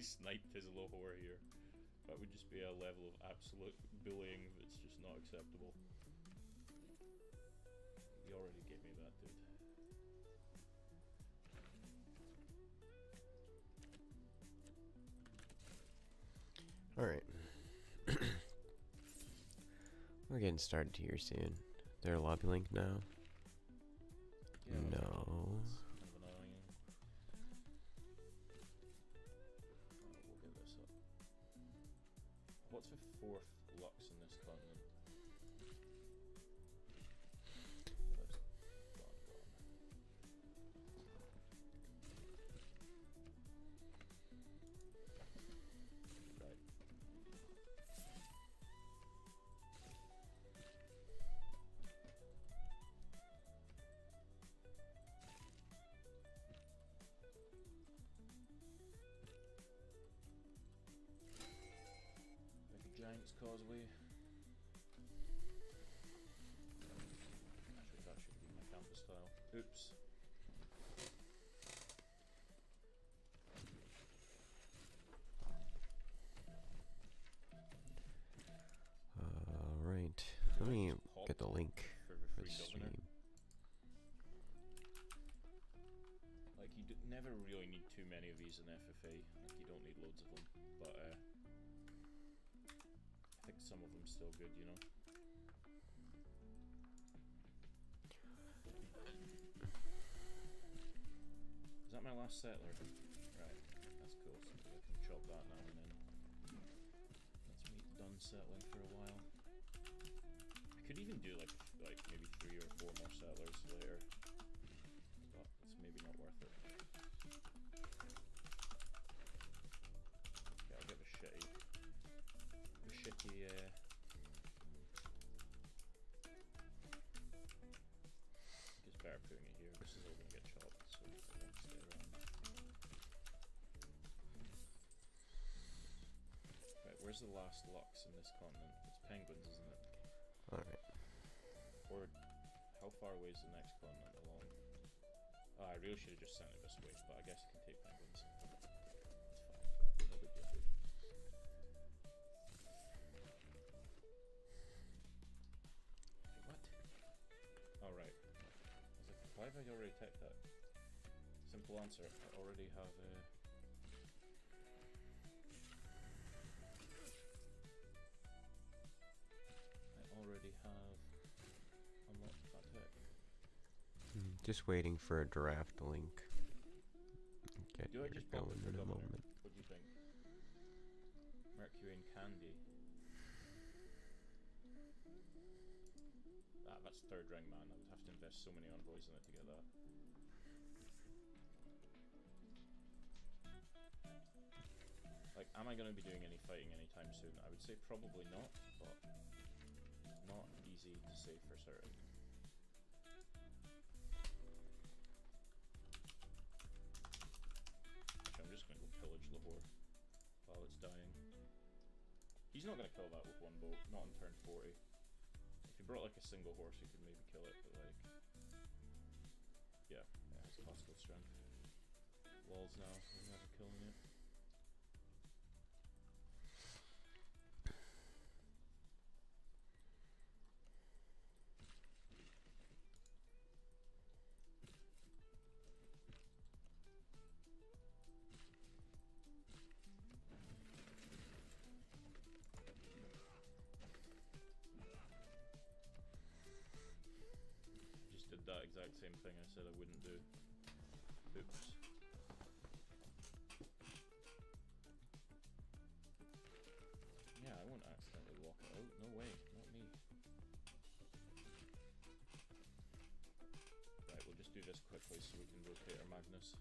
sniped his Lahore here. That would just be a level of absolute bullying that's just not acceptable. You already gave me that, dude. Alright. We're getting started here soon. Their lobby link now? Yeah, no. that's kind of annoying. We'll get this up. What's the 4th Lux in this continent? That's gone. Right. Giant's Causeway. Actually, that should be my campus style. Oops. Alright. Let me get the link for the for free the governor. stream. Like, you never really need too many of these in FFA. Like, you don't need loads of them. But, I think some of them still good, you know? Is that my last settler? Right, that's cool. So I can chop that now and then. That's me done settling for a while. I could even do like maybe 3 or 4 more settlers later. But it's maybe not worth it. Okay, I'll get the shitty it's better putting it here. This is all gonna get chopped, so it won't stay around. Right, where's the last Lux in this continent? It's penguins, isn't it? Alright. Or how far away is the next continent along? Oh, I really should have just sent it this way, but I guess I can take penguins. It's fine. No big deal. Alright. Why have I already typed that? Simple answer, I already have unlocked that tech. Just waiting for a draft link. Get Do I just pop it going for in a governor? moment. What do you think? Mercury and Candy. That's 3rd rank, man. I would have to invest so many envoys in it to get that. Like, am I going to be doing any fighting anytime soon? I would say probably not, but not easy to say for certain. Actually, I'm just going to go pillage Lahore while it's dying. He's not going to kill that with one boat, not in turn 40. If he brought like a single horse, he could maybe kill it, but like, yeah, it has classical strength. Walls now, I'm never killing it. That exact same thing I said I wouldn't do. Oops. Yeah, I won't accidentally walk it out. No way, not me. Right, we'll just do this quickly so we can rotate our Magnus.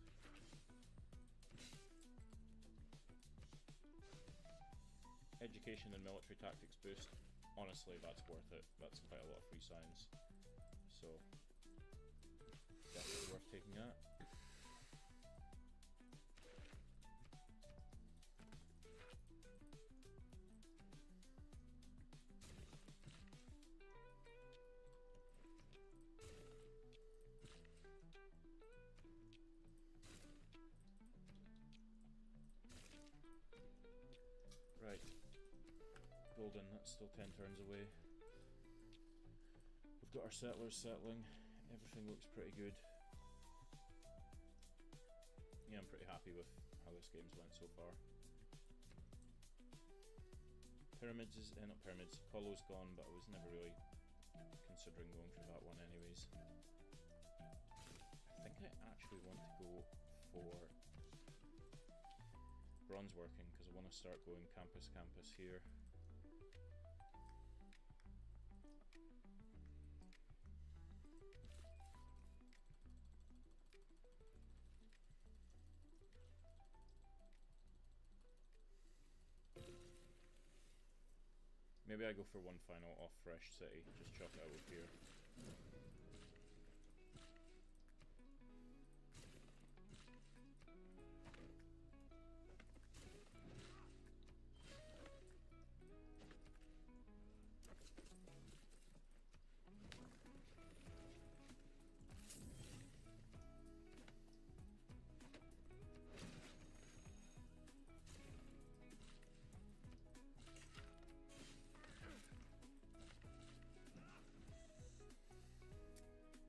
Education and military tactics boost. Honestly, that's worth it. That's quite a lot of free science. So, definitely worth taking that. gold in, that's still 10 turns away. We've got our settlers settling, everything looks pretty good. Yeah, I'm pretty happy with how this game's went so far. Pyramids is, not pyramids, Apollo's gone, but I was never really considering going for that one anyways. I think I actually want to go for bronze working, because I want to start going campus here. Maybe I go for one final off Fresh City, just chuck it out of here.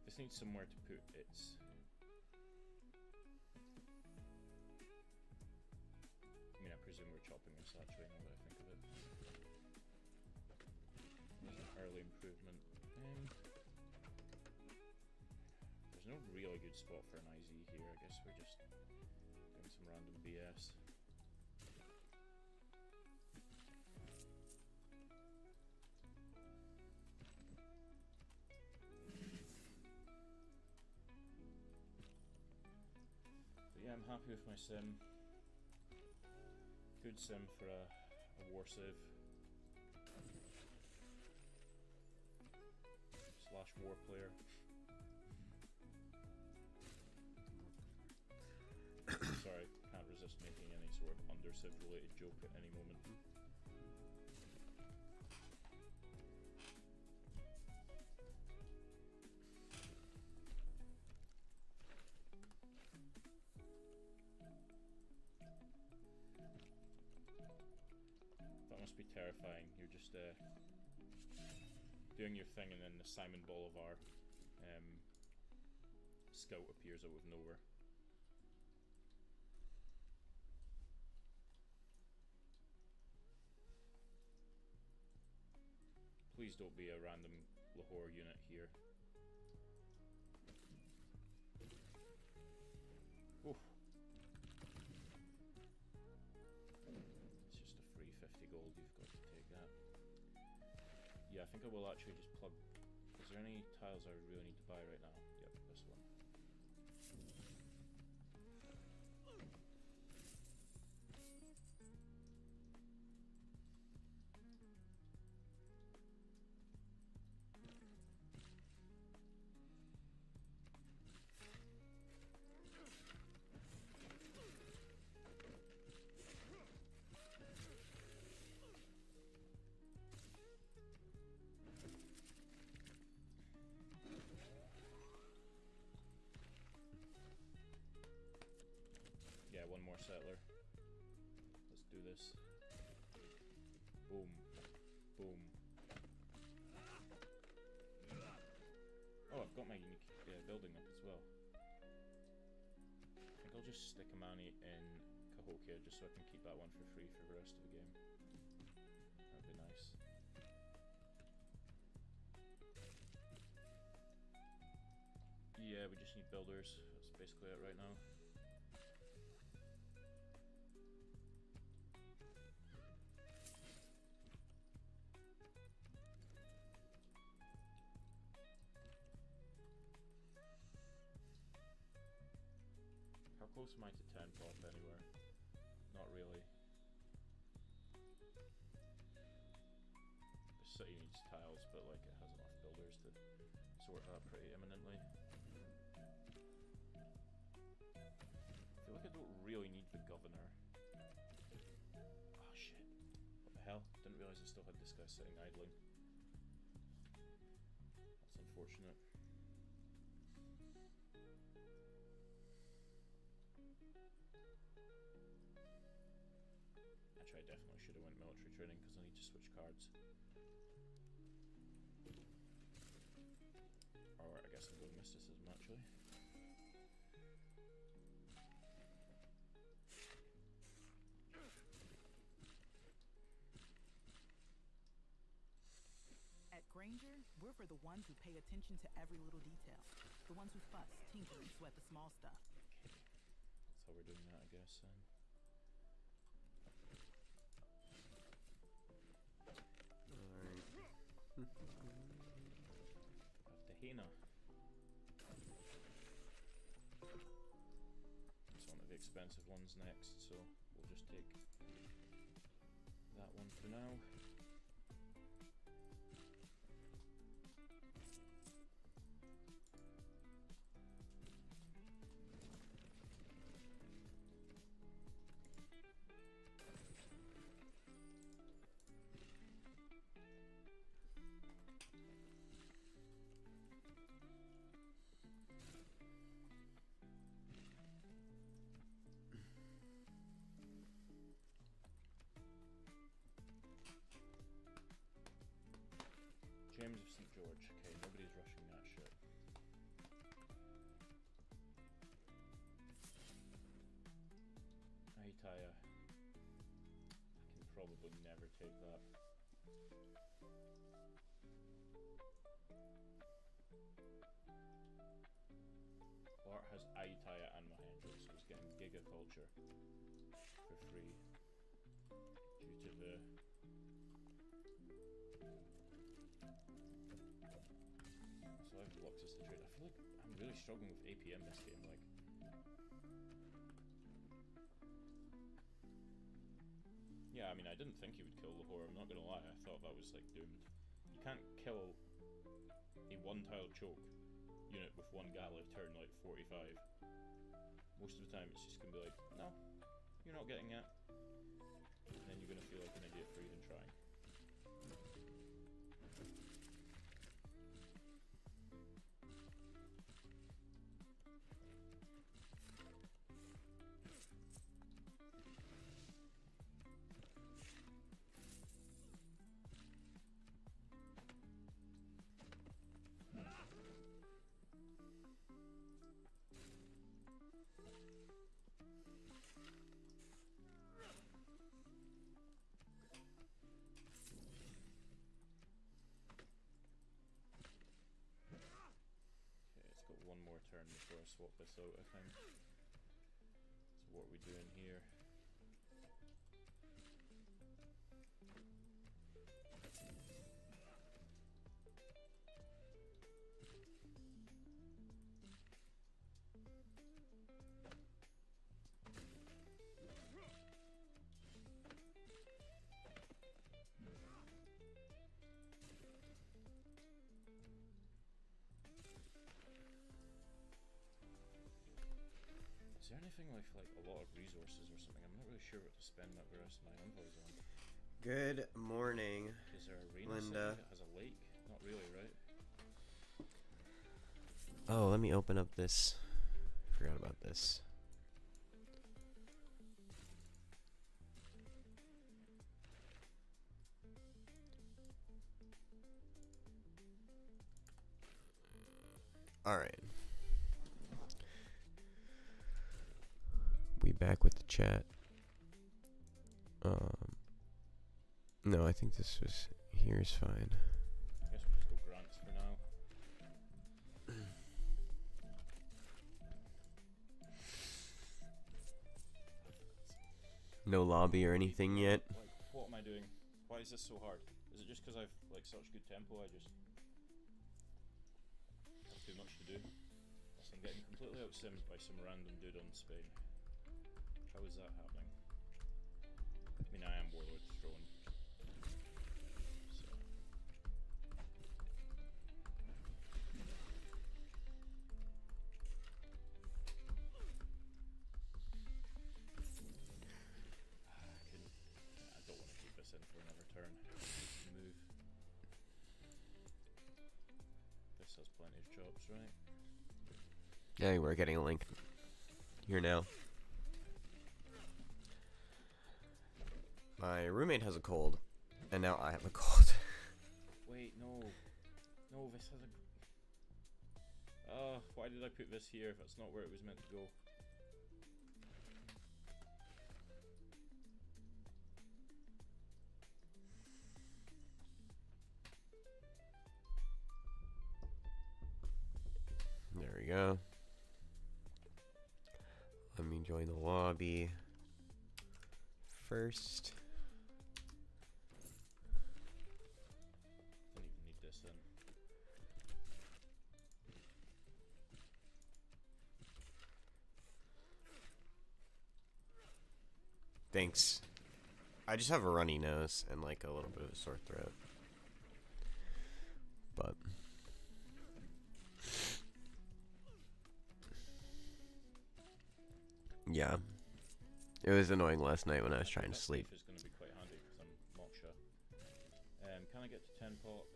This needs somewhere to put its... I mean, I presume we're chopping this actually, now that I think of it. There's an early improvement. There's no really good spot for an IZ here, I guess we're just doing some random BS. Yeah, I'm happy with my sim. Good sim for a war civ. / war player. Sorry, can't resist making any sort of under civ related joke at any moment. Must be terrifying. You're just doing your thing and then the Simon Bolivar scout appears out of nowhere. Please don't be a random Lahore unit here. Oof. Gold, you've got to take that. Yeah, I think I will actually just plug... Is there any tiles I really need to buy right now? Yep, this one. Yeah, one more settler. Let's do this. Boom. Boom. Oh, I've got my unique building up as well. I think I'll just stick a Mani in Cahokia just so I can keep that one for free for the rest of the game. That'd be nice. Yeah, we just need builders. That's basically it right now. How close am I to 10 pop anywhere? Not really. The city needs tiles, but like it has enough builders to sort that pretty imminently. I feel like I don't really need the governor. Oh shit. What the hell? Didn't realise I still had this guy sitting idling. That's unfortunate. Actually, I definitely should have went military training because I need to switch cards. Or I guess I'm going mysticism actually. At Granger, we're for the ones who pay attention to every little detail. The ones who fuss, tinker, and sweat the small stuff. Okay. That's how we're doing that, I guess, then. Cartagena. It's one of the expensive ones next, so we'll just take that one for now. James of St. George. Okay, nobody's rushing that shit. Aitaya. I can probably never take that. Bart has Aitaya and Mahendra, so he's getting Giga Culture for free due to the so I have Luxus to trade. I feel like I'm really struggling with APM this game, like yeah, I mean I didn't think he would kill Lahore, I'm not gonna lie, I thought that was like doomed. You can't kill a one-tile choke unit with one Galley turn like 45. Most of the time it's just gonna be like, no, you're not getting it. And then you're gonna feel like an idiot for even trying. One more turn before I swap this out, I think. So what are we doing here? Is there anything with like a lot of resources or something? I'm not really sure what to spend the rest of my envoys on. Good morning, Is there a arena Linda. that has a lake? Not really, right? Oh, let me open up this. Forgot about this. All right. We back with the chat. No, I think this was here's fine. I guess we'll just go grants for now. No lobby or anything yet. Like, what am I doing? Why is this so hard? Is it just because I've like such good tempo? I just have too much to do. Unless I'm getting completely out-simmed by some random dude on Spain. How is that happening? I mean, I am Warlord's Throne. So. I don't want to keep this in for another turn. Move. This has plenty of chops, right? Yeah, we're getting a link here now. My roommate has a cold, and now I have a cold. Wait, no. No, this has a... why did I put this here if it's not where it was meant to go? There we go. Let me join the lobby first. Don't even need this then. Thanks. I just have a runny nose and like a little bit of a sore throat. But yeah. It was annoying last night when I was trying to sleep. Is going to be quite handy because I'm moksha. Can I get to 10 pop?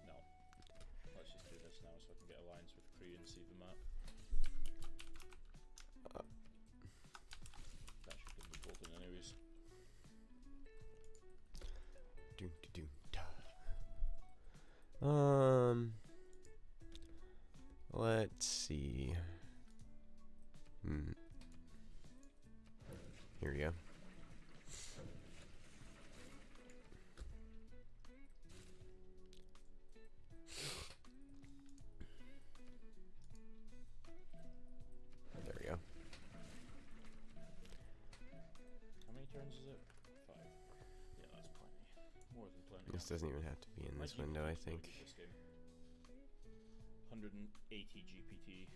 No. Let's just do this now so I can get alliance with Kree and see the map. That should give me golden anyways. Let's see. Here we go. There we go. How many turns is it? 5. Yeah, that's plenty. More than plenty. This doesn't even have to be in this window, I think. This game. 180 GPT.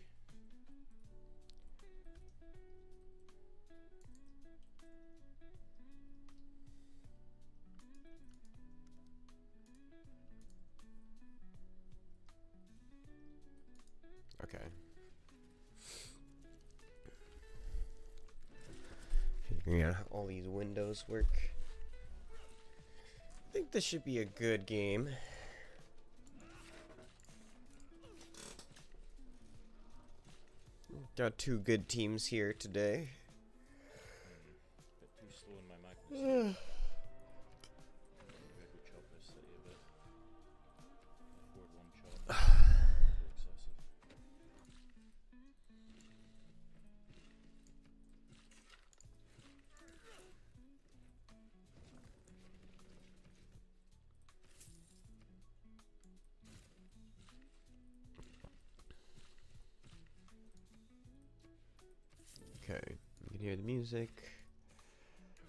Okay. Figuring out how all these windows work. I think this should be a good game. Got 2 good teams here today. Bit too slow in my Magnus. Maybe I could chop this city a bit. Afford one chop. Too excessive. Okay, you can hear the music.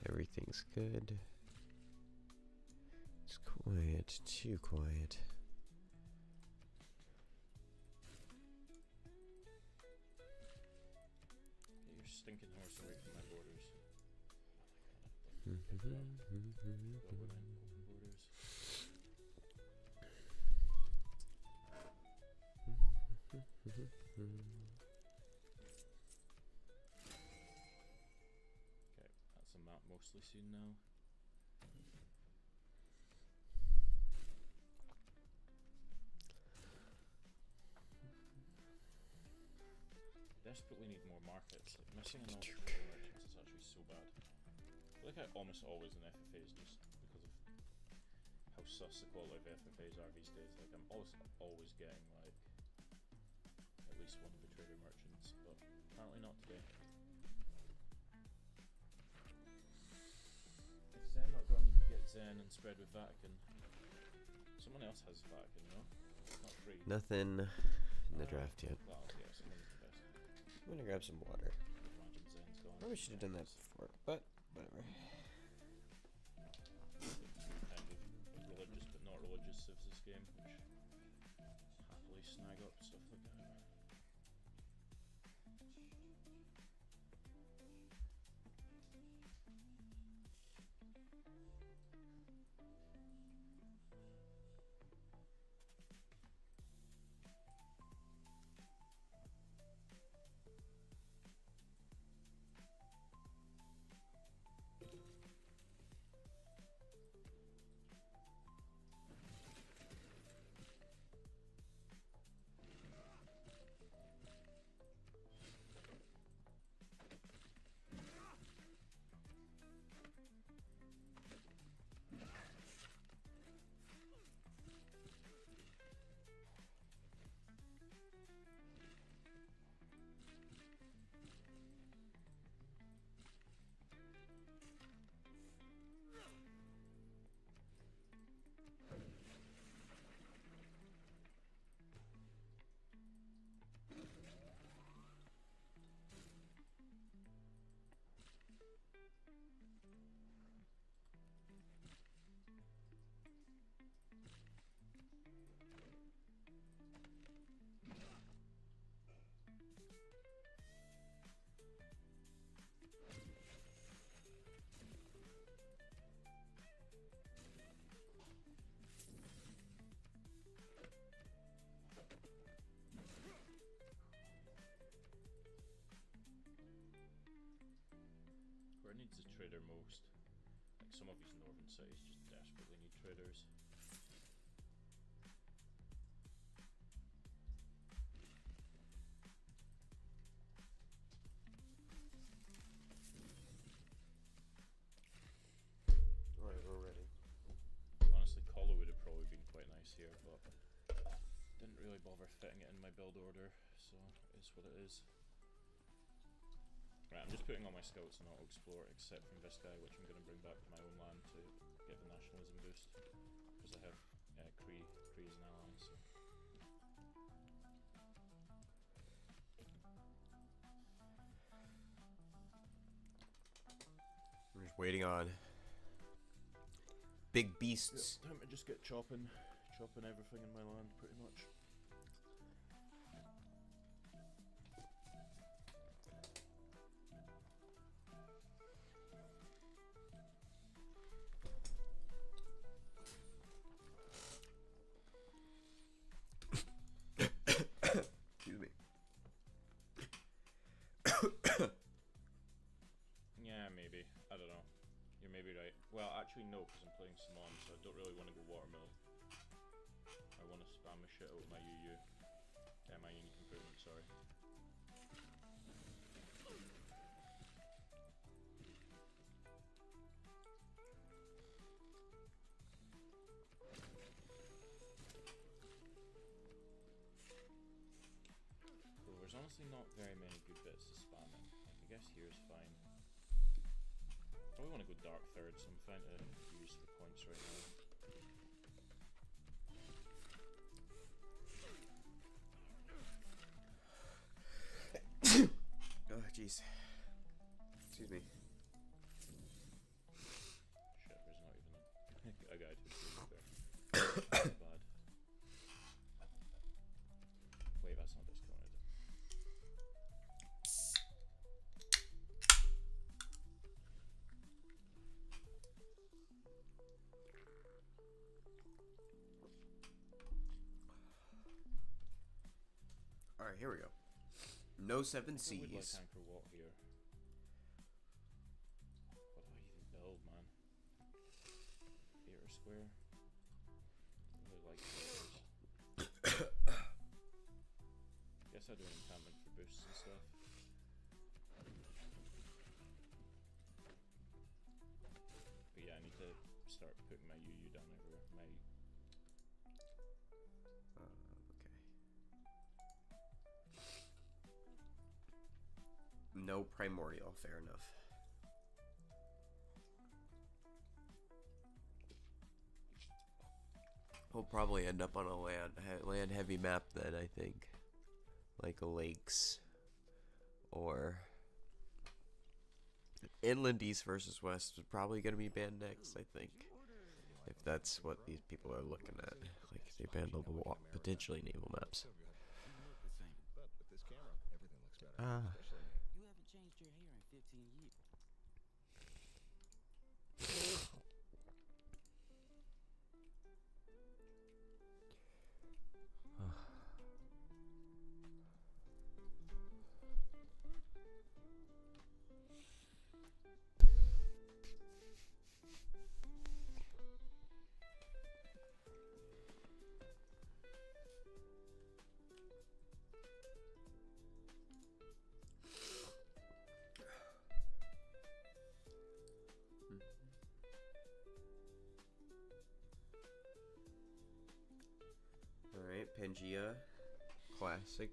Everything's good. It's quiet, too quiet. Get your stinking horse away from my borders. Okay, that's a map mostly seen now. Desperately need more markets. Like missing an option for merchants is actually so bad. I feel like I almost always in FFAs just because of how sus the quality of FFAs are these days. Like I'm always getting like at least one of the trader merchants, but apparently not today. If Zen not gone, you could get Zen and spread with Vatican. Someone else has Vatican, no? It's not free. Nothing in the draft yet. Well, yeah, someone's the best. I'm gonna grab some water. Imagine Zen's gone. Probably should have done that before, but whatever. Kind of religious but not religious civs this game, which happily snag up stuff like that. trader most. Like some of these northern cities just desperately need traders. Alright, we're ready. Honestly, Colo would have probably been quite nice here, but didn't really bother fitting it in my build order, so it's what it is. Right, I'm just putting all my scouts on auto-explore, except from this guy, which I'm going to bring back to my own land to get the nationalism boost, because I have Cree as an ally, so... We're just waiting on big beasts. Time to just get chopping everything in my land, pretty much. Excuse me. Yeah, maybe. I don't know. You're maybe right. Well, actually no, because I'm playing Simon, so I don't really want to go watermill. I want to spam the shit out of my UU. Yeah, my unique improvement, sorry. Cool, there's honestly not very many good bits to spamming. Like, I guess here's fine. Probably want to go dark third, so I'm trying to use the points right now. Oh, jeez. Excuse me. Shit, there's not even a guy to improve there. Bad. Wait, that's not discounted. Alright, here we go. No 7 I would like Cs. Anchor Watt here. What do I even build, man? Theater Square. I really like theaters. Guess I do an encampment for boosts and stuff. But yeah, I need to start putting my UU down everywhere. Okay. No primordial, fair enough. We'll probably end up on a land heavy map then, I think. Like lakes or inland east versus west is probably going to be banned next, I think. If that's what these people are looking at. Like they banned all the potentially naval maps. Ah. You haven't changed your hair in 15 years. Alright, Pangea. Classic.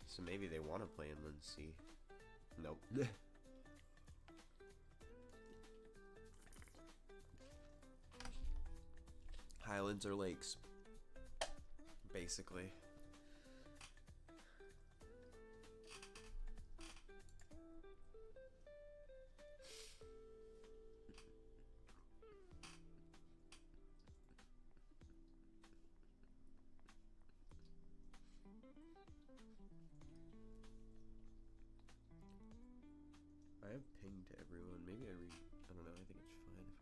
So maybe they want to play Inland Sea. Nope. Highlands or lakes. Basically. I have pinged to everyone. Maybe I don't know. I think it's fine if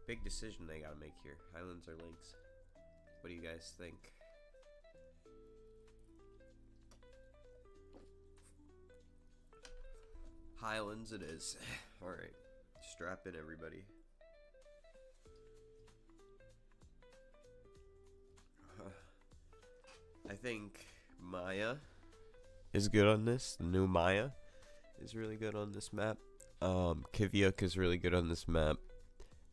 big decision they gotta make here. Highlands or lakes? What do you guys think? Highlands it is. Alright. Strap in, everybody. I think Maya is good on this. The new Maya is really good on this map. Kvyuk is really good on this map.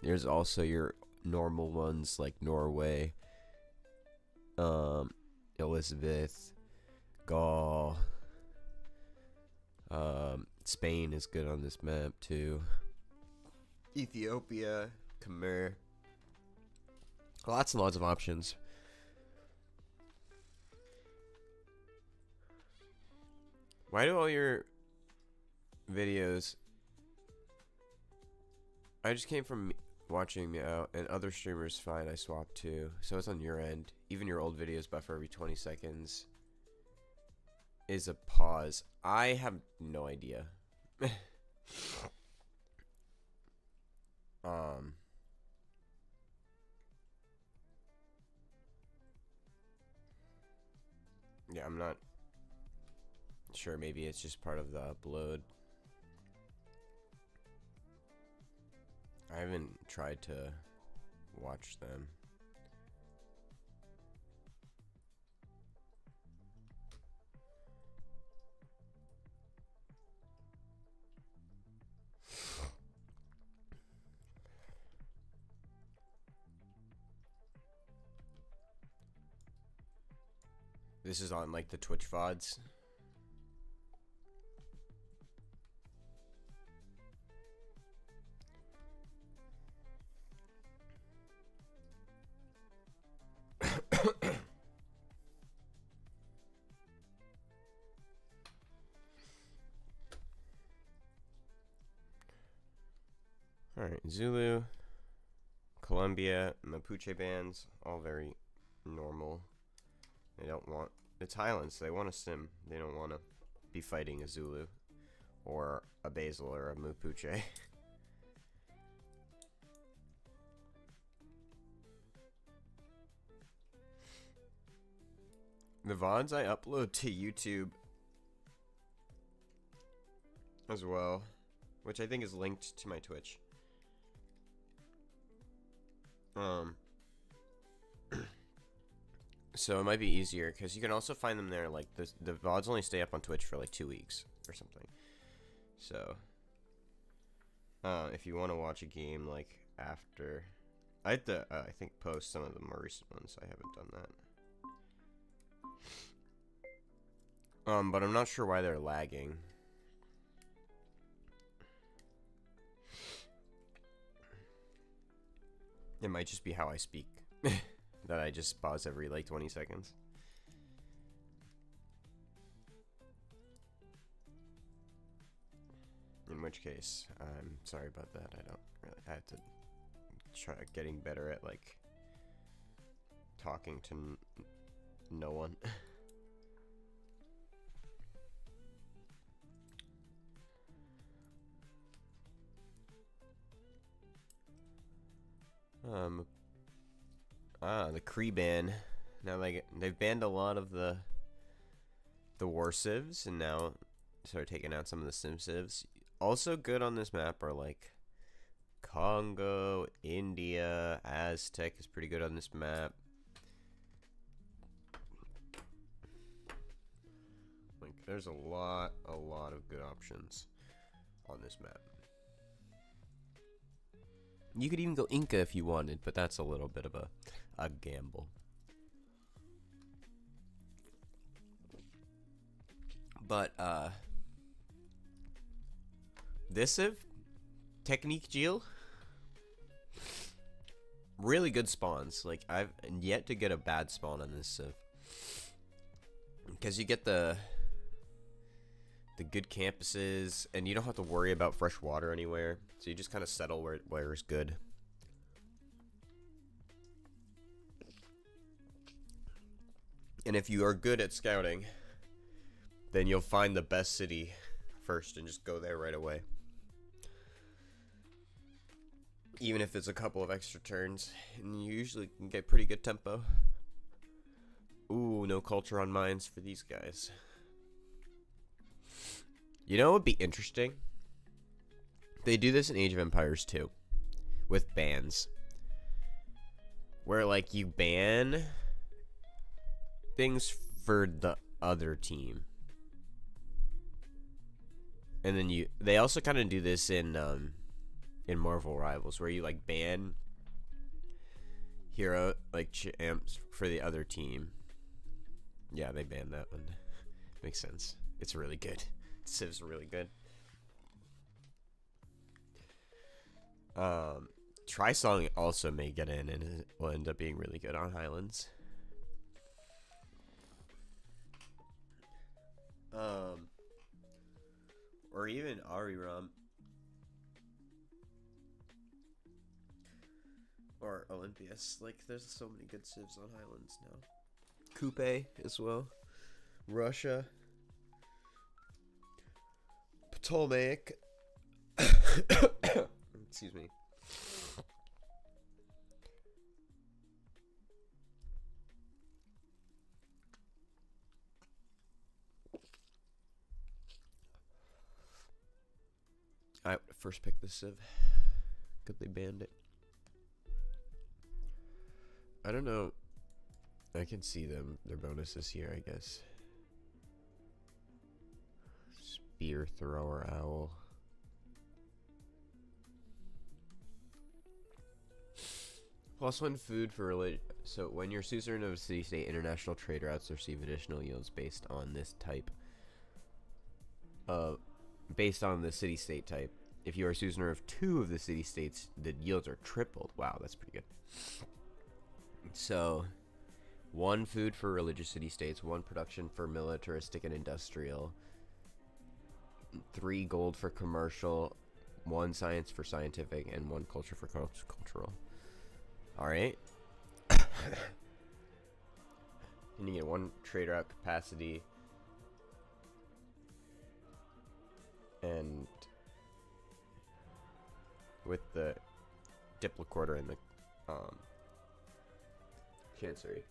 There's also your normal ones like Norway, Elizabeth, Gaul. Spain is good on this map too. Ethiopia, Khmer. Lots and lots of options. Why do all your videos... I just came from watching Meow and other streamers fine, I swapped too. So it's on your end. Even your old videos buffer every 20 seconds. Is a pause. I have no idea. Yeah, I'm not sure. Maybe it's just part of the upload. I haven't tried to watch them. This is on like the Twitch VODs. Alright, Zulu, Colombia, Mapuche bands, all very normal. They don't want... It's Highlands, they want a sim. They don't want to be fighting a Zulu or a Basil or a Mapuche. The VODs I upload to YouTube as well, which I think is linked to my Twitch. So it might be easier because you can also find them there. Like the VODs only stay up on Twitch for like 2 weeks or something. So if you want to watch a game like after, I had to I think post some of the more recent ones. I haven't done that. But I'm not sure why they're lagging. It might just be how I speak. That I just pause every like 20 seconds. In which case, I'm sorry about that. I don't really... I have to try getting better at like talking to no one. The Cree ban. Now they've banned a lot of the war civs, and now start taking out some of the sim civs. Also good on this map are like Congo, India, Aztec is pretty good on this map. Like there's a lot of good options on this map. You could even go Inca if you wanted, but that's a little bit of a gamble. But this civ, Technique Jill, really good spawns. Like I've yet to get a bad spawn on this civ, because you get the good campuses, and you don't have to worry about fresh water anywhere. So you just kind of settle where it's good. And if you are good at scouting, then you'll find the best city first and just go there right away. Even if it's a couple of extra turns, and you usually can get pretty good tempo. Ooh, no culture on mines for these guys. You know what would be interesting? They do this in Age of Empires too, with bans, where like you ban things for the other team, and then they also kind of do this in Marvel Rivals, where you like ban hero like champs for the other team. Yeah, they banned that one. Makes sense. It's really good. Civ's really good. Tri-Song also may get in, and it will end up being really good on Highlands. Or even Ariram. Or Olympias. Like, there's so many good civs on Highlands now. Coupe as well. Russia. Ptolemaic. Excuse me. I first picked the civ. Good they banned it. I don't know. I can see their bonuses here, I guess. Spear thrower owl. +1 food for religion. So when you're suzerain of a city-state, international trade routes receive additional yields based on this type. Based on the city-state type. If you are suzerain of 2 of the city-states, the yields are tripled. Wow, that's pretty good. So, 1 food for religious city-states, 1 production for militaristic and industrial, 3 gold for commercial, 1 science for scientific, and 1 culture for cultural. Alright. And you get 1 trade route capacity. And with the Diploquarter and the Chancery.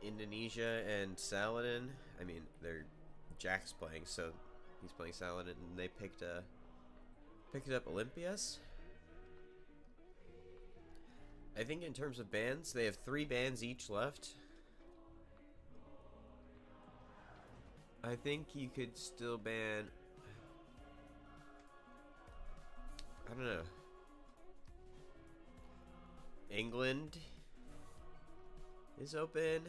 Indonesia and Saladin. I mean, Jack's playing, so he's playing Saladin, and they picked up Olympias. I think in terms of bans, they have 3 bans each left. I think you could still ban. I don't know. England is open.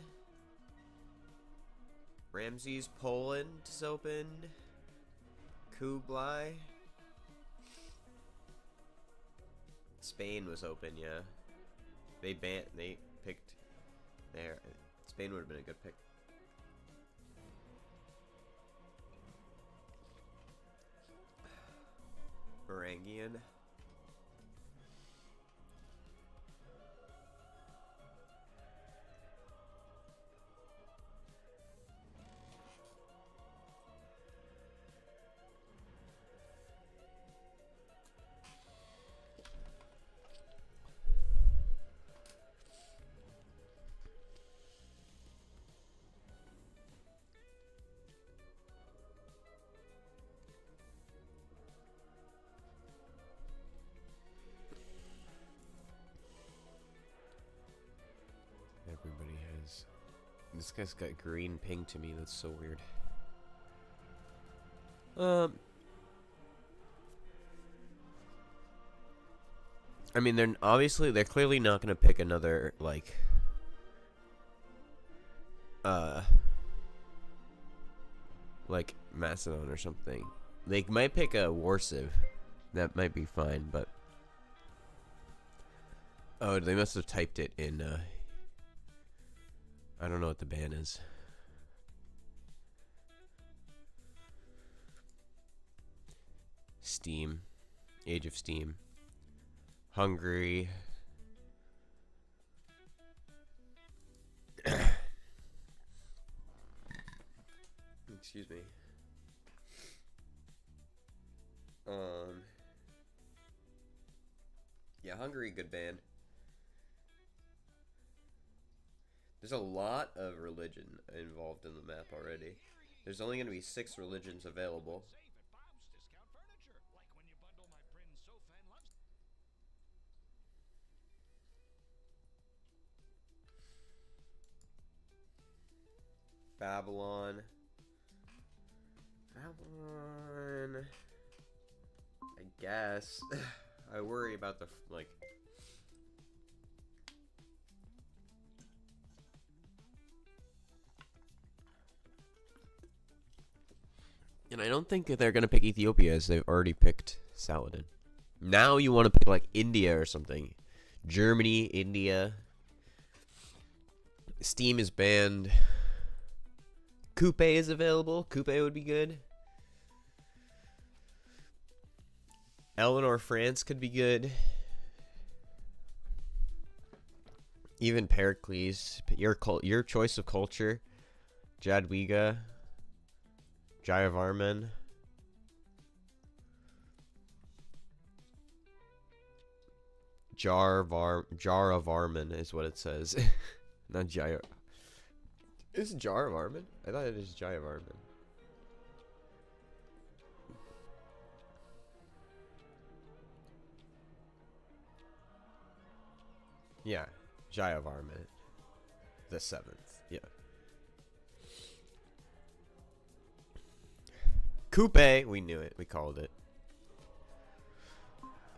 Ramses, Poland is open. Kublai. Spain was open, yeah. They picked there. Spain would have been a good pick. Varangian. Everybody has. This guy's got green ping to me. That's so weird. I mean, they're clearly not gonna pick another like Macedon or something. They might pick a Warsiv. That might be fine, but oh, they must have typed it in I don't know what the ban is. Steam. Age of Steam. Hungary. Excuse me. Yeah, Hungary, good band. There's a lot of religion involved in the map already. There's only going to be 6 religions available. Babylon. I guess. I worry about the, like... And I don't think that they're going to pick Ethiopia, as they've already picked Saladin. Now you want to pick, like, India or something. Germany, India. Steam is banned. Coupe is available. Coupe would be good. Eleanor, France could be good. Even Pericles. Your choice of culture. Jadwiga. Jayavarman. Jaravarman is what it says. Not Jaya. Is it Jaravarman? I thought it was Jayavarman. Yeah, Jayavarman. The 7th. Yeah. Coupe, we knew it. We called it.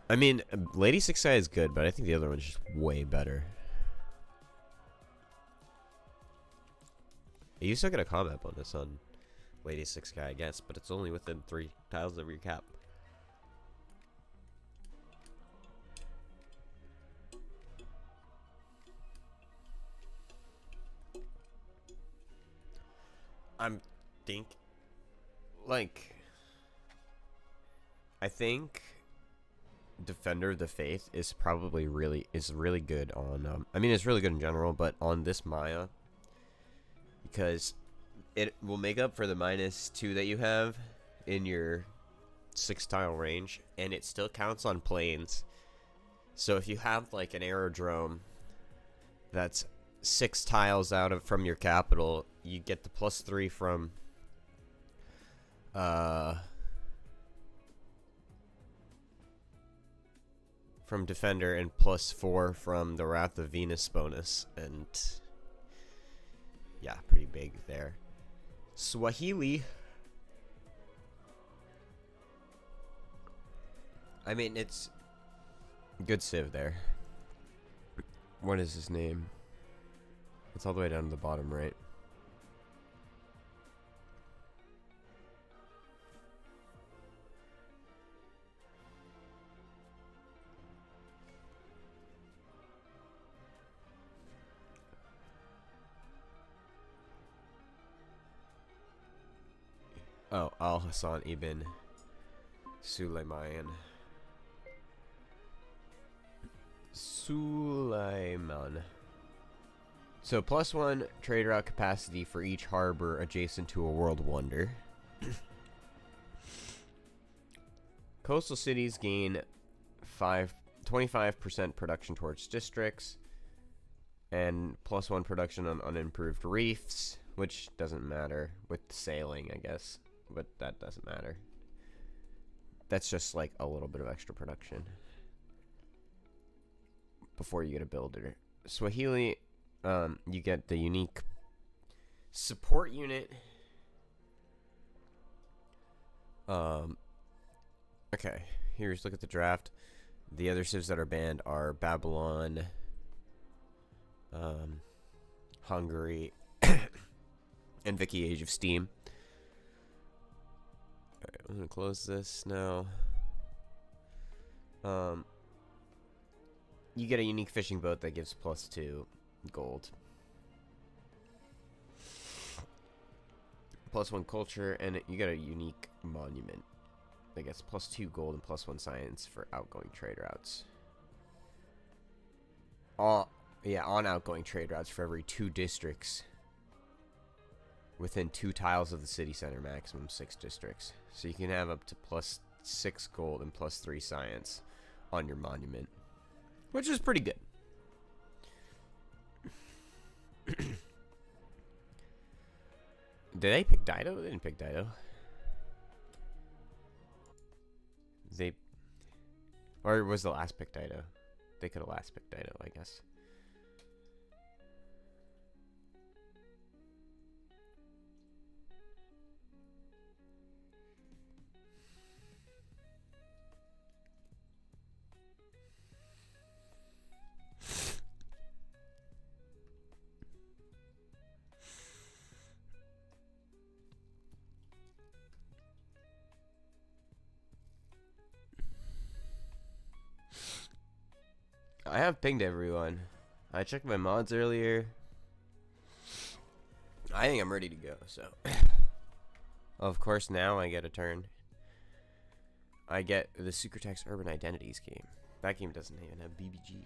I mean, Lady Six Eye is good, but I think the other one's just way better. You still get a comment bonus on Lady Six Guy, I guess, but it's only within 3 tiles of your cap. I think Defender of the Faith is probably really good on I mean, it's really good in general, but on this Maya, because it will make up for the -2 that you have in your 6 tile range, and it still counts on planes. So if you have like an aerodrome that's 6 tiles out from your capital, you get the +3 from Defender and +4 from the Wrath of Venus bonus, and yeah, pretty big there. Swahili. I mean, it's good civ there. What is his name? It's all the way down to the bottom right. Oh, Al Hassan ibn Sulaiman. So +1 trade route capacity for each harbor adjacent to a world wonder. Coastal cities gain 25% production towards districts, and +1 production on unimproved reefs, which doesn't matter with sailing, I guess, but that doesn't matter. That's just like a little bit of extra production before you get a builder. Swahili, you get the unique support unit. Okay, here's look at the draft. The other civs that are banned are Babylon, Hungary, and Vicky Age of Steam. Alright, I'm gonna close this now. You get a unique fishing boat that gives +2 gold. +1 culture, and you get a unique monument that gets +2 gold and +1 science for outgoing trade routes. Yeah, on outgoing trade routes for every 2 districts. within 2 tiles of the city center, maximum 6 districts. So you can have up to +6 gold and +3 science on your monument, which is pretty good. Did they pick Dido? They didn't pick Dido. Or was the last pick Dido? They could have last picked Dido, I guess. I have pinged everyone. I checked my mods earlier. I think I'm ready to go, so. Of course, now I get a turn. I get the Secretex Urban Identities game. That game doesn't even have BBG.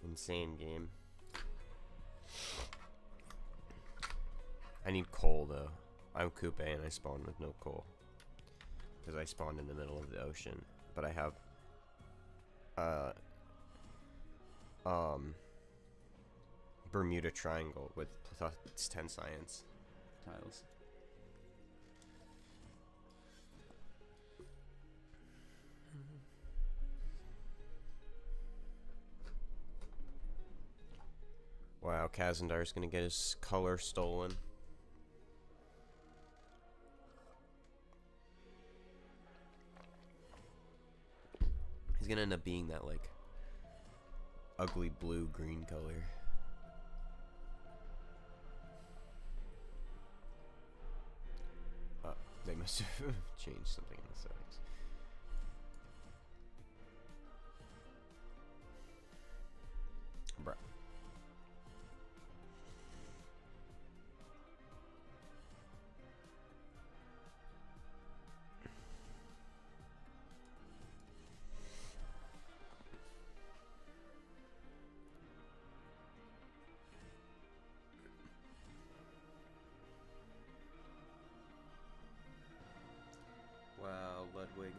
Insane game. I need coal, though. I'm Coupe and I spawned with no coal. Because I spawned in the middle of the ocean. But I have Bermuda Triangle with plus 10 science tiles. Wow, Kazandar's gonna get his color stolen. He's gonna end up being that, like, ugly blue-green color. They must have changed something in the settings. Bruh. Wow, Ludwig.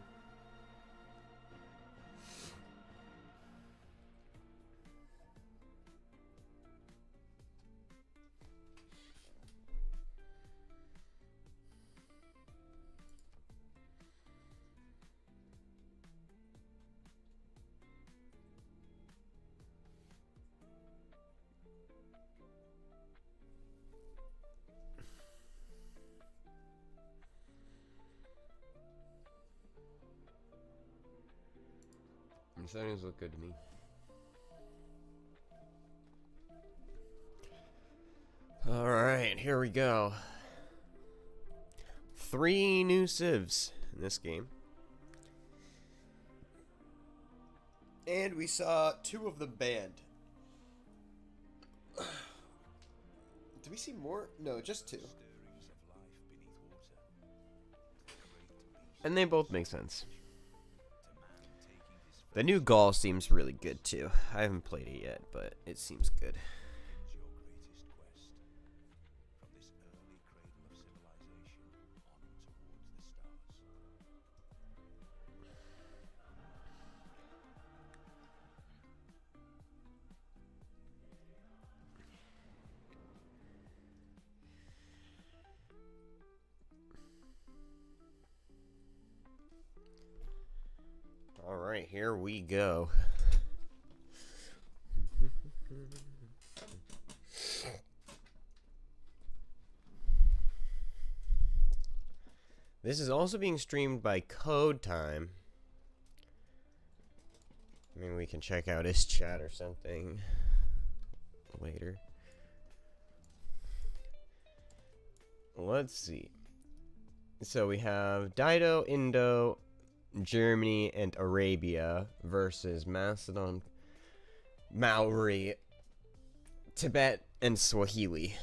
The settings look good to me. Alright, here we go. 3 new civs in this game. And we saw 2 of them banned. Did we see more? No, just 2. And they both make sense. The new Gaul seems really good too. I haven't played it yet, but it seems good. Alright, here we go. This is also being streamed by Code Time. Maybe we can check out his chat or something later. Let's see. So we have Dido, Indo, Germany, and Arabia versus Macedon, Maori, Tibet, and Swahili.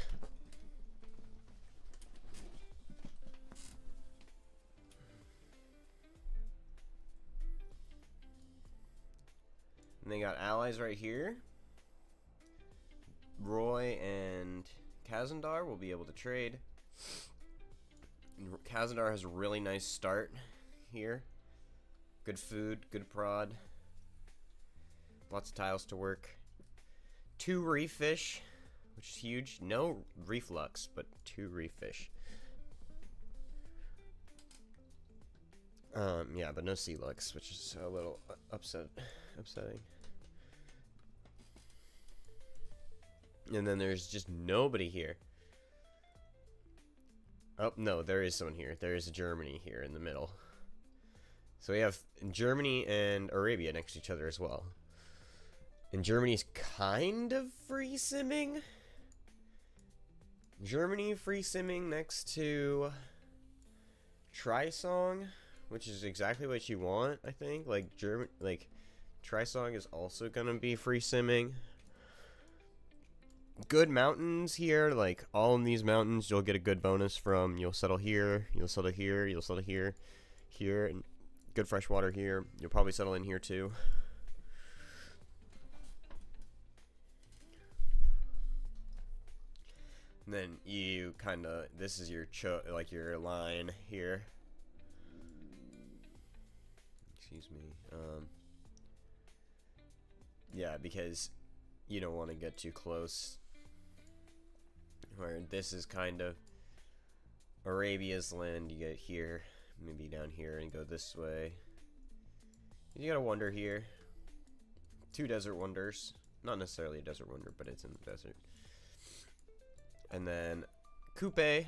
And they got allies right here. Roy and Kazandar, we'll be able to trade. Kazandar has a really nice start here. Good food, good prod. Lots of tiles to work. 2 reef fish, which is huge. No reflux, but 2 reef fish. Yeah, but no sea lux, which is a little upsetting. And then there's just nobody here. Oh, no, there is someone here. There is Germany here in the middle. So we have Germany and Arabia next to each other as well. And Germany's kind of free simming. Germany free simming next to Trisong, which is exactly what you want, I think. Like Trisong is also gonna be free simming. Good mountains here, like all in these mountains you'll get a good bonus from. You'll settle here, you'll settle here, you'll settle here, here, and good fresh water here. You'll probably settle in here too. And then you kind of, this is your your line here. Excuse me. Yeah, because you don't want to get too close. Where this is kind of Arabia's land. You get here, maybe down here, and go this way. You got a wonder here. 2 desert wonders. Not necessarily a desert wonder, but it's in the desert. And then Coupe.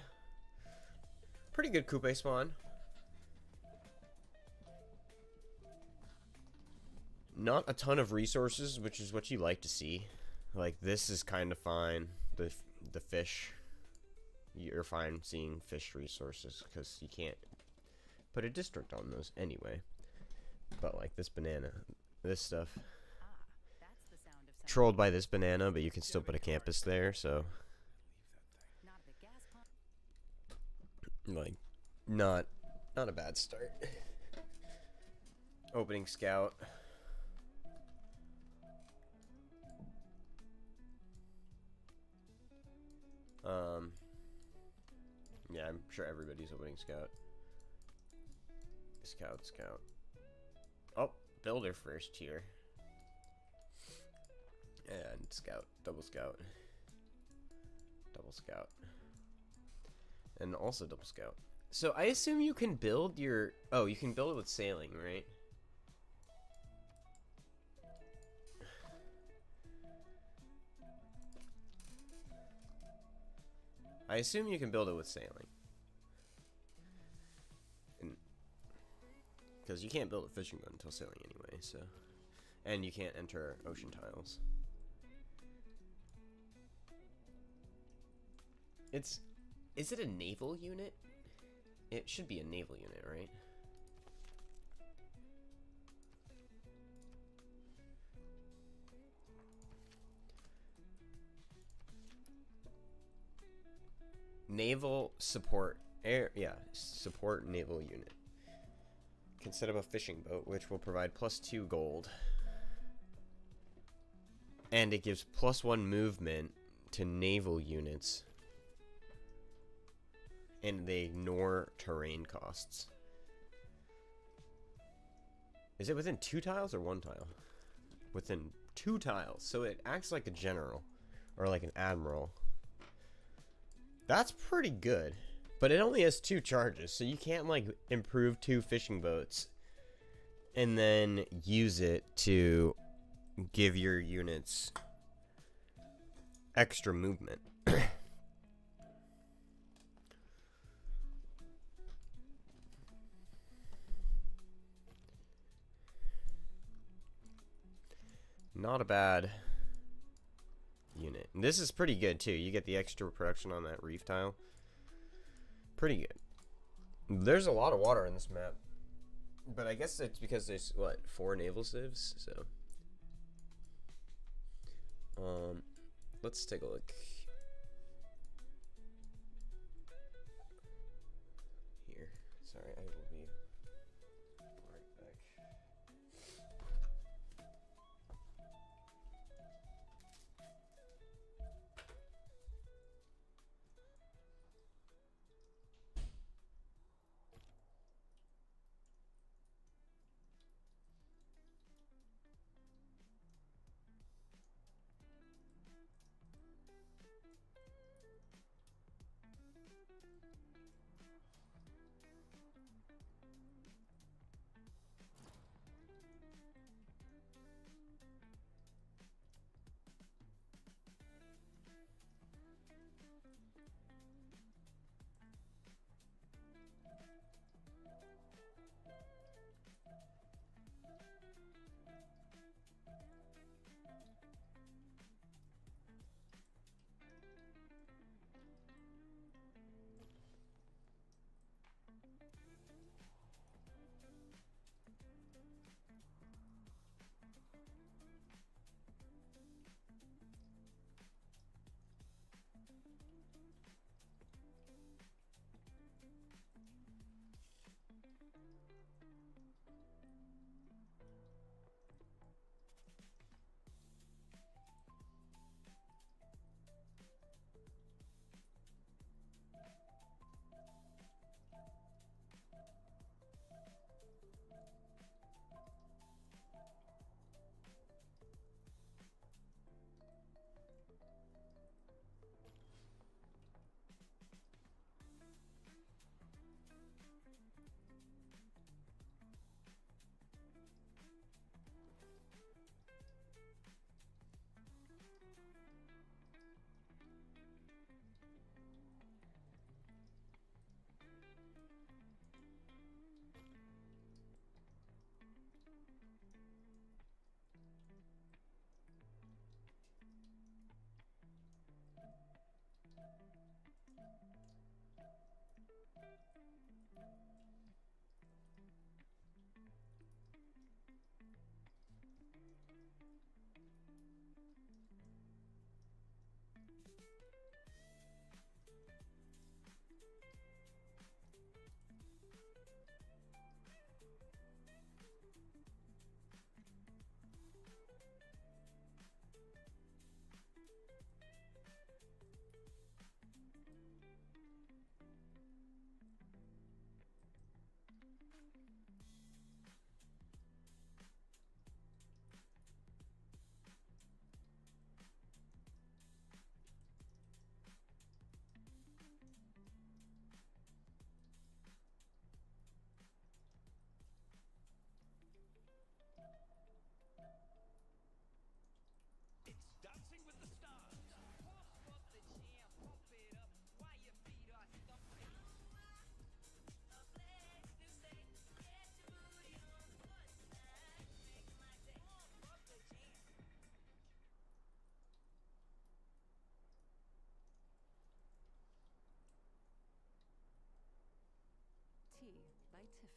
Pretty good Coupe spawn. Not a ton of resources, which is what you like to see. Like, this is kind of fine. The fish. You're fine seeing fish resources because you can't put a district on those anyway. But like this banana, this stuff. Trolled by this banana, but you can still put a campus there, so like not a bad start. Opening scout. Yeah, I'm sure everybody's opening scout. Scout. Oh, builder first here. And scout, double scout. And also double scout. So I assume you can build your, oh, you can build it with sailing, right? I assume you can build it with sailing. Because you can't build a fishing boat until sailing anyway, so. And you can't enter ocean tiles. Is it a naval unit? It should be a naval unit, right? Naval support support naval unit. Can set up a fishing boat, which will provide +2 gold. And it gives +1 movement to naval units. And they ignore terrain costs. Is it within 2 tiles or 1 tile? Within 2 tiles. So it acts like a general. Or like an admiral. That's pretty good. But it only has 2 charges, so you can't like improve 2 fishing boats and then use it to give your units extra movement. Not a bad unit. And this is pretty good too. You get the extra production on that reef tile. Pretty good. There's a lot of water in this map. But I guess it's because there's, what, 4 naval civs? So. Let's take a look. Here. Sorry, I will be right back.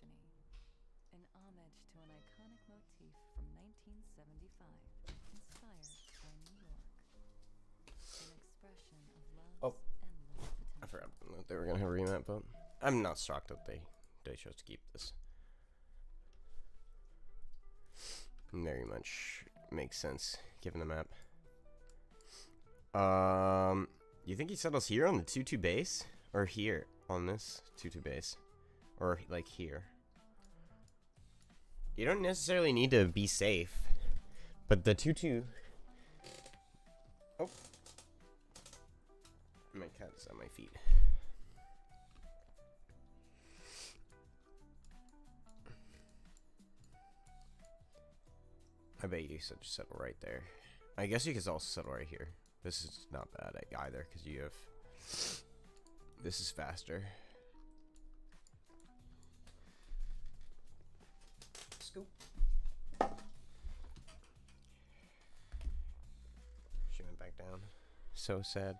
Epiphany, an homage to an iconic motif from 1975, inspired by New York. An expression of love's endless potential. I forgot that they were gonna have a remap, but I'm not shocked that they chose to keep this. Very much makes sense given the map. You think he settles here on the 2-2 base? Or here on this 2-2 base? Or like here? You don't necessarily need to be safe, but the 2-2... Oh. My cat is on my feet. I bet you should settle right there. I guess you could also settle right here. This is not bad either, because you have... This is faster. Scoop. She went back down. So sad.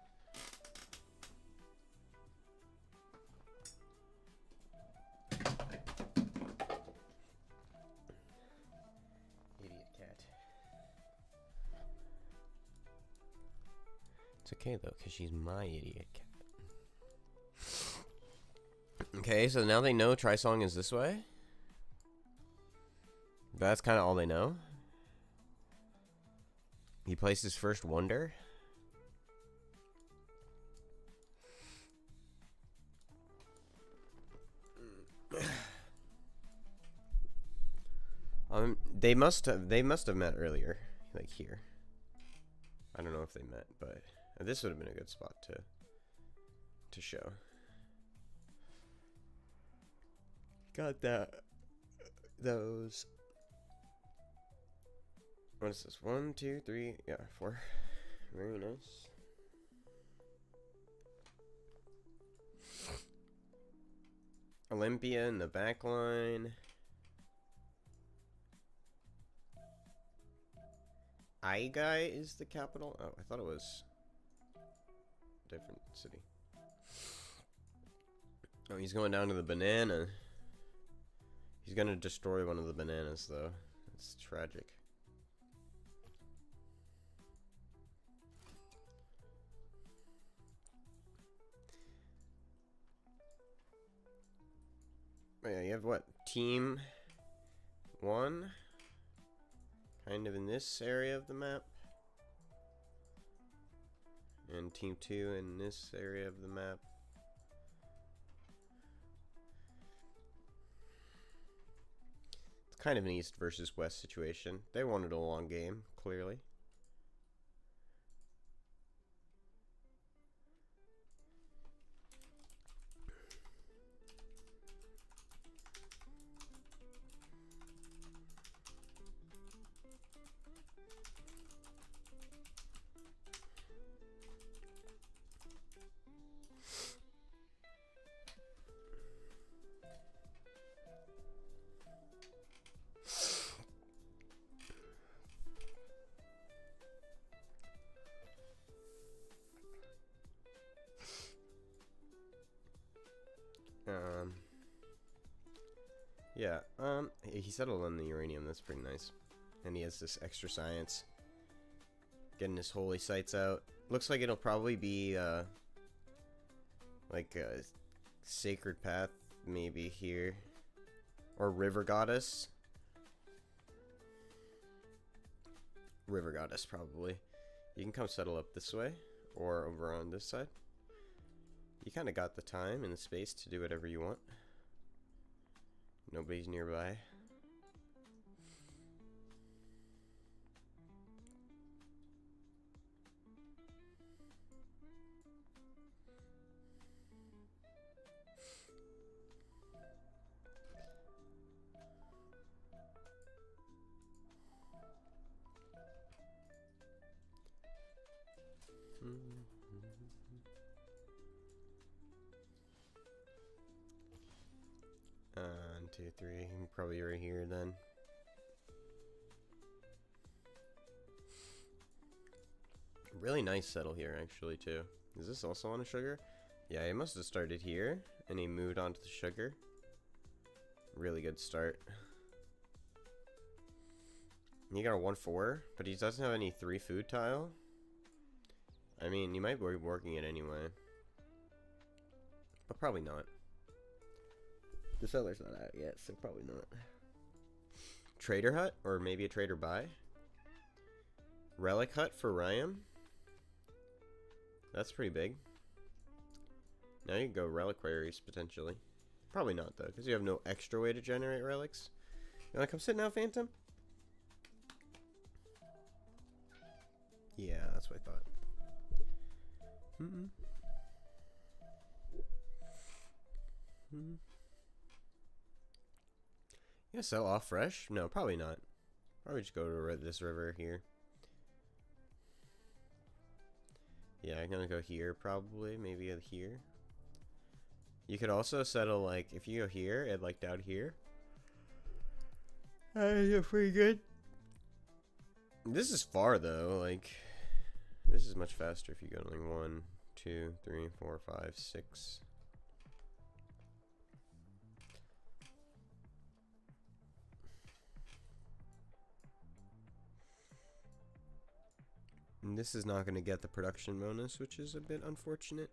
It's okay though, because she's my idiot cat. Okay, so now they know Trisong is this way. That's kind of all they know. He placed his first wonder. They must have met earlier, like here. I don't know if they met, but this would have been a good spot to show. Got that. Those. What is this? 1, 2, 3, yeah, 4. Very nice. Olympia in the back line. Aigai is the capital? Oh, I thought it was a different city. Oh, he's going down to the banana. He's gonna destroy one of the bananas, though. It's tragic. Oh, yeah, you have what? Team 1? Kind of in this area of the map. And Team 2 in this area of the map. It's kind of an east versus west situation. They wanted a long game, clearly. Yeah, he settled on the uranium, that's pretty nice. And he has this extra science. Getting his holy sites out. Looks like it'll probably be, like a sacred path, maybe here. Or river goddess. River goddess, probably. You can come settle up this way, or over on this side. You kind of got the time and the space to do whatever you want. Nobody's nearby. One, two, three. Probably right here then. Really nice settle here, actually, too. Is this also on a sugar? Yeah, he must have started here, and he moved on to the sugar. really good start. He got a 1-4, but he doesn't have any 3 food tile. I mean, you might be working it anyway. But probably not. The seller's not out yet, so probably not. Trader hut, or maybe a trader buy. Relic hut for Ryam. That's pretty big. Now you can go reliquaries potentially. Probably not though, because you have no extra way to generate relics. You wanna come sit now, Phantom? Yeah, that's what I thought. You gonna sell off fresh? No, probably not. Probably just go to this river here. Yeah, I'm gonna go here probably. Maybe here. You could also settle, like, if you go here and, like, down here. You're pretty good. This is far, though. Like, this is much faster if you go to, like, 1, 2, 3, 4, 5, 6. And this is not going to get the production bonus, which is a bit unfortunate.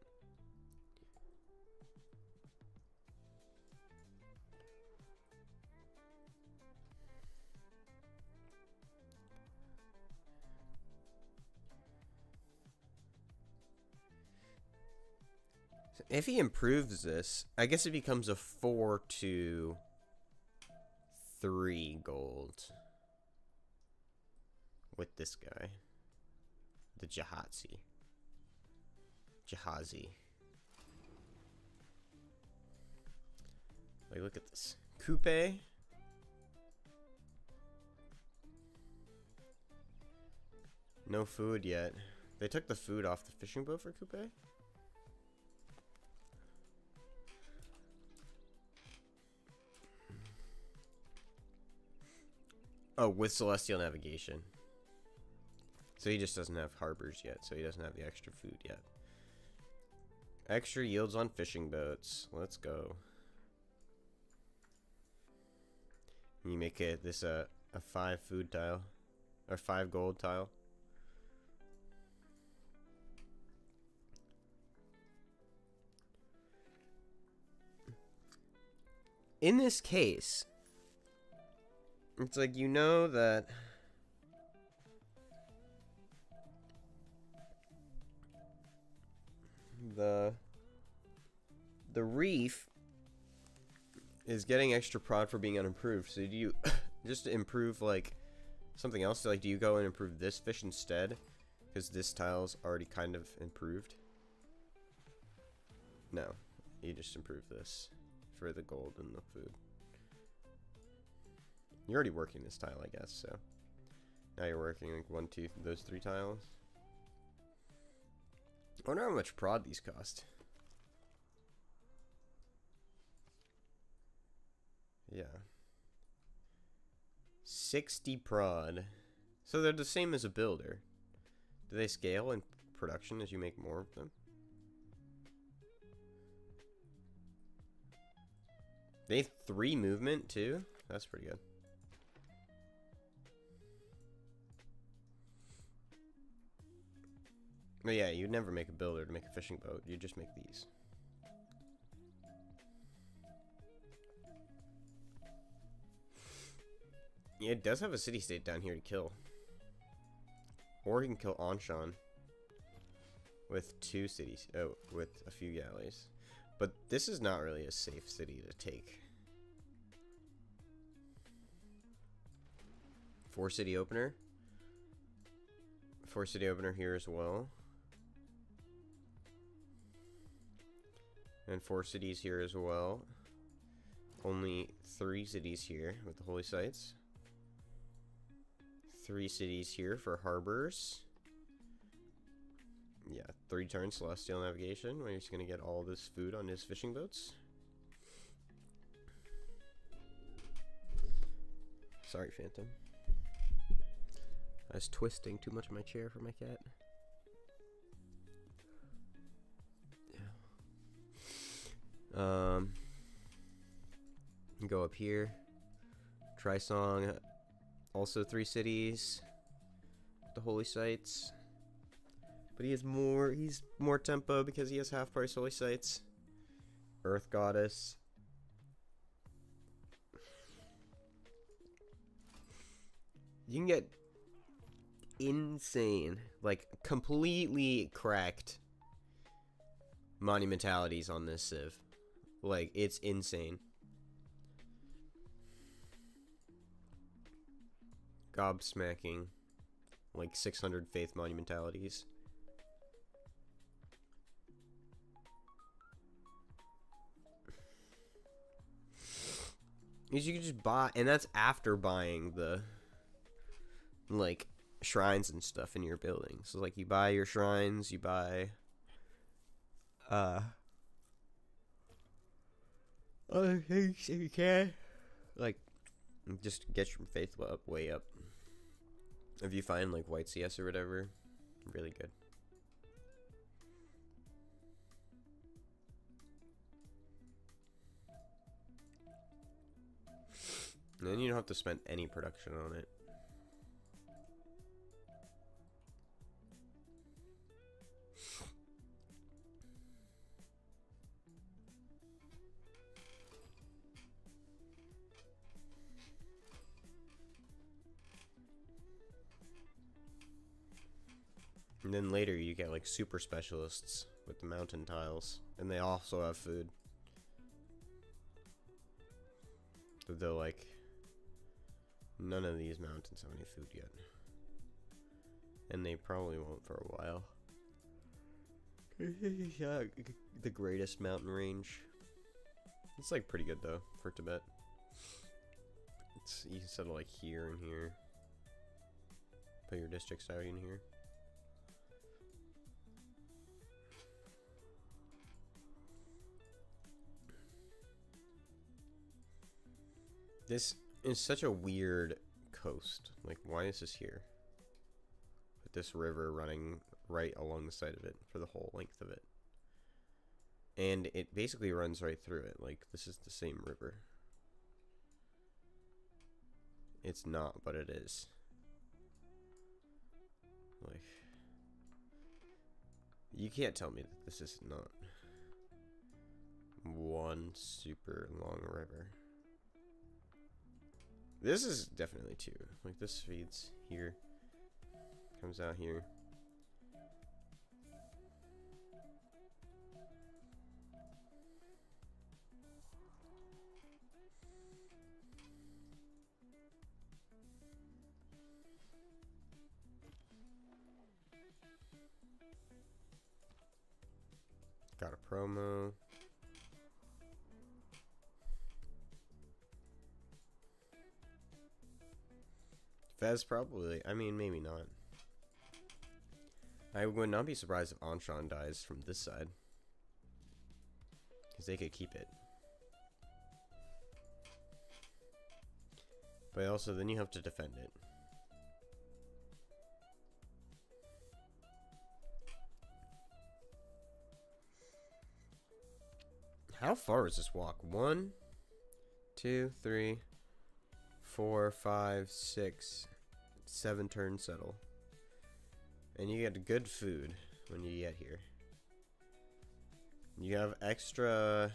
So if he improves this, I guess it becomes a 4-3 gold with this guy. The Jahazi. Like, look at this. Coupe. No food yet. They took the food off the fishing boat for Coupe? Oh, with Celestial Navigation. So he just doesn't have harbors yet, so he doesn't have the extra food yet. Extra yields on fishing boats. Let's go. You make it this a 5 food tile or 5 gold tile. In this case, it's like, you know that the reef is getting extra prod for being unimproved. So do you just improve like something else? So, like, do you go and improve this fish instead? Because this tile's already kind of improved. No, you just improve this for the gold and the food. You're already working this tile, I guess, so now you're working like 1, 2, those 3 tiles. I wonder how much prod these cost. Yeah. 60 prod. So they're the same as a builder. Do they scale in production as you make more of them? They have 3 movement too? That's pretty good. But yeah, you'd never make a builder to make a fishing boat. You'd just make these. Yeah, it does have a city-state down here to kill. Or you can kill Anshan with 2 cities. Oh, with a few galleys. But this is not really a safe city to take. 4 city opener. 4 city opener here as well. And 4 cities here as well. Only 3 cities here with the holy sites. 3 cities here for harbors. Yeah, 3 turns celestial navigation, where he's gonna get all this food on his fishing boats. Sorry, Phantom. I was twisting too much in my chair for my cat. Go up here. Trisong, also 3 cities. The holy sites. But he's more tempo because he has half price holy sites. Earth Goddess. You can get insane, like completely cracked monumentalities on this civ. Like, it's insane. Gobsmacking. Like 600 faith monumentalities. Because you can just buy, and that's after buying the, like, shrines and stuff in your building. So, like, you buy your shrines, you buy, other things if you can. Like, just get your faith up, way up. If you find, like, white CS or whatever, really good. And then you don't have to spend any production on it. And then later you get like super specialists with the mountain tiles. And they also have food. But they're like, none of these mountains have any food yet. And they probably won't for a while. Yeah, the greatest mountain range. It's like pretty good though for Tibet. It's, you can settle like here and here. Put your districts out in here. This is such a weird coast. Like, why is this here? With this river running right along the side of it for the whole length of it. And it basically runs right through it. Like, this is the same river. It's not, but it is. Like, you can't tell me that this is not one super long river. This is definitely two. Like, this feeds here. Comes out here. Got a promo. Fez probably. I mean, maybe not. I would not be surprised if Anshan dies from this side. Because they could keep it. But also, then you have to defend it. How far is this walk? 1, 2, 3, 4, 5, 6, 7 turns settle. And you get good food when you get here. You have extra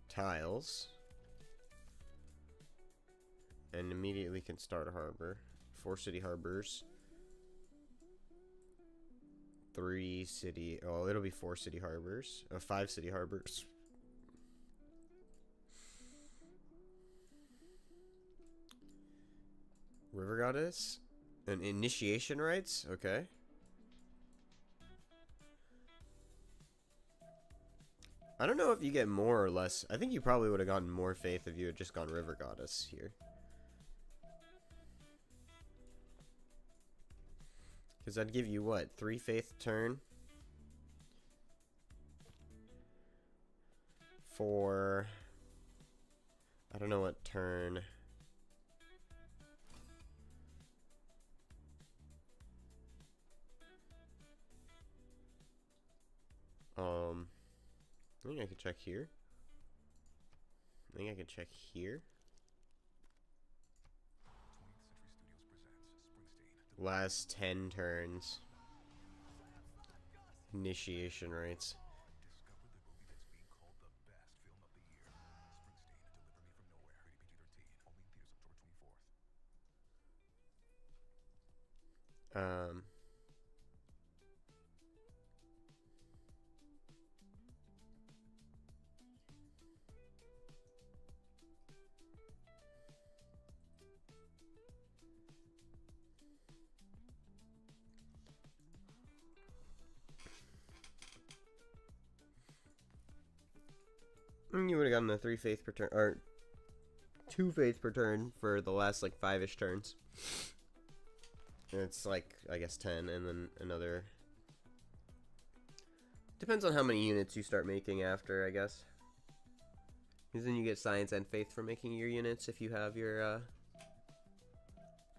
tiles. And immediately can start a harbor. 4 city harbors. 3 city... Oh, it'll be 4 city harbors. 5 city harbors. River Goddess? An initiation rites? Okay. I don't know if you get more or less. I think you probably would have gotten more faith if you had just gone River Goddess here. Because I'd give you, what, 3 faith turn? For... I don't know what turn... I think I could check here. think I can check here. Last 10 turns. Initiation rates. Um, you would have gotten the 3 faith per turn, or 2 faith per turn for the last like 5-ish turns. And it's like, I guess 10, and then another. Depends on how many units you start making after, I guess. Because then you get science and faith for making your units if you have your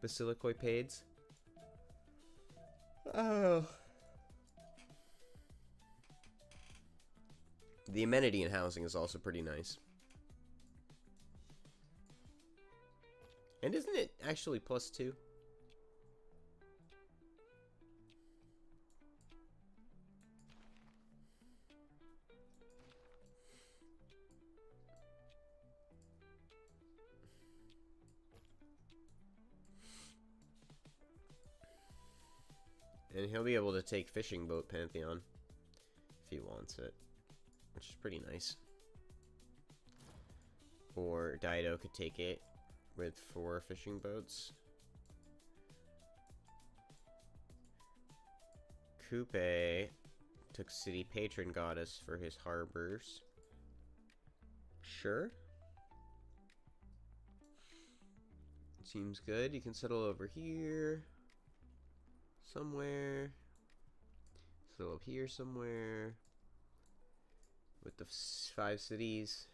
Basilicoipades. Oh. The amenity in housing is also pretty nice. And isn't it actually +2? And he'll be able to take Fishing Boat Pantheon if he wants it, which is pretty nice. Or Dido could take it with 4 fishing boats. Coupe took City Patron Goddess for his harbors. Sure. Seems good. You can settle over here. Somewhere. Settle up here somewhere. With the 5 cities.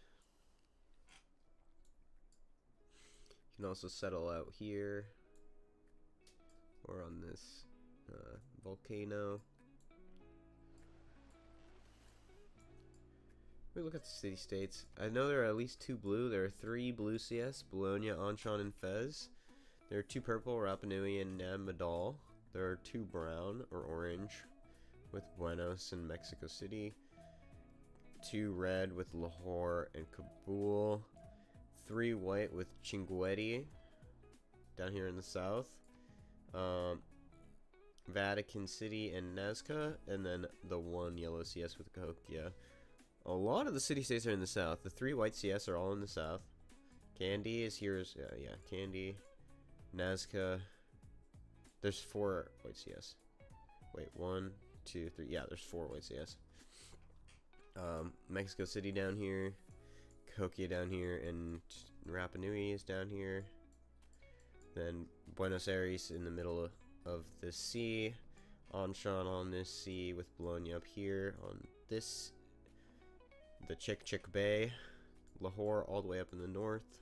You can also settle out here. Or on this volcano. Let me look at the city-states. I know there are at least 2 blue. There are 3 blue CS. Bologna, Anshan, and Fez. There are 2 purple. Rapa Nui and Namadal. There are 2 brown or orange with Buenos and Mexico City. 2 red with Lahore and Kabul. 3 white with Chinguetti down here in the south. Vatican City and Nazca. And then the 1 yellow CS with Cahokia. A lot of the city-states are in the south. The 3 white CS are all in the south. Candy is here. Yeah, Candy. Nazca. There's 4 white CS. Wait, 1, 2, 3. Yeah, there's 4 white CS. Mexico City down here. Cahokia down here. And Rapa Nui is down here. Then Buenos Aires in the middle of the sea. Anshan on this sea with Bologna up here on this. The Chick Bay. Lahore all the way up in the north.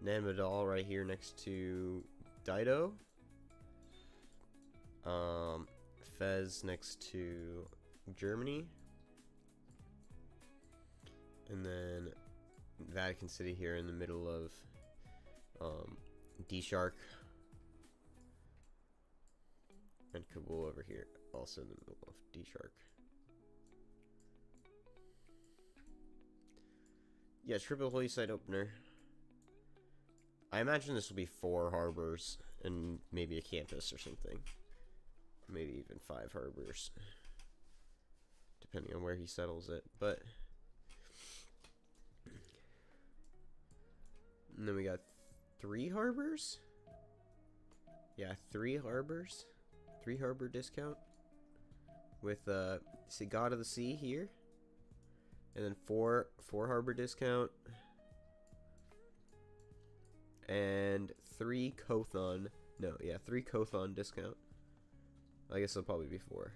Namadal right here next to Dido. Fez next to Germany. And then Vatican City here in the middle of DSHARK. And Kabul over here, also in the middle of DSHARK. Yeah, triple holy site opener. I imagine this will be 4 harbors and maybe a campus or something. Maybe even 5 harbors. Depending on where he settles it. But and then we got 3 harbors? Yeah, 3 harbors. 3 harbor discount. With God of the Sea here. And then 4 harbor discount. And 3 Kothon. No, yeah, 3 Kothon discount. I guess it'll probably be 4.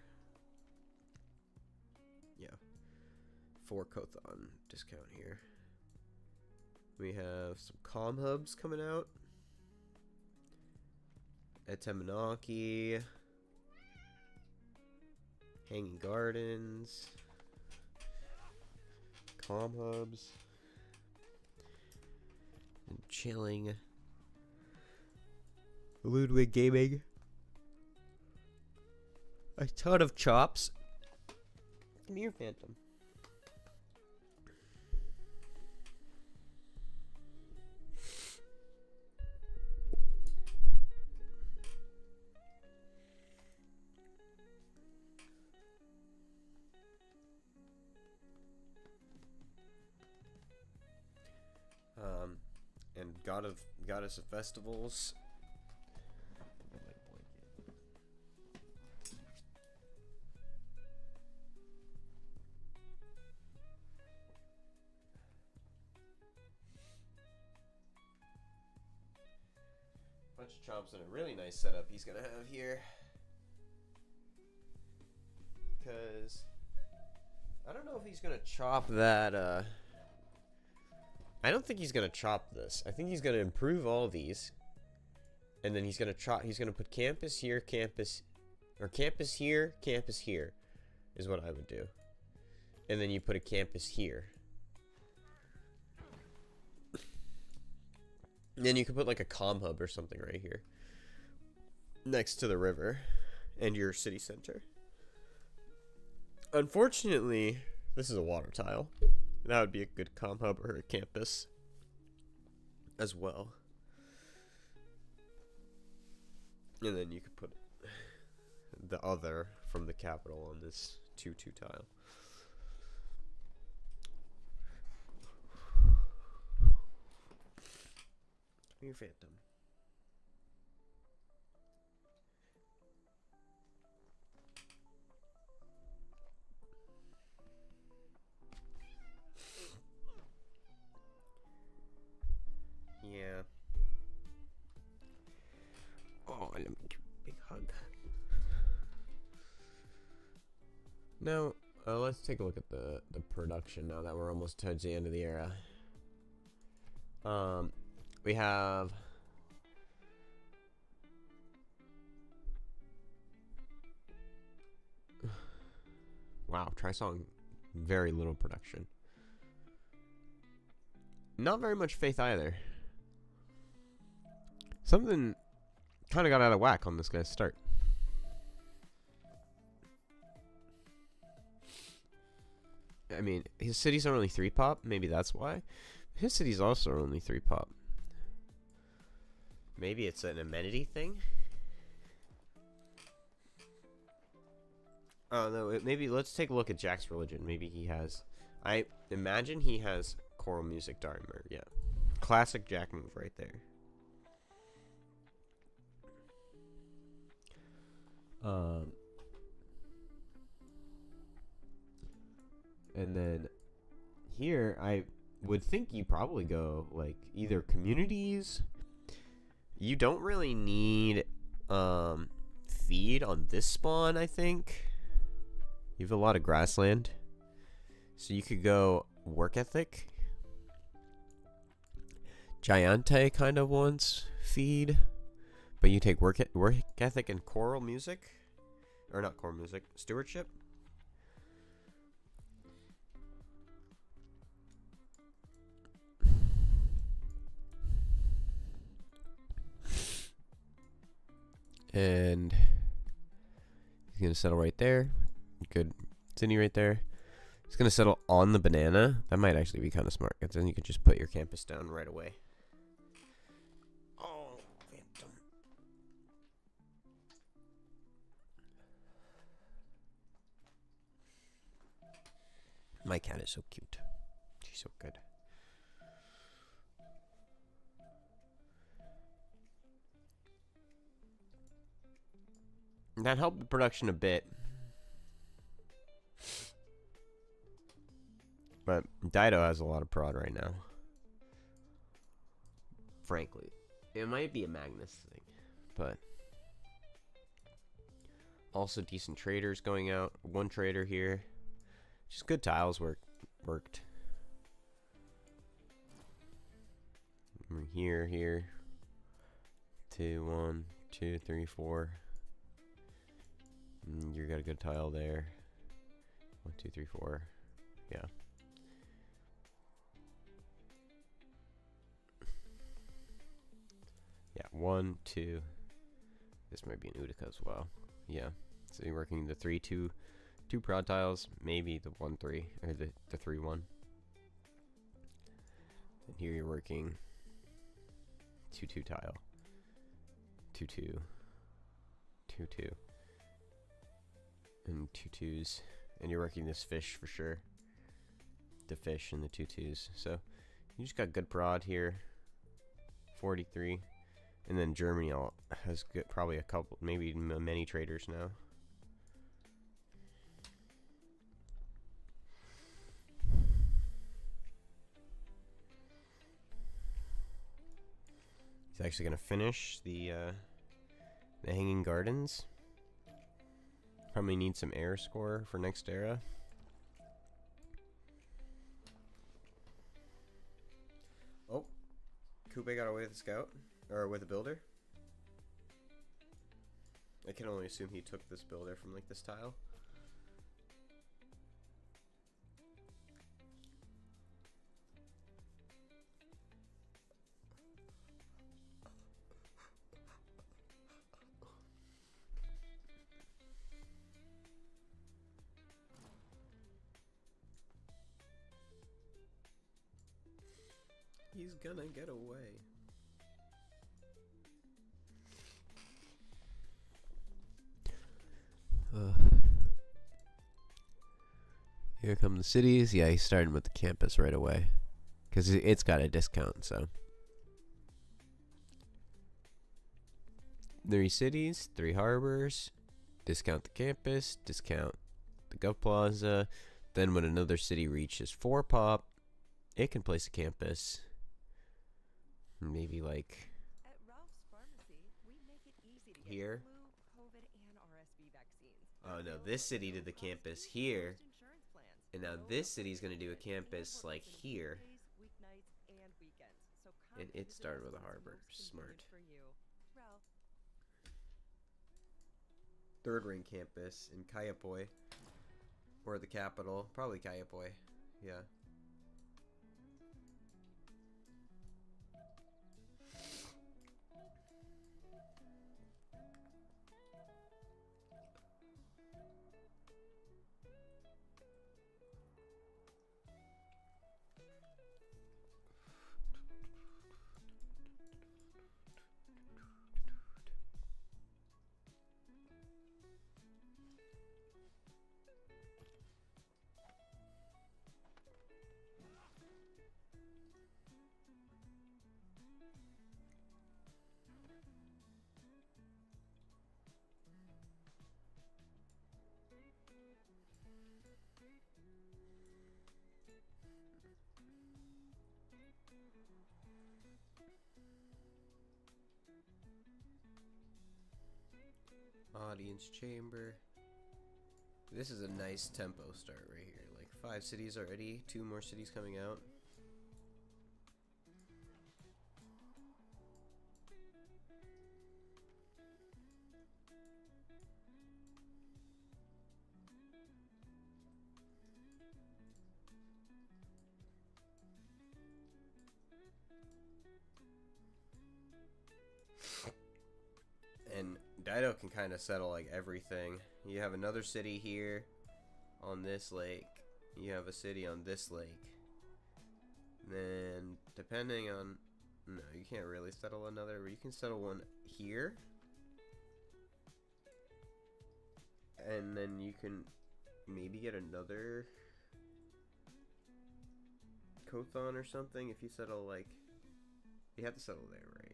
Yeah. 4 Kothon discount here. We have some comm hubs coming out. Etemanaki. Hanging Gardens. Comm hubs. and chilling. Ludwig Gaming. A ton of chops. Come here, Phantom. And Goddess of Festivals. Bunch of chops and a really nice setup he's gonna have here. Because I don't know if he's gonna chop that. I don't think he's gonna chop this. I think he's gonna improve all these, and then he's gonna chop. He's gonna put campus here, campus here, campus here, is what I would do. And then you put a campus here. And then you could put like a comm hub or something right here, next to the river, and your city center. Unfortunately, this is a water tile. That would be a good comm hub or a campus as well. And then you could put the other from the capital on this 2-2 tile. Come here, Phantom. Yeah. Oh, let me give a big hug. Now, let's take a look at the production now that we're almost towards the end of the era. We have wow, Trisong, very little production. Not very much faith either. Something kind of got out of whack on this guy's start. I mean, his cities are only 3 pop. Maybe that's why. His cities also are only 3 pop. Maybe it's an amenity thing. Oh no, maybe let's take a look at Jack's religion. Maybe he has. I imagine he has choral music Dharma. Yeah, classic Jack move right there. And then here I would think you probably go like either communities. You don't really need feed on this spawn, I think. You have a lot of grassland. So you could go work ethic. Giante kind of wants feed. But you take work ethic and choral music. Or not choral music, stewardship. And he's going to settle right there. Good city right there. He's going to settle on the banana. That might actually be kind of smart. Because then you could just put your campus down right away. Oh, Phantom. My cat is so cute. She's so good. That helped the production a bit. But Dido has a lot of prod right now. Frankly. It might be a Magnus thing. But also decent traders going out. 1 trader here. Just good tiles worked. Here. 2, 1, 2, 3, 4. You got a good tile there. 1, 2, 3, 4. Yeah. Yeah, 1, 2. This might be an Utica as well. Yeah. So you're working the 3, 2 prod tiles, maybe the 1, 3, or the 3, 1. And here you're working 2, 2 tile. 2, 2. 2, 2. And 2 2s. And you're working this fish for sure. The fish and the 2 2s. So you just got good prod here. 43. And then Germany has good, probably a couple, maybe many traders now. He's actually going to finish the Hanging Gardens. Probably need some air score for next era. Oh, Coupe got away with the scout, or with the builder. I can only assume he took this builder from like this tile. He's gonna get away. Here come the cities. Yeah, he's starting with the campus right away. Because it's got a discount, so. 3 cities, 3 harbors. Discount the campus, discount the Gov Plaza. Then when another city reaches 4 pop, it can place a campus. Maybe like At Ralph's Pharmacy, we make it easy to get here. flu, COVID, and RSV vaccines. Oh no, this city did the campus here. And now this city's gonna do a campus like here. And it started with a harbor. Smart. Third ring campus in Kayapoi. Or the capital. Probably Kayapoi. Yeah. Audience chamber. This is a nice tempo start right here. Like 5 cities already, 2 more cities coming out. And Dido can kind of settle like everything. You have another city here on this lake. You have a city on this lake. Then depending on, no, you can't really settle another, but you can settle one here. And then you can maybe get another Kothon or something if you settle like, you have to settle there, right?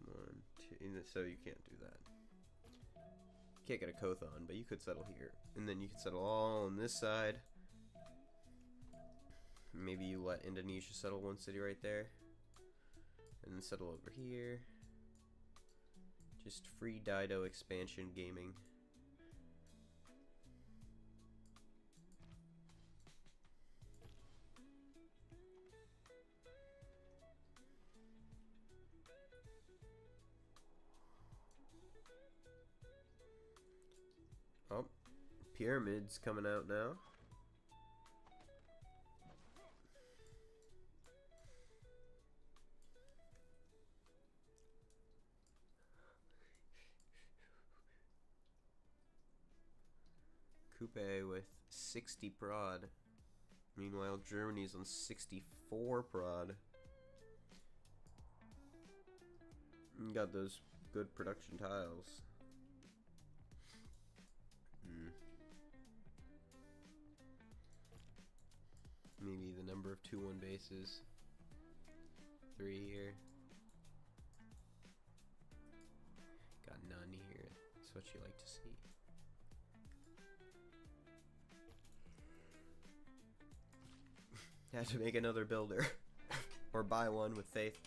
1, 2, so you can't do that. Can't get a Kothon, but you could settle here. And then you could settle all on this side. Maybe you let Indonesia settle 1 city right there. And then settle over here. Just free Dido expansion gaming. Oh, pyramids coming out now. Coupe with 60 prod. Meanwhile, Germany's on 64 prod. You got those good production tiles. Maybe the number of 2-1 bases. 3 here. Got none here. That's what you like to see. Had to make another builder. Or buy one with faith.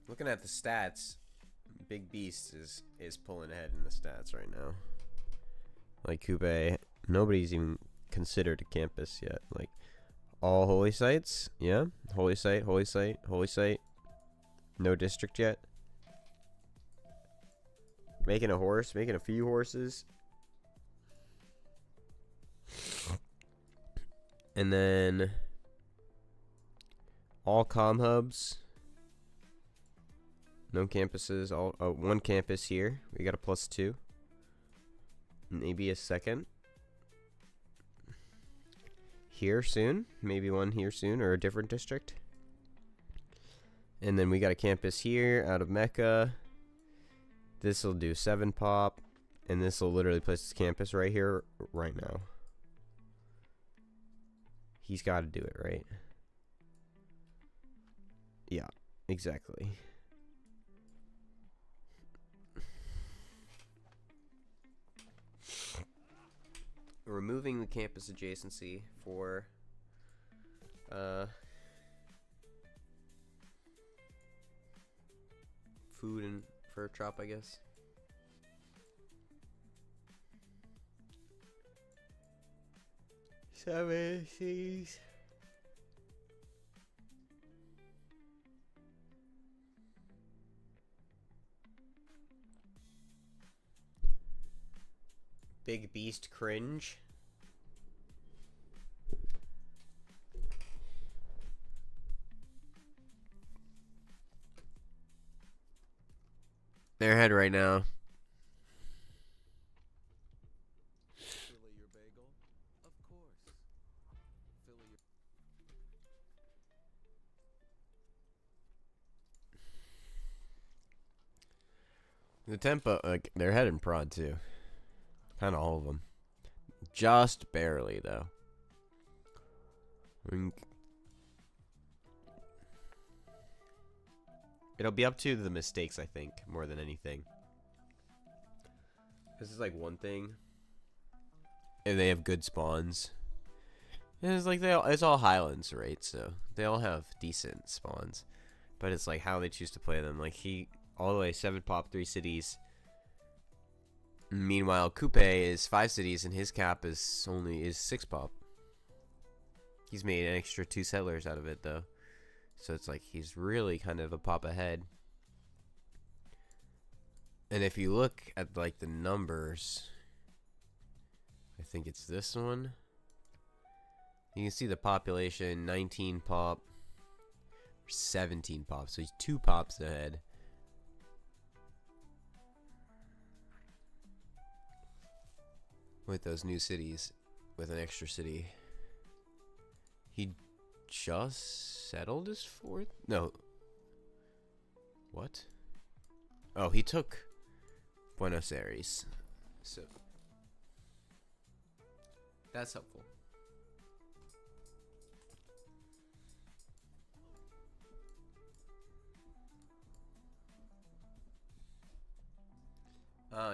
Looking at the stats, Big Beast is pulling ahead in the stats right now. Like Coupe, nobody's even considered a campus yet. Like all holy sites, yeah, holy site, holy site, holy site. No district yet. Making a horse, making a few horses. And then all comm hubs. No campuses. All one campus here. We got a +2. Maybe a second. Here soon. Maybe one here soon, or a different district. And then we got a campus here out of Mecca. This will do 7 pop. And this will literally place this campus right here, right now. He's got to do it, right? Yeah, exactly. Removing the campus adjacency for food and fur chop, I guess. Services. Big Beast cringe. They're ahead right now. Philly your bagel? Of course. Philly your... The tempo, like, they're ahead in prod too. Kind of all of them. Just barely, though. It'll be up to the mistakes, I think, more than anything. This is like one thing. And they have good spawns. And it's like it's all Highlands, right? So they all have decent spawns. But it's like how they choose to play them. Like he all the way 7 pop, 3 cities. Meanwhile, Coupe is 5 cities, and his cap is 6 pop. He's made an extra 2 settlers out of it, though. So it's like he's really kind of a pop ahead. And if you look at like the numbers, I think it's this one. You can see the population 19 pop, 17 pop. So he's 2 pops ahead. With those new cities, with an extra city. He just settled his 4th? No. What? Oh, he took Buenos Aires. So that's helpful.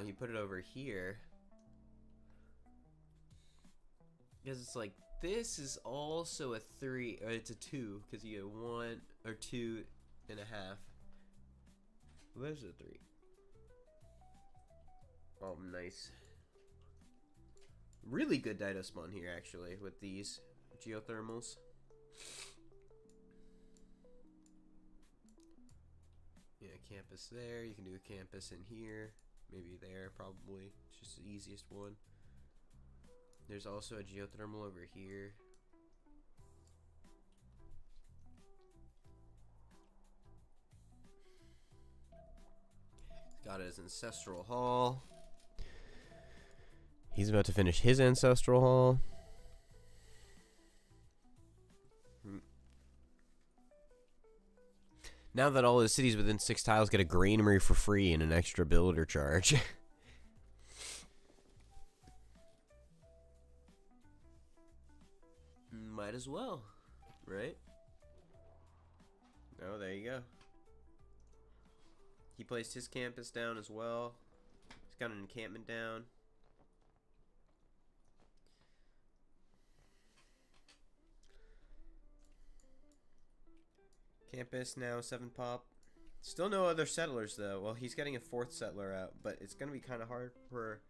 He put it over here. Because it's like, this is also a 3, or it's a 2, because you get 1 or 2 and a half. Where's the 3? Oh, nice. Really good Dido spawn here, actually, with these geothermals. Yeah, campus there. You can do a campus in here. maybe there, probably. It's just the easiest one. There's also a geothermal over here. Got his ancestral hall. He's about to finish his ancestral hall. Now that all his cities within 6 tiles get a granary for free and an extra builder charge. Might as well, right? Oh, there you go. He placed his campus down as well. He's got an encampment down. Campus now 7 pop. Still no other settlers though. Well, he's getting a 4th settler out, but it's gonna be kind of hard for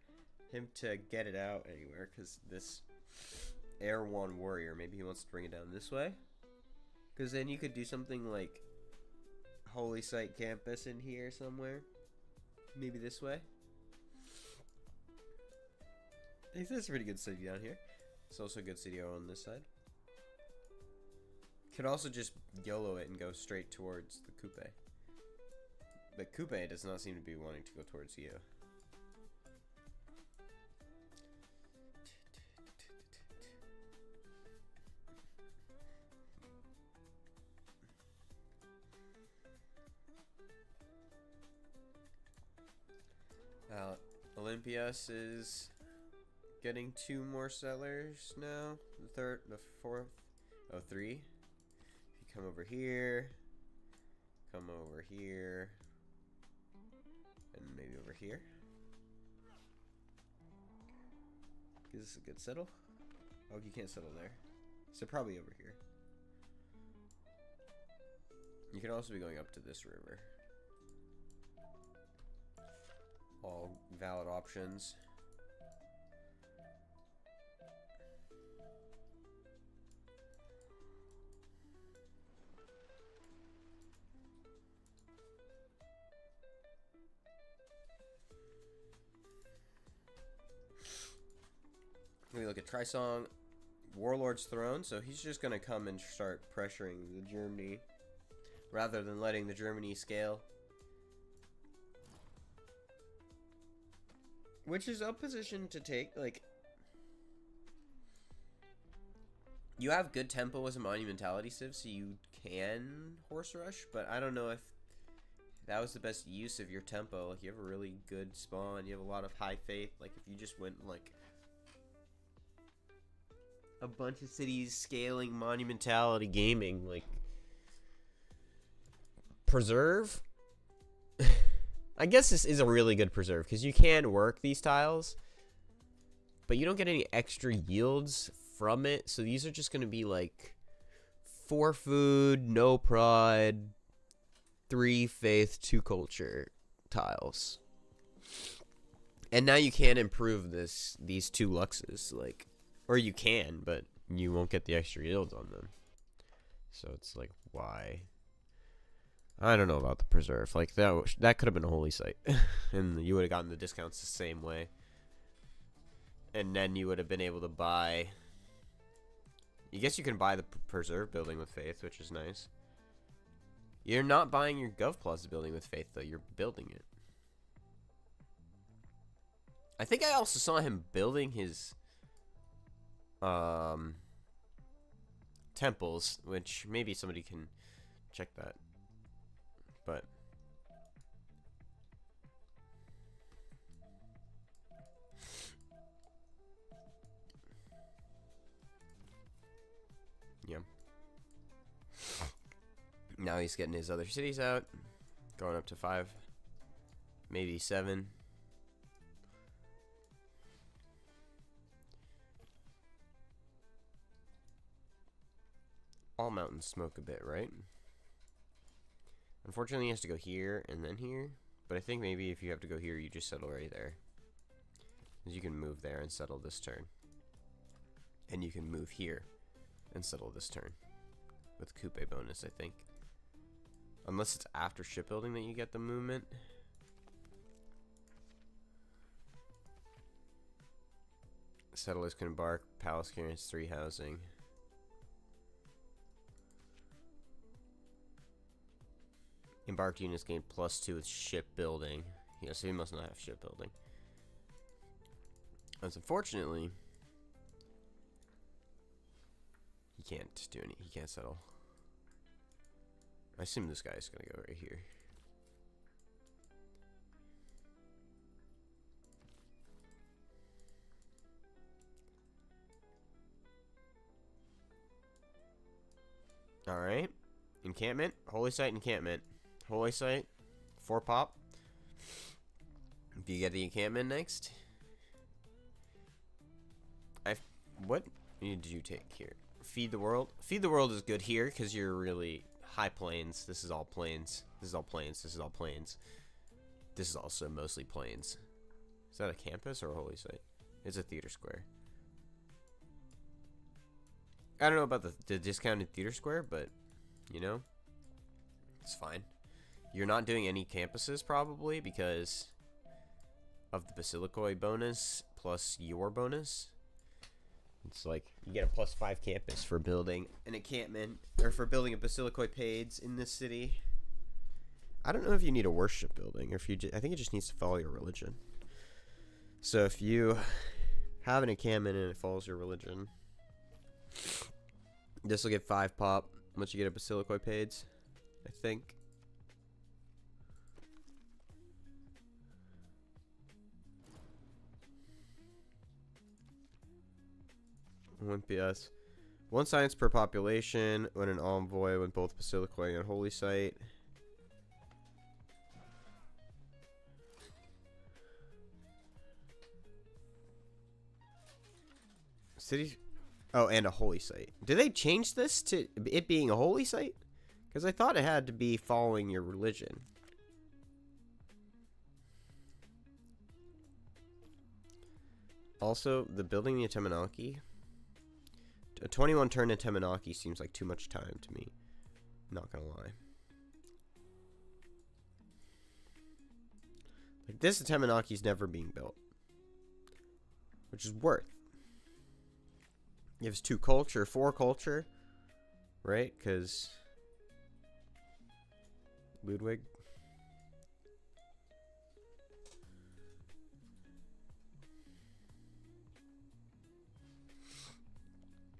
him to get it out anywhere because this Air 1 warrior, maybe he wants to bring it down this way. Because then you could do something like Holy Site campus in here somewhere. Maybe this way. This is a pretty good city down here. It's also a good city on this side. Could also just YOLO it and go straight towards the Coupe. But Coupe does not seem to be wanting to go towards you. Olympias is getting 2 more settlers now. The 4th, oh, 3. If you come over here, and maybe over here. Is this a good settle? Oh, you can't settle there. So probably over here. You can also be going up to this river. All valid options. We look at Trisong, Warlord's Throne, so he's just gonna come and start pressuring the Germany rather than letting the Germany scale. Which is a position to take, like, you have good tempo as a monumentality civ, so you can horse rush, but I don't know if that was the best use of your tempo. Like, you have a really good spawn, you have a lot of high faith. Like, if you just went, like, a bunch of cities scaling monumentality gaming, like, preserve? I guess this is a really good preserve, because you can work these tiles, but you don't get any extra yields from it, so these are just going to be, like, 4 food, no pride, 3 faith, 2 culture tiles. And now you can improve these 2 luxes, like, or you can, but you won't get the extra yields on them. So it's like, why? I don't know about the preserve. Like, that could have been a holy site. And you would have gotten the discounts the same way. And then you would have been able to buy... I guess you can buy the preserve building with faith, which is nice. You're not buying your Gov Plaza building with faith, though. You're building it. I think I also saw him building his... temples, which maybe somebody can check that. But yeah. Now he's getting his other cities out, going up to 5, maybe 7. All mountains smoke a bit, right? Unfortunately, he has to go here and then here. But I think maybe if you have to go here, you just settle right there. Because you can move there and settle this turn. And you can move here and settle this turn. With Coupe bonus, I think. Unless it's after shipbuilding that you get the movement. Settlers can embark. Palace clearance 3 housing. Embarked units gain +2 with shipbuilding. Yeah, so he must not have shipbuilding. That's unfortunately, he can't do any. He can't settle. I assume this guy's gonna go right here. All right, encampment, holy site, encampment, holy site, 4 pop. Do you get the encampment next? What did you take here? Feed the world. Feed the world is good here because you're really high plains. This is all plains. This is all plains. This is all plains. This is also mostly plains. Is that a campus or a holy site? It's a theater square. I don't know about the discounted theater square, but you know, it's fine. You're not doing any campuses probably because of the Basilicoi bonus plus your bonus. It's like you get a +5 campus for building an encampment or for building a Basilicoi Pades in this city. I don't know if you need a worship building or if you. I think it just needs to follow your religion. So if you have an encampment and it follows your religion, this will get 5 pop once you get a Basilicoi Pades, I think. One PS. 1 science per population when an envoy when both Basilicoi and holy site. City. Oh, and a holy site. Did they change this to it being a holy site? Because I thought it had to be following your religion. Also, the building the Temenaki. A 21 turn Temenaki seems like too much time to me. Not gonna lie. Like this Temenaki's never being built. Which is worth. Gives 2 culture, 4 culture. Right? Because Ludwig.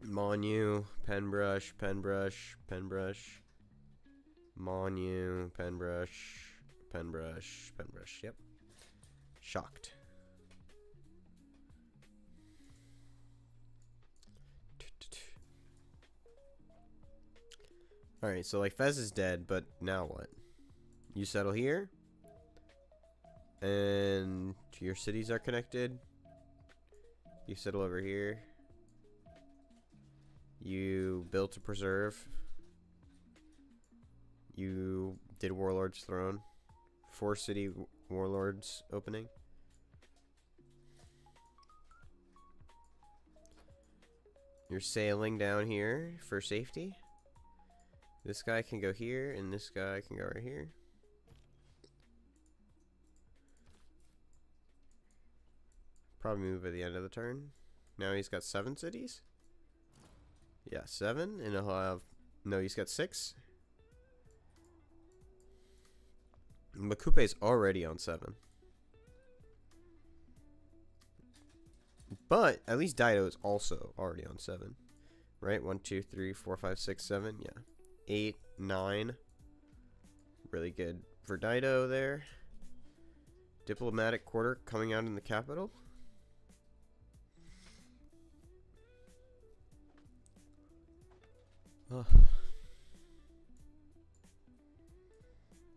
Monu, Penbrush, Penbrush, Penbrush, Monu, Penbrush, Penbrush, Penbrush, yep. Shocked. Alright, so like Fez is dead, but now what? You settle here. And your cities are connected. You settle over here. You built a preserve. You did Warlord's Throne. 4 city Warlords opening. You're sailing down here for safety. This guy can go here, and this guy can go right here. Probably move at the end of the turn. Now he's got 7 cities. Yeah, 7, and he'll have... No, he's got 6. Makupe's already on 7. But at least Dido is also already on 7. Right? 1, 2, 3, 4, 5, 6, 7. Yeah. 8, 9. Really good for Dido there. Diplomatic quarter coming out in the capital.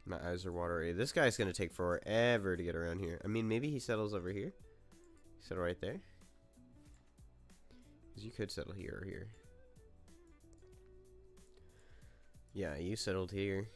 My eyes are watery. This guy's gonna take forever to get around here. I mean, maybe he settles over here. Settle right there. Because you could settle here or here. Yeah, you settled here.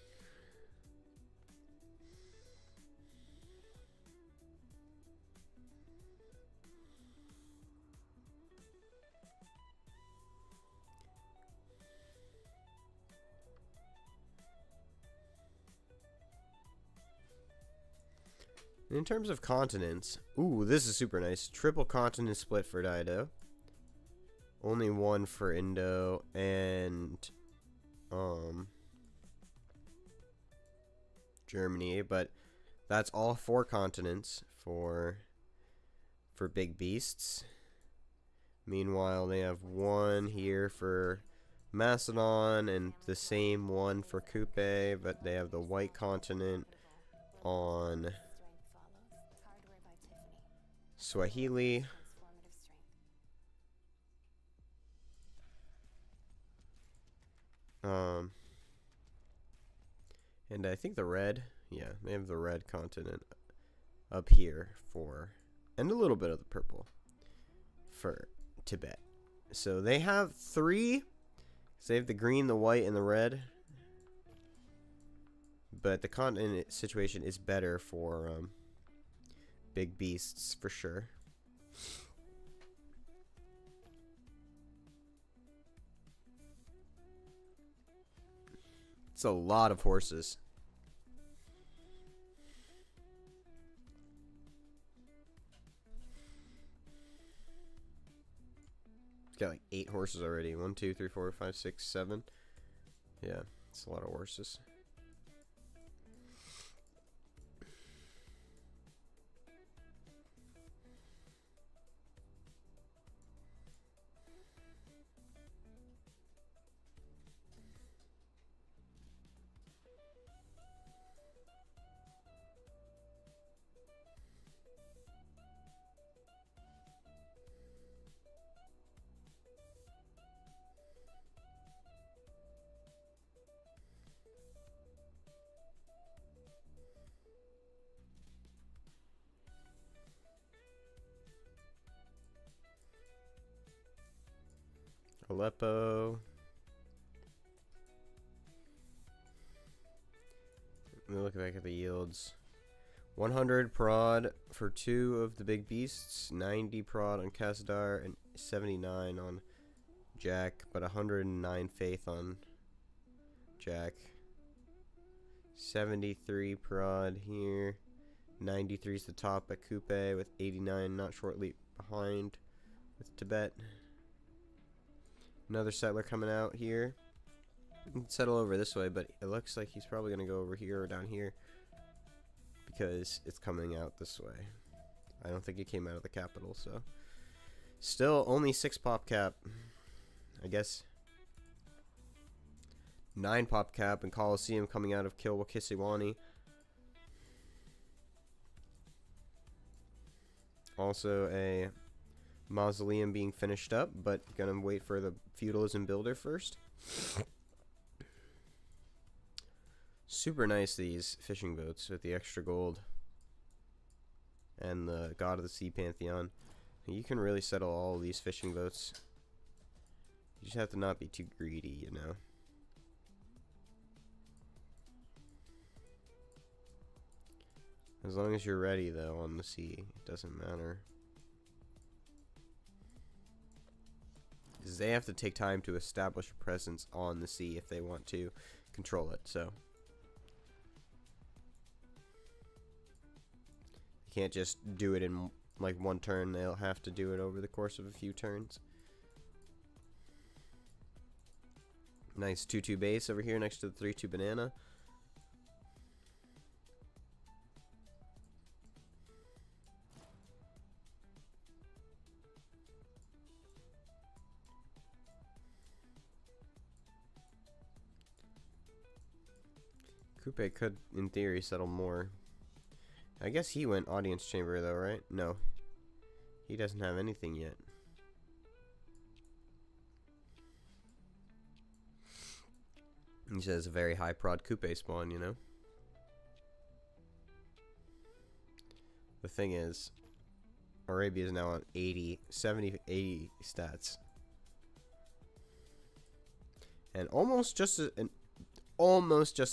In terms of continents, ooh, this is super nice. Triple continent split for Dido. only one for Indo and Germany, but that's all 4 continents for big beasts. Meanwhile, they have one here for Macedon and the same one for Coupe, but they have the white continent on Swahili. And I think the red, yeah, they have the red continent up here for, and a little bit of the purple for Tibet. So they have 3. So they have the green, the white, and the red. But the continent situation is better for big beasts for sure. It's a lot of horses. It's got like 8 horses already. 1, 2, 3, 4, 5, 6, 7. Yeah, it's a lot of horses. Aleppo. Let me look back at the yields. 100 prod for 2 of the big beasts, 90 prod on Kasdar, and 79 on Jack, but 109 faith on Jack. 73 prod here. 93 is the top at Coupe with 89 not shortly behind with Tibet. Another settler coming out here. You can settle over this way, but it looks like he's probably going to go over here or down here because it's coming out this way. I don't think it came out of the capital, so. Still only 6 pop cap. I guess 9 pop cap and Coliseum coming out of Kilwakisiwani. Also a mausoleum being finished up, but gonna wait for the feudalism builder first. Super nice, these fishing boats with the extra gold and the God of the Sea Pantheon. You can really settle all these fishing boats. You just have to not be too greedy, you know. As long as you're ready, though, on the sea, it doesn't matter. Because they have to take time to establish a presence on the sea if they want to control it, so. They can't just do it in, like, one turn. They'll have to do it over the course of a few turns. Nice 2-2 base over here next to the 3-2 banana. Coupe could, in theory, settle more. I guess he went audience chamber, though, right? No. He doesn't have anything yet. He says a very high prod Coupe spawn, you know? The thing is, Arabia is now on 70, 80 stats. And almost just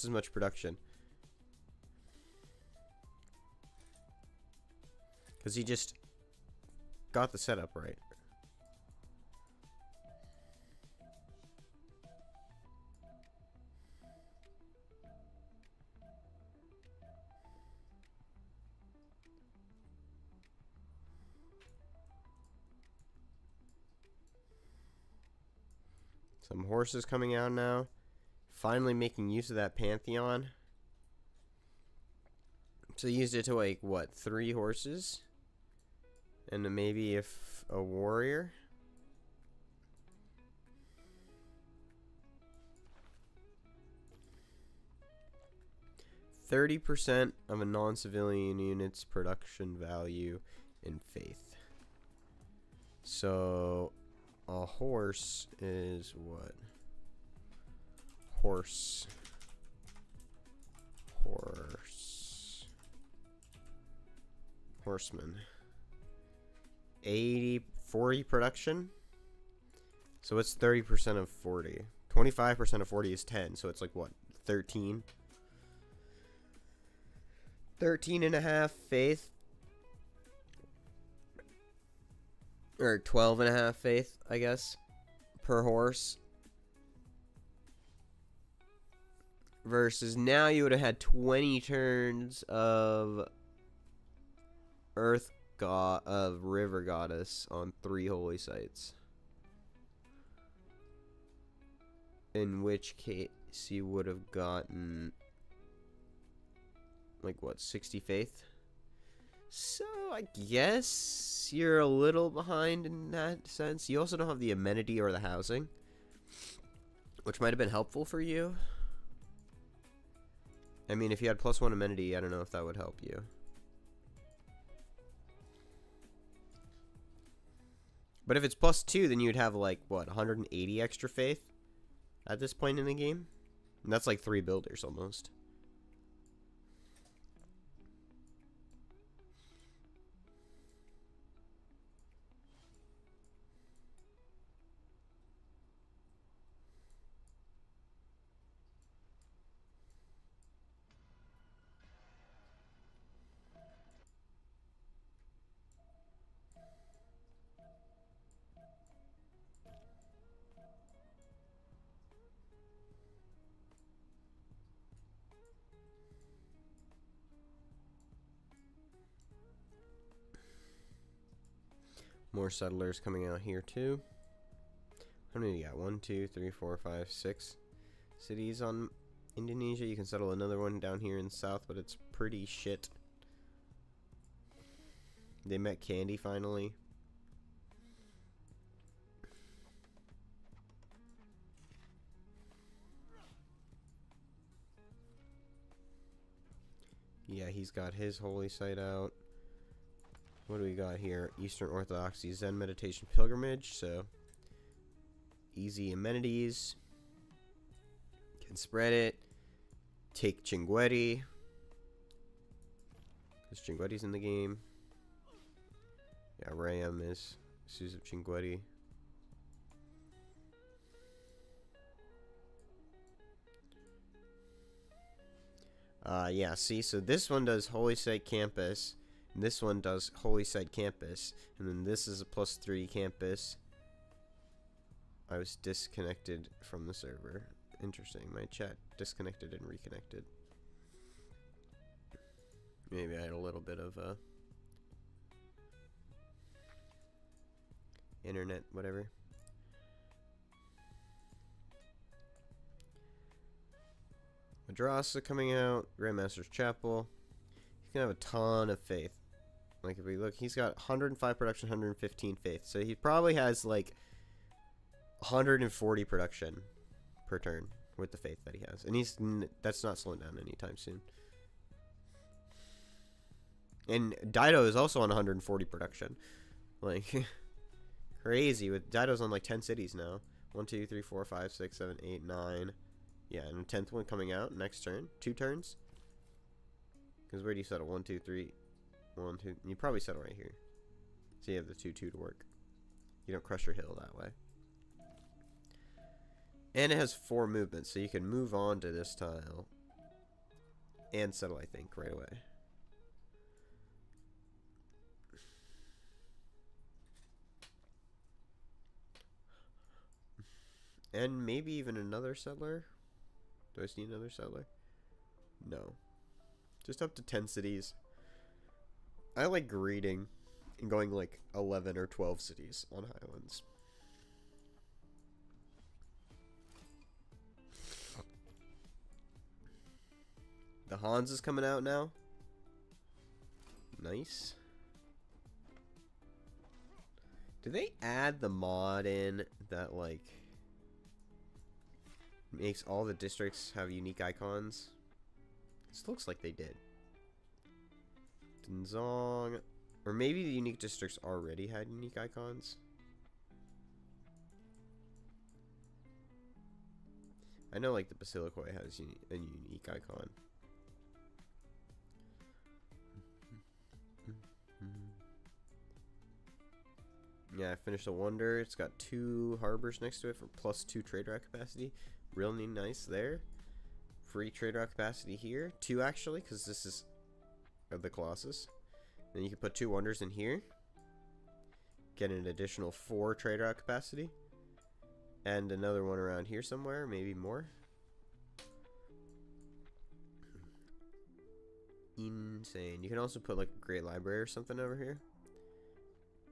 as much production. Because he just got the setup right. Some horses coming out now. Finally making use of that Pantheon. So used it to like, what, 3 horses? And then maybe if a warrior? %30 of a non-civilian unit's production value in faith. So a horse is what? Horseman. 40 production. So it's 30% of 40. 25% of 40 is 10. So it's like what? 13. 13 and a half faith. Or 12 and a half faith, I guess, per horse. Versus now you would have had 20 turns of River Goddess on 3 holy sites. In which case you would have gotten like what, 60 faith? So I guess you're a little behind in that sense. You also don't have the amenity or the housing, which might have been helpful for you. I mean, if you had +1 amenity, I don't know if that would help you. But if it's +2, then you'd have like, what, 180 extra faith at this point in the game? And that's like 3 builders almost. More settlers coming out here too. How many do you got? 1, 2, 3, 4, 5, 6 cities on Indonesia. You can settle another one down here in the south, but it's pretty shit. They met Candy finally. Yeah, he's got his holy site out. What do we got here? Eastern Orthodoxy Zen Meditation Pilgrimage. So, easy amenities. Can spread it. Take Chinguetti. Because Chinguetti's in the game. Yeah, Ram is Suze of Chinguetti. Yeah, see, so this one does Holy Site Campus. And this one does Holy Site Campus. And then this is a +3 campus. I was disconnected from the server. Interesting. My chat disconnected and reconnected. Maybe I had a little bit of internet, whatever. Madrasa coming out. Grandmaster's Chapel. He's gonna have a ton of faith. Like if we look, he's got 105 production, 115 faith. So he probably has like 140 production per turn with the faith that he has, and that's not slowing down anytime soon. And Dido is also on 140 production, like crazy. With Dido's on like 10 cities now. 1, 2, 3, 4, 5, 6, 7, 8, 9. Yeah, and the 10th one coming out next turn. 2 turns. Because where do you settle? 1, 2, 3. 1, 2. You probably settle right here. So you have the 2/2 to work. You don't crush your hill that way. And it has 4 movements, so you can move on to this tile and settle, I think, right away. And maybe even another settler. Do I see another settler? No. Just up to 10 cities. I like greeting and going like 11 or 12 cities on Highlands. The Hans is coming out now. Nice. Did they add the mod in that, like, makes all the districts have unique icons? This looks like they did. Denzong. Or maybe the unique districts already had unique icons. I know, like, the Basilikoi has a unique icon. Yeah, I finished a wonder. It's got 2 harbors next to it for +2 trade route capacity. Really nice there. Free trade route capacity here. 2 actually, because this is the Colossus. Then you can put 2 wonders in here. Get an additional 4 trade route capacity. And another one around here somewhere, maybe more. Insane. You can also put like a great library or something over here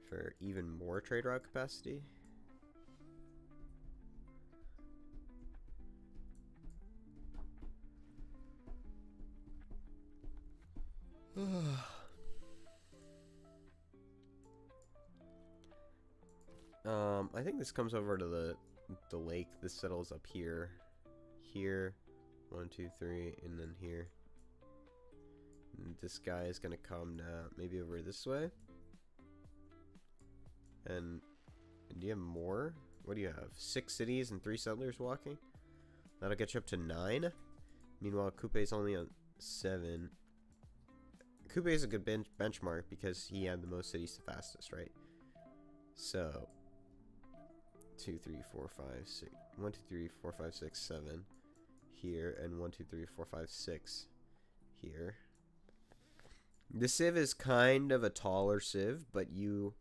for even more trade route capacity. I think this comes over to the lake. This settles up here, here, 1, 2, 3, and then here. And this guy is gonna come down, maybe over this way. And do you have more? What do you have? 6 cities and 3 settlers walking. That'll get you up to 9. Meanwhile, Coupe's only on 7. Coupe is a good benchmark because he had the most cities the fastest, right? So 2, 3, 4, 5, 6. 1, 2, 3, 4, 5, 6, 7 here, and 1, 2, 3, 4, 5, 6 here. The civ is kind of a taller civ, but you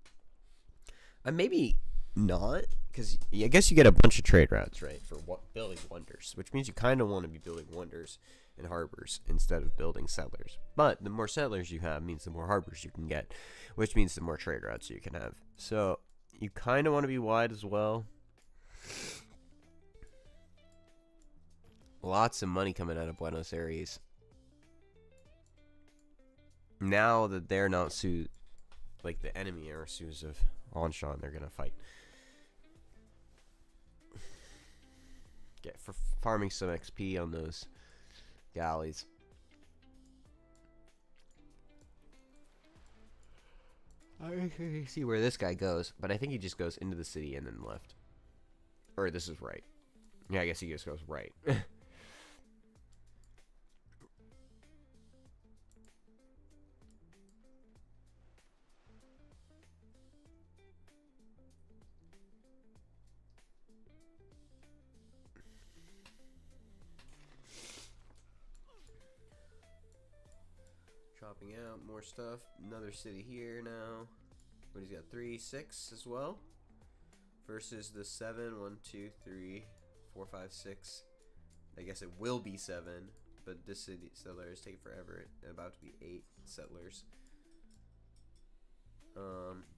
maybe not, because I guess you get a bunch of trade routes, right, for building wonders, which means you kind of want to be building wonders and harbors instead of building settlers. But the more settlers you have means the more harbors you can get, which means the more trade routes you can have. So you kind of want to be wide as well. Lots of money coming out of Buenos Aires. Now that they're not like the enemy Arisus of Anshan, they're gonna fight. Get for farming some XP on those galleys. I see where this guy goes, but I think he just goes into the city and then left. Or this is right. Yeah, I guess he just goes right. Chopping out more stuff. Another city here now. But he's got 3, 6 as well. Versus the 7, 1, 2, 3, 4, 5, 6. I guess it will be 7, but this city settlers take forever. About to be 8 settlers.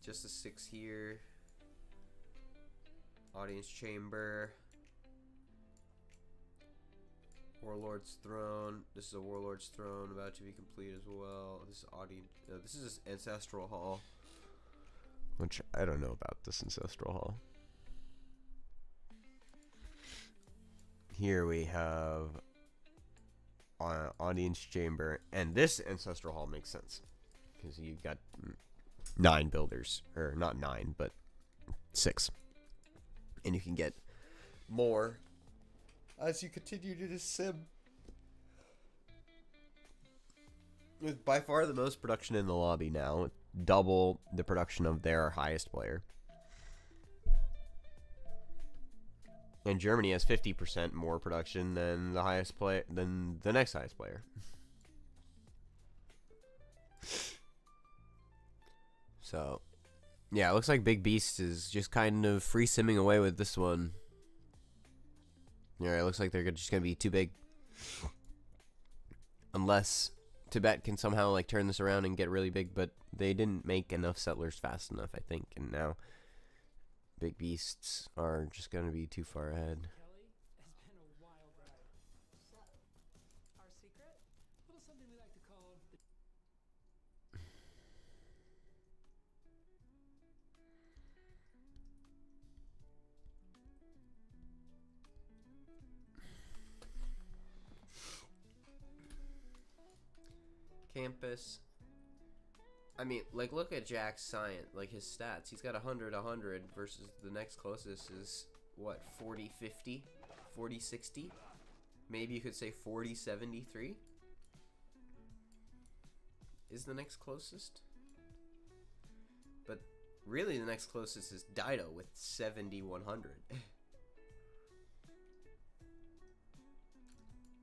Just a 6 here. Audience chamber. Warlord's throne. This is a warlord's throne about to be complete as well. This is audience. This is ancestral hall, which I don't know about this ancestral hall. Here we have audience chamber, and this ancestral hall makes sense because you've got 9 builders, or not 9, but 6, and you can get more as you continue to sim. With by far the most production in the lobby now, double the production of their highest player. And Germany has 50% more production than the highest player, than the next highest player. So, yeah, it looks like Big Beast is just kind of free simming away with this one. Yeah, it looks like they're just gonna be too big, unless Tibet can somehow like turn this around and get really big. But they didn't make enough settlers fast enough, I think, and now Big Beasts are just gonna be too far ahead. Kelly, it's been a wild ride. So, our secret? campus. I mean, like, look at Jack's science, like his stats. He's got 100, 100 versus the next closest is what, 40, 50, 40, 60. Maybe you could say 40, 73 is the next closest. But really, the next closest is Dido with 70, 100.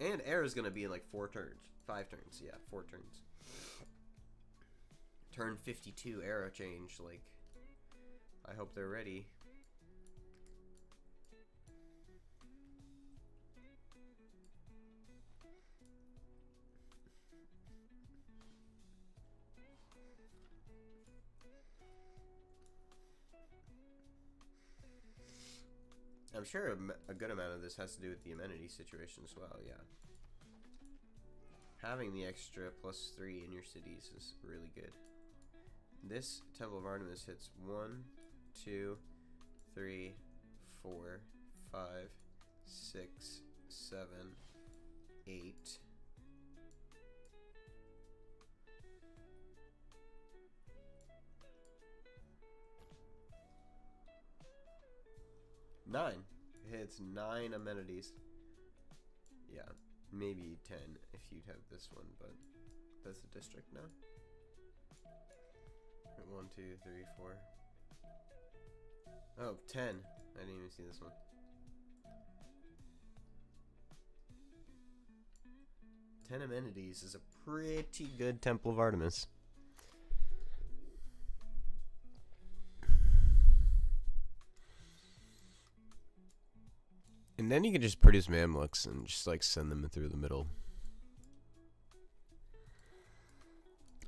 And Air's gonna be in like 4 turns, 5 turns. Yeah, 4 turns. Turn 52 arrow change, like, I hope they're ready. I'm sure a good amount of this has to do with the amenity situation as well, yeah. Having the extra +3 in your cities is really good. This Temple of Artemis hits 1, 2, 3, 4, 5, 6, 7, 8. Nine. It hits 9 amenities. Yeah, maybe 10 if you'd have this one, but that's the district now. 1, 2, 3, 4. Oh, 10. I didn't even see this one. Ten amenities is a pretty good Temple of Artemis. And then you can just produce Mamluks and just like send them through the middle.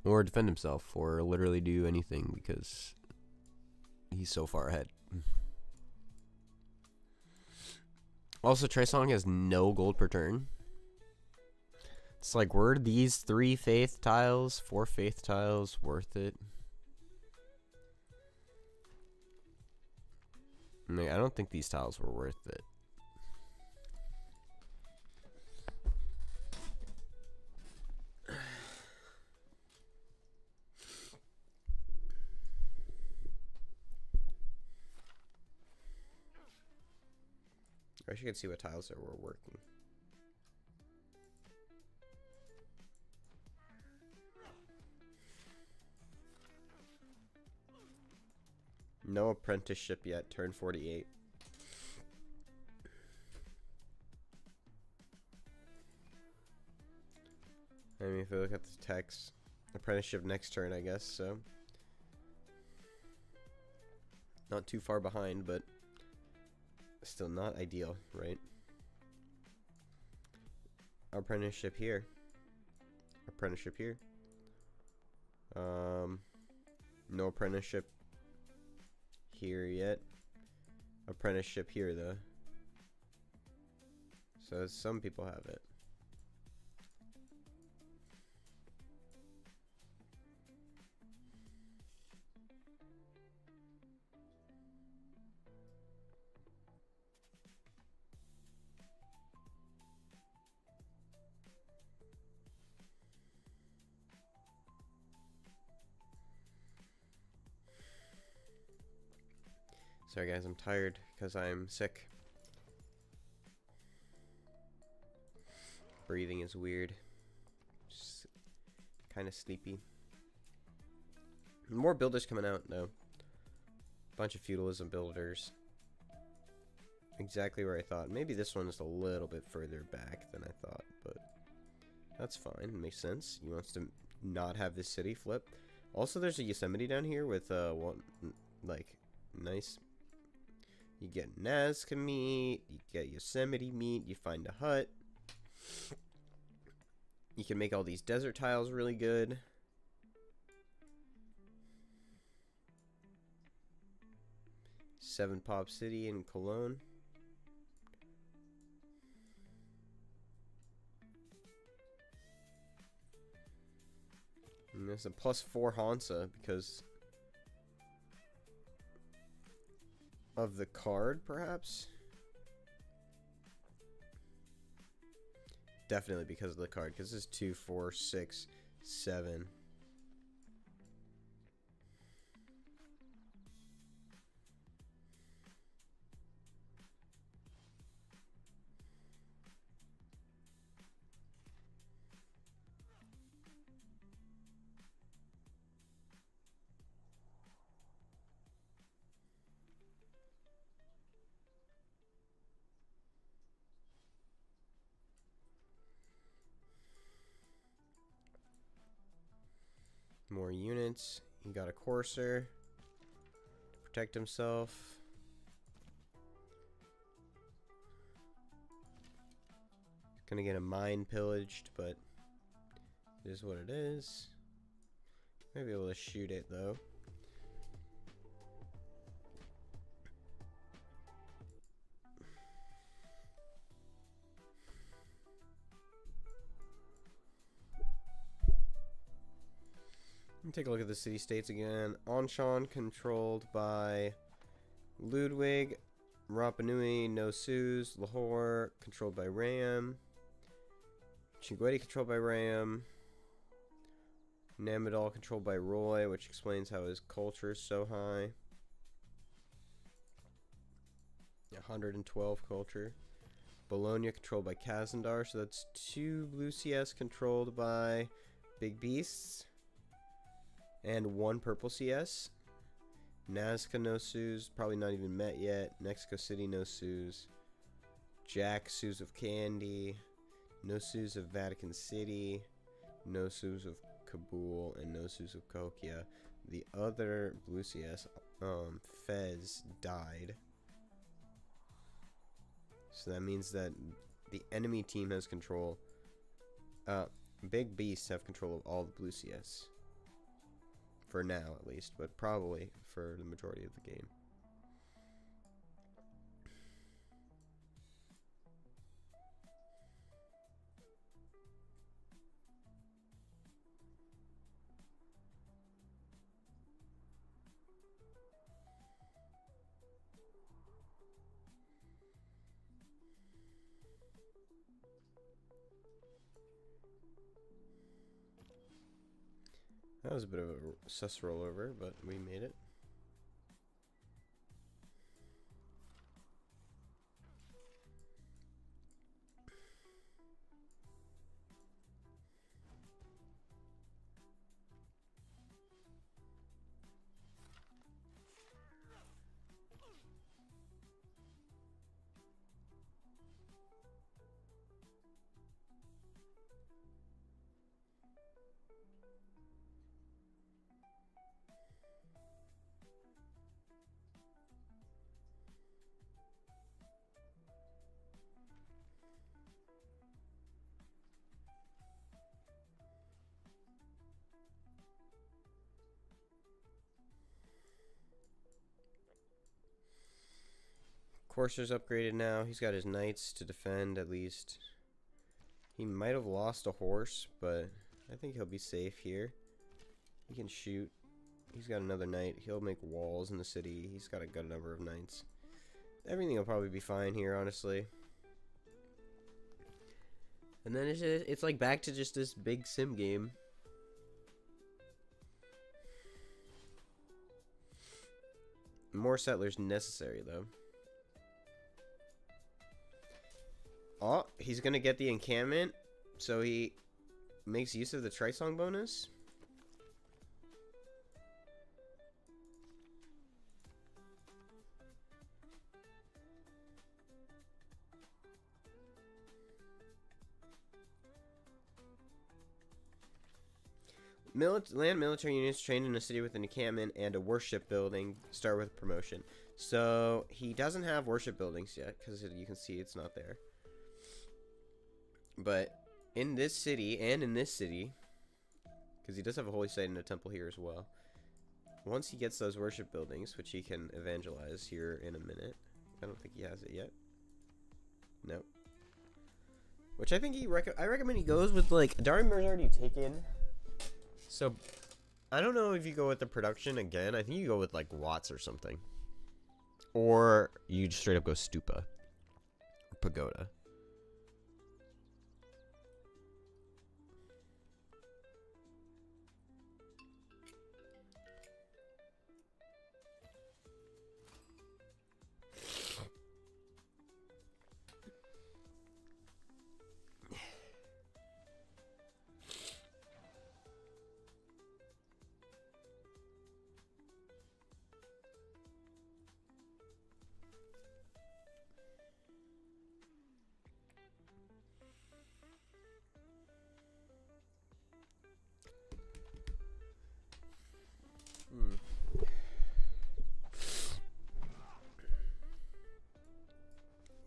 Or defend himself, or literally do anything because he's so far ahead. Also, Trisong has no gold per turn. It's like, were these 3 faith tiles, 4 faith tiles worth it? I mean, I don't think these tiles were worth it. I wish you could see what tiles there were working. No apprenticeship yet, turn 48. I mean, if we look at the text, apprenticeship next turn, I guess, so. Not too far behind, but still not ideal, right? Apprenticeship here. Apprenticeship here. No apprenticeship here yet. Apprenticeship here though. So some people have it. Sorry guys, I'm tired because I'm sick. Breathing is weird. Just kind of sleepy. More builders coming out though. Bunch of feudalism builders. Exactly where I thought. Maybe this one's a little bit further back than I thought, but that's fine. It makes sense. He wants to not have this city flip. Also, there's a Yosemite down here with one like nice. You get Nazca meat, you get Yosemite meat, you find a hut. You can make all these desert tiles really good. Seven Pop City in Cologne. And there's a +4 Hansa because of the card, perhaps? Definitely because of the card, because this is 2, 4, 6, 7. More units. He got a courser to protect himself. Gonna get a mine pillaged, but it is what it is. Might be able to shoot it though. Take a look at the city-states again. Anshan controlled by Ludwig. Rapa Nui, No Sus. Lahore controlled by Ram. Chinguetti controlled by Ram. Namadal controlled by Roy, which explains how his culture is so high. 112 culture. Bologna controlled by Kazandar, so that's 2 blue CS controlled by Big Beasts. And 1 purple CS. Nazca no Sus, probably not even met yet. Mexico City no Sus. Jack Sus of Candy. No Sus of Vatican City. No Sus of Kabul. And no Sus of Kokia. The other blue CS, Fez, died. So that means that the enemy team has control. Big Beasts have control of all the blue CS. For now, at least, but probably for the majority of the game. That was a bit of a sus rollover, but we made it. Courser's upgraded now. He's got his knights to defend at least. He might have lost a horse, but I think he'll be safe here. He can shoot. He's got another knight. He'll make walls in the city. He's got a good number of knights. Everything will probably be fine here, honestly. And then it's like back to just this big sim game. More settlers necessary, though. Oh, he's gonna get the encampment, so he makes use of the Trisong bonus. Land military units trained in a city with an encampment and a worship building start with promotion. So he doesn't have worship buildings yet, because you can see it's not there. But in this city and in this city, because he does have a holy site and a temple here as well, once he gets those worship buildings, which he can evangelize here in a minute. I don't think he has it yet. Nope. Which I think I recommend he goes with, like, Darimir's already taken. So I don't know if you go with the production again. I think you go with, like, Watts or something. Or you just straight up go Stupa. Or Pagoda.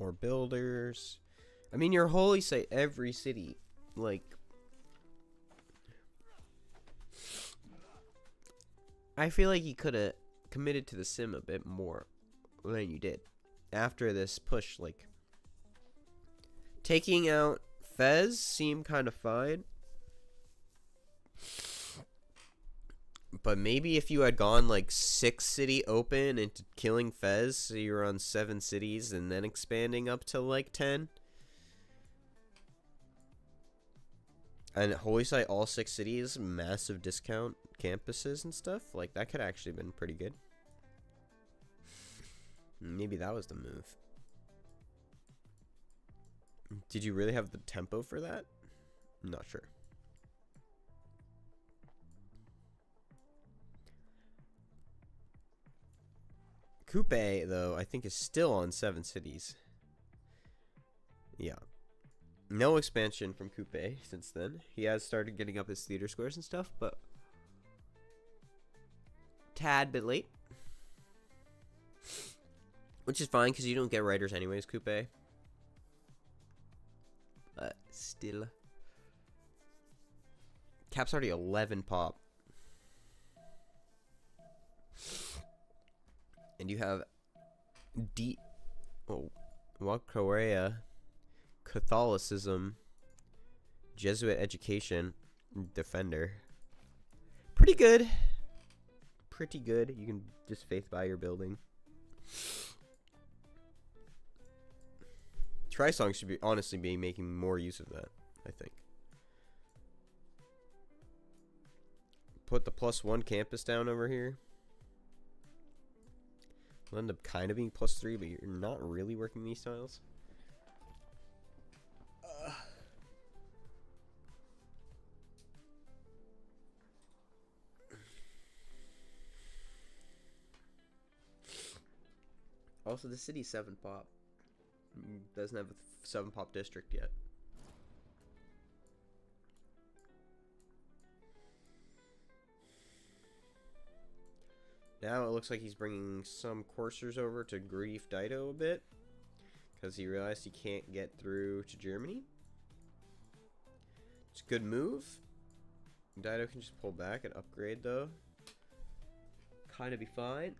more builders. I mean, your holy site, every city, like, I feel like you could have committed to the sim a bit more than you did after this push. Like, taking out Fez seemed kind of fine, but maybe if you had gone like 6 city open into killing Fez, so you were on 7 cities and then expanding up to like 10. And Holy Site, all 6 cities, massive discount campuses and stuff. Like, that could actually have been pretty good. Maybe that was the move. Did you really have the tempo for that? I'm not sure. Coupe, though, I think is still on 7 cities. Yeah. No expansion from Coupe since then. He has started getting up his theater scores and stuff, but tad bit late. Which is fine, because you don't get writers anyways, Coupe. But still. Cap's already 11 pop. And you have Korea, Catholicism, Jesuit education, defender. Pretty good. Pretty good. You can just faith buy your building. Trisong should be honestly be making more use of that, I think. Put the +1 campus down over here. It'll end up kind of being +3, but you're not really working these tiles. Also, the city's 7 pop. Doesn't have a 7 pop district yet. Now it looks like he's bringing some coursers over to grief Dido a bit, because he realized he can't get through to Germany. It's a good move. Dido can just pull back and upgrade, though. Kind of be fine.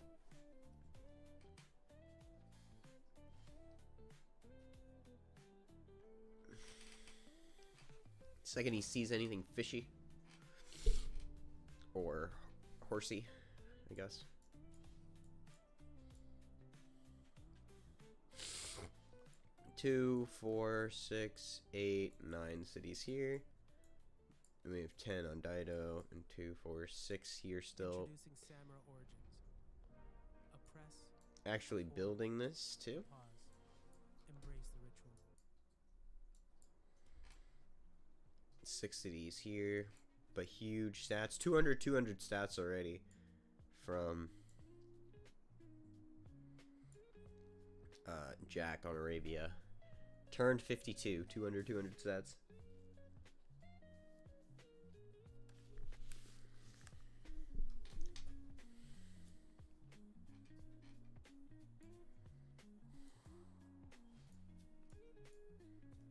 Second he sees anything fishy or horsey, I guess. Two, 4, 6, 8, 9 cities here. And we have 10 on Dido and 2, 4, 6 here still. Actually building this too. Embrace the ritual. 6 cities here, but huge stats. 200 stats already from Jack on Arabia. Turned 52, 200 stats.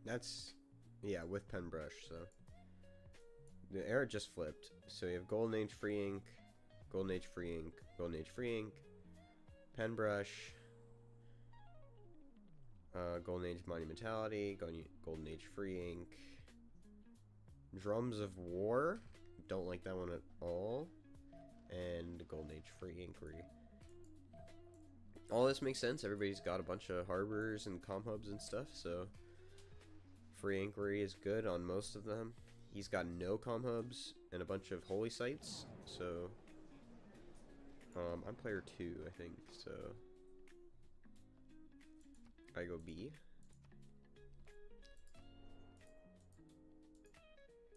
That's, yeah, with pen brush, so. The era just flipped. So you have Golden Age free ink, Golden Age free ink, Golden Age free ink, pen brush, Golden Age monumentality, Golden Age free ink, Drums of War, don't like that one at all, and Golden Age free inquiry. All this makes sense. Everybody's got a bunch of harbors and comm hubs and stuff, so free inquiry is good on most of them. He's got no comm hubs and a bunch of holy sites, so I'm player 2, I think, so I go B.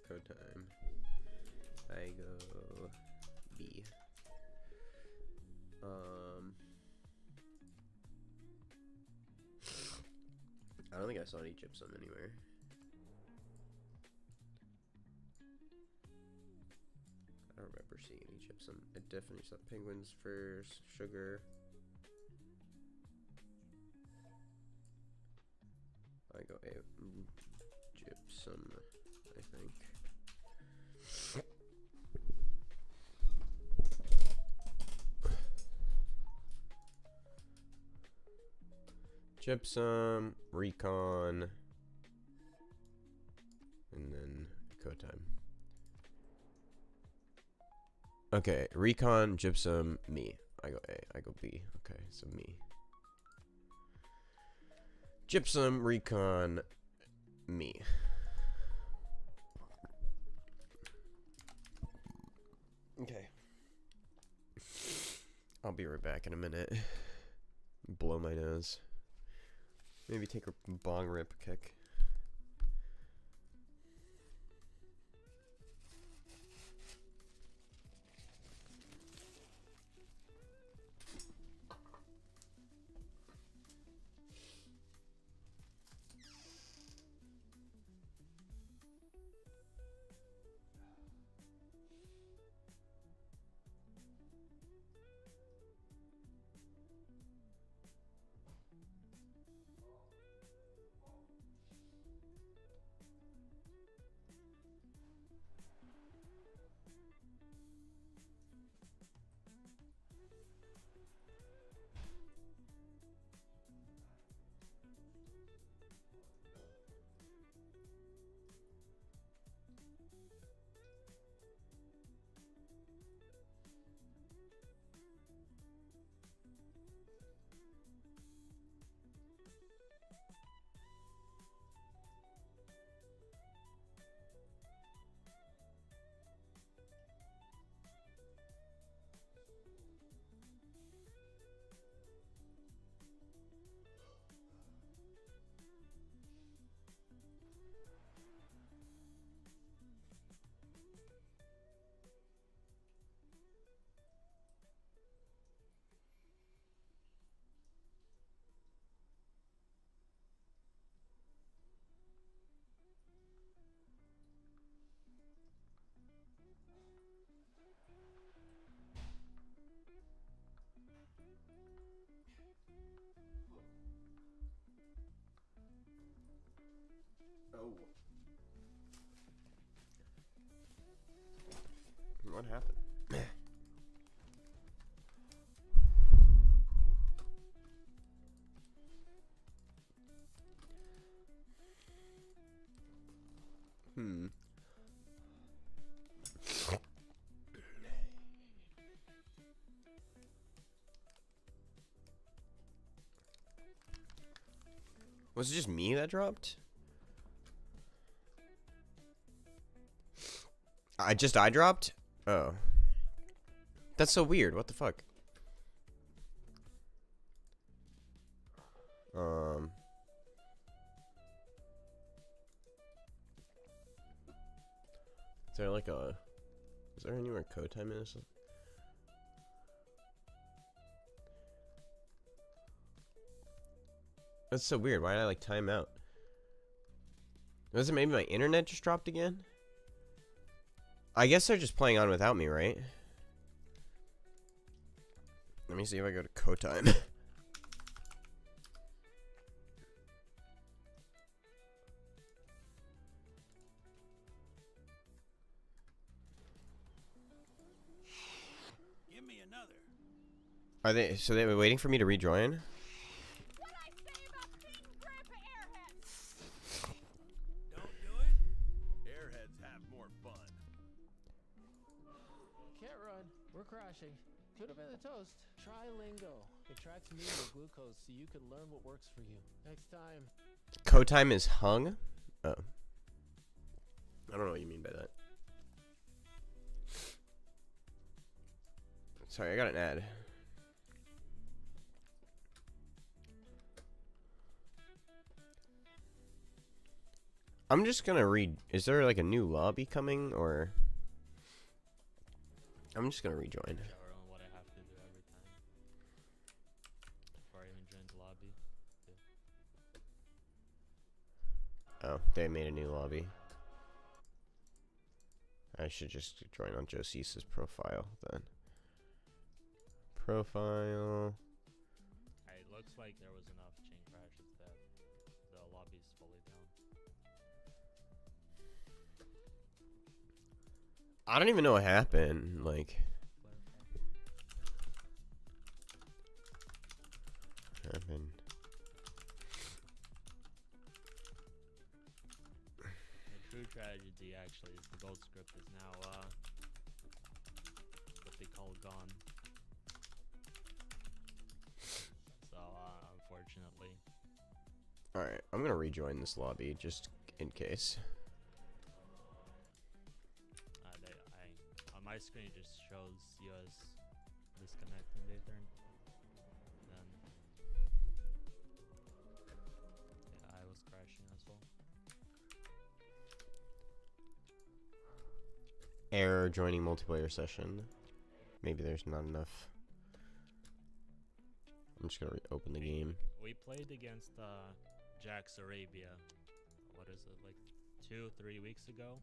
Code time. I go B. I don't think I saw any gypsum anywhere. I don't remember seeing any gypsum. I definitely saw penguins for sugar. go A. Gypsum, I think. Gypsum, recon, and then code time. Okay, recon, gypsum, me. I go A, I go B. Okay, so me. Gypsum, recon, me. Okay. I'll be right back in a minute. Blow my nose. Maybe take a bong rip kick. Oh. What happened? Was it just me that dropped? I dropped? Oh. That's so weird. What the fuck? Is there like a... Is there anywhere code time is? That's so weird. Why did I like time out? Was it maybe my internet just dropped again? I guess they're just playing on without me, right? Let me see if I go to code time. Give me another. Are they? So they were waiting for me to rejoin? What I say about being Grandpa Airhead? Don't do it. Airheads have more fun. Can't run. We're crashing. Could have been the toast. Try Lingo. It tracks meal glucose so you can learn what works for you. Next time. Code time is hung? Oh. I don't know what you mean by that. Sorry, I got an ad. I'm just gonna read. Is there like a new lobby coming, or I'm just gonna rejoin. Shower on what I have to do every time before I even join the lobby. Yeah. Oh, they made a new lobby. I should just join on Josie's profile then. Profile. It looks like there was enough chain crashes that the lobby is fully I don't even know what happened. Like, what happened? The true tragedy actually is the gold script is now what they call gone. So unfortunately. All right, I'm gonna rejoin this lobby just in case. On my screen it just shows you as disconnecting the Ethernet. Then yeah, I was crashing as well. Error joining multiplayer session. Maybe there's not enough. I'm just gonna open the game. We played against Jack's Arabia. What is it, like 2-3 weeks ago?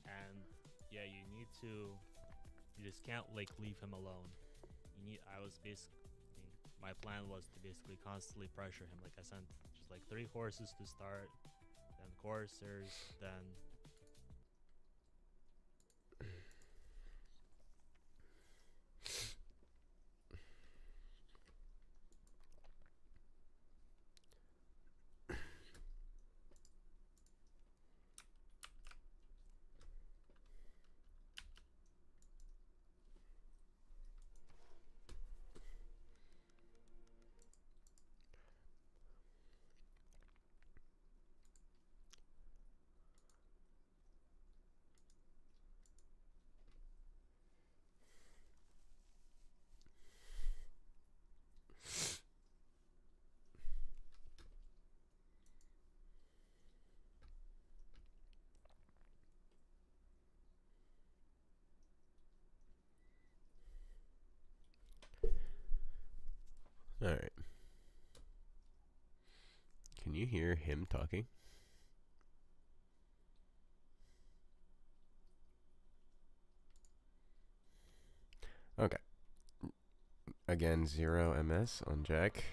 And yeah, you just can't like leave him alone. My plan was to basically constantly pressure him. Like I sent just like 3 horses to start, then coursers, then All right. Can you hear him talking? Okay. Again, 0 MS on Jack.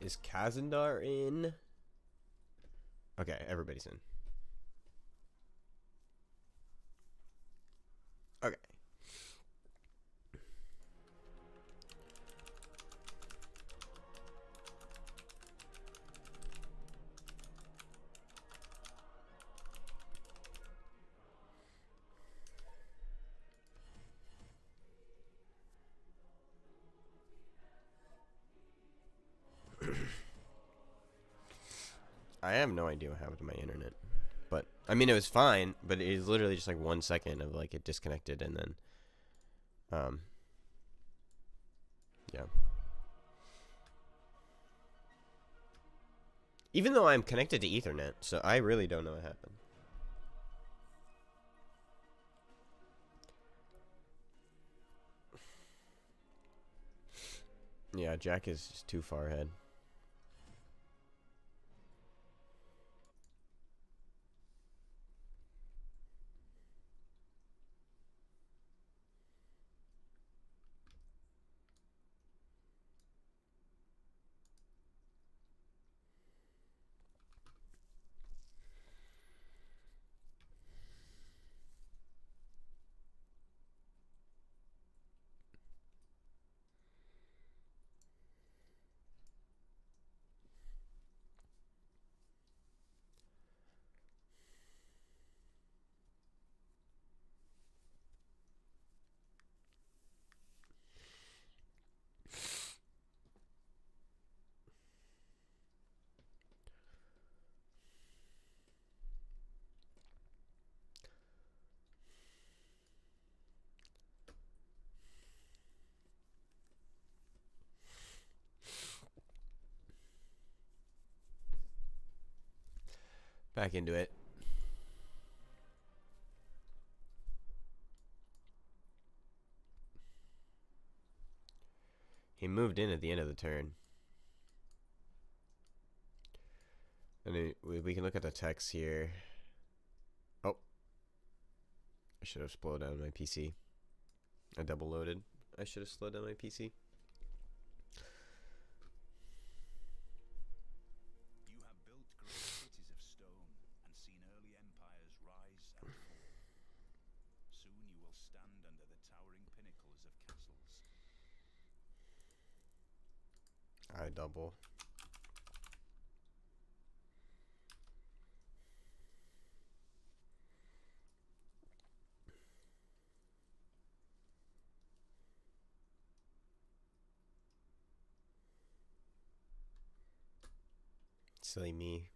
Is Kazandar in? Okay, everybody's in. Okay. I have no idea what happened to my internet. But, I mean, it was fine, but it was literally just like 1 second of like it disconnected and then, yeah. Even though I'm connected to Ethernet, so I really don't know what happened. Yeah, Jack is just too far ahead. Back into it. He moved in at the end of the turn. And we can look at the text here. Oh, I should have slowed down my PC. I double loaded. I should have slowed down my PC. You have built great cities of stone and seen early empires rise and fall. Soon you will stand under the towering pinnacles of castles. I double. Silly me.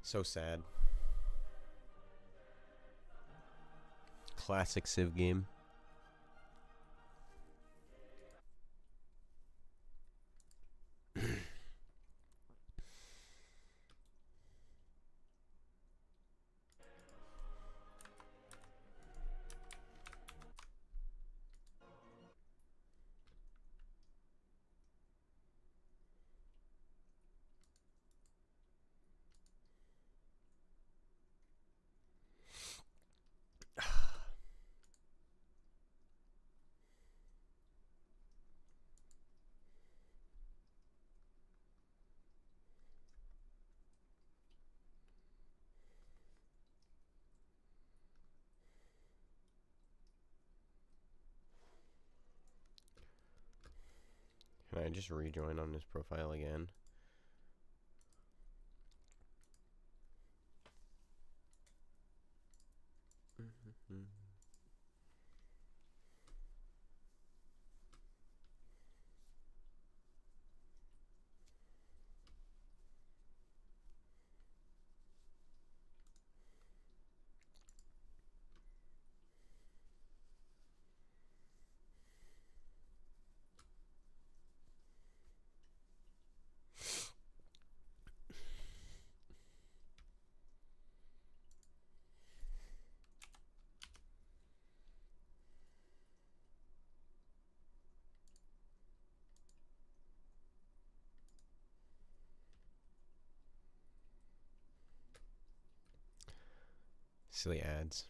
So sad. Classic Civ game. Can I just rejoin on this profile again? Silly ads.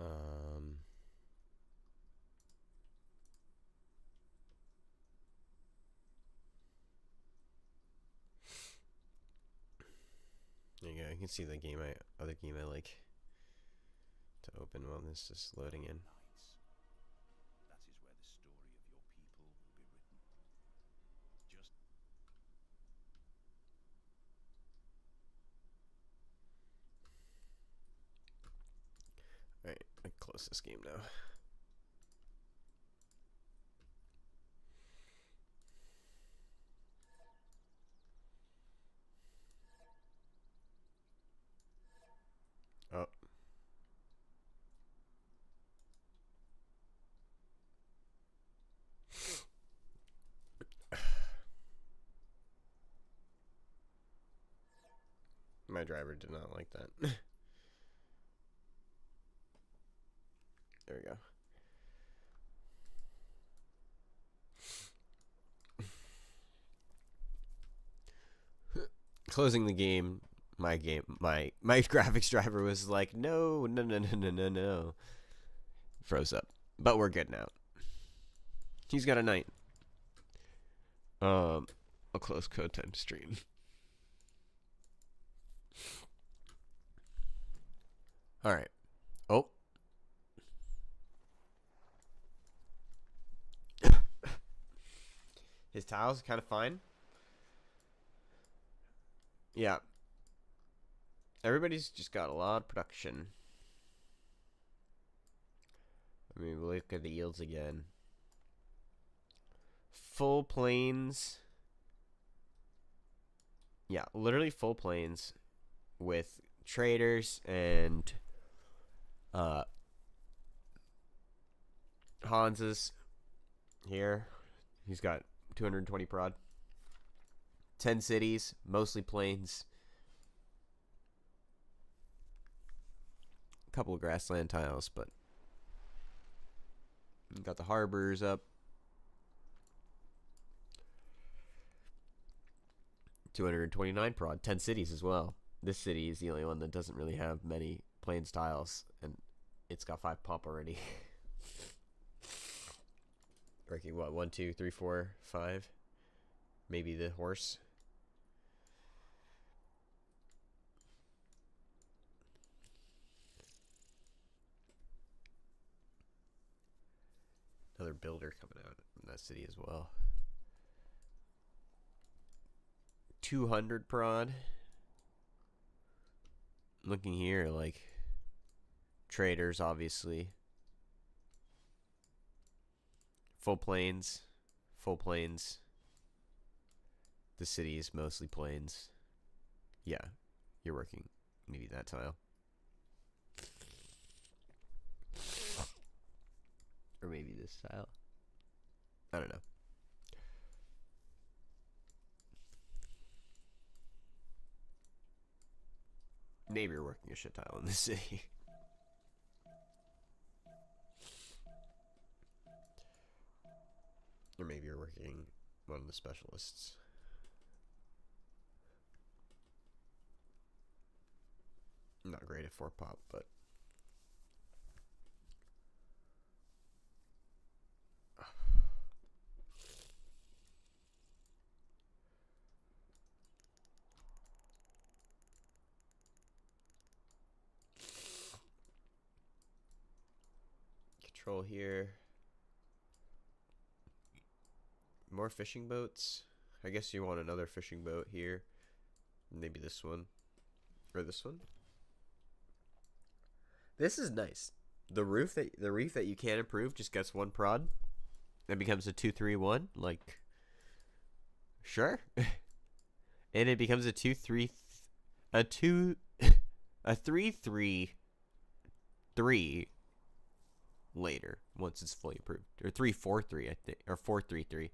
Um, there you go. You can see the game other game I like to open while this is loading in. Knights. That is where the story of your people will be written. Just Alright, I close this game now. Oh. My driver did not like that. There we go. closing the game, my graphics driver was like, no. Froze up. But we're good now. He's got a 9. A close code time stream. Alright. Oh. His tiles kind of fine. Yeah. Everybody's just got a lot of production. I mean, look at the yields again. Full plains. Yeah, literally full plains with traders and Hans's here. He's got 220 prod. 10 cities, mostly plains. A couple of grassland tiles, but got the harbors up. 229 prod, 10 cities as well. This city is the only one that doesn't really have many plains tiles, and it's got 5 pop already. Working what? 1, 2, 3, 4, 5. Maybe the horse. Another builder coming out in that city as well. 200 prod. Looking here, like traders, obviously. Full plains. Full plains. The city is mostly plains. Yeah, you're working maybe that tile. Or maybe this tile. I don't know. Maybe you're working a shit tile in the city. Or maybe you're working one of the specialists. Not great at 4 pop, but control here. More fishing boats. I guess you want another fishing boat here. Maybe this one. Or this one. This is nice. The reef that you can improve just gets 1 prod. It becomes a 2-3-1. Like, sure. And it becomes a 3-3-3 later once it's fully approved, or 3-4-3, I think, or 4-3-3.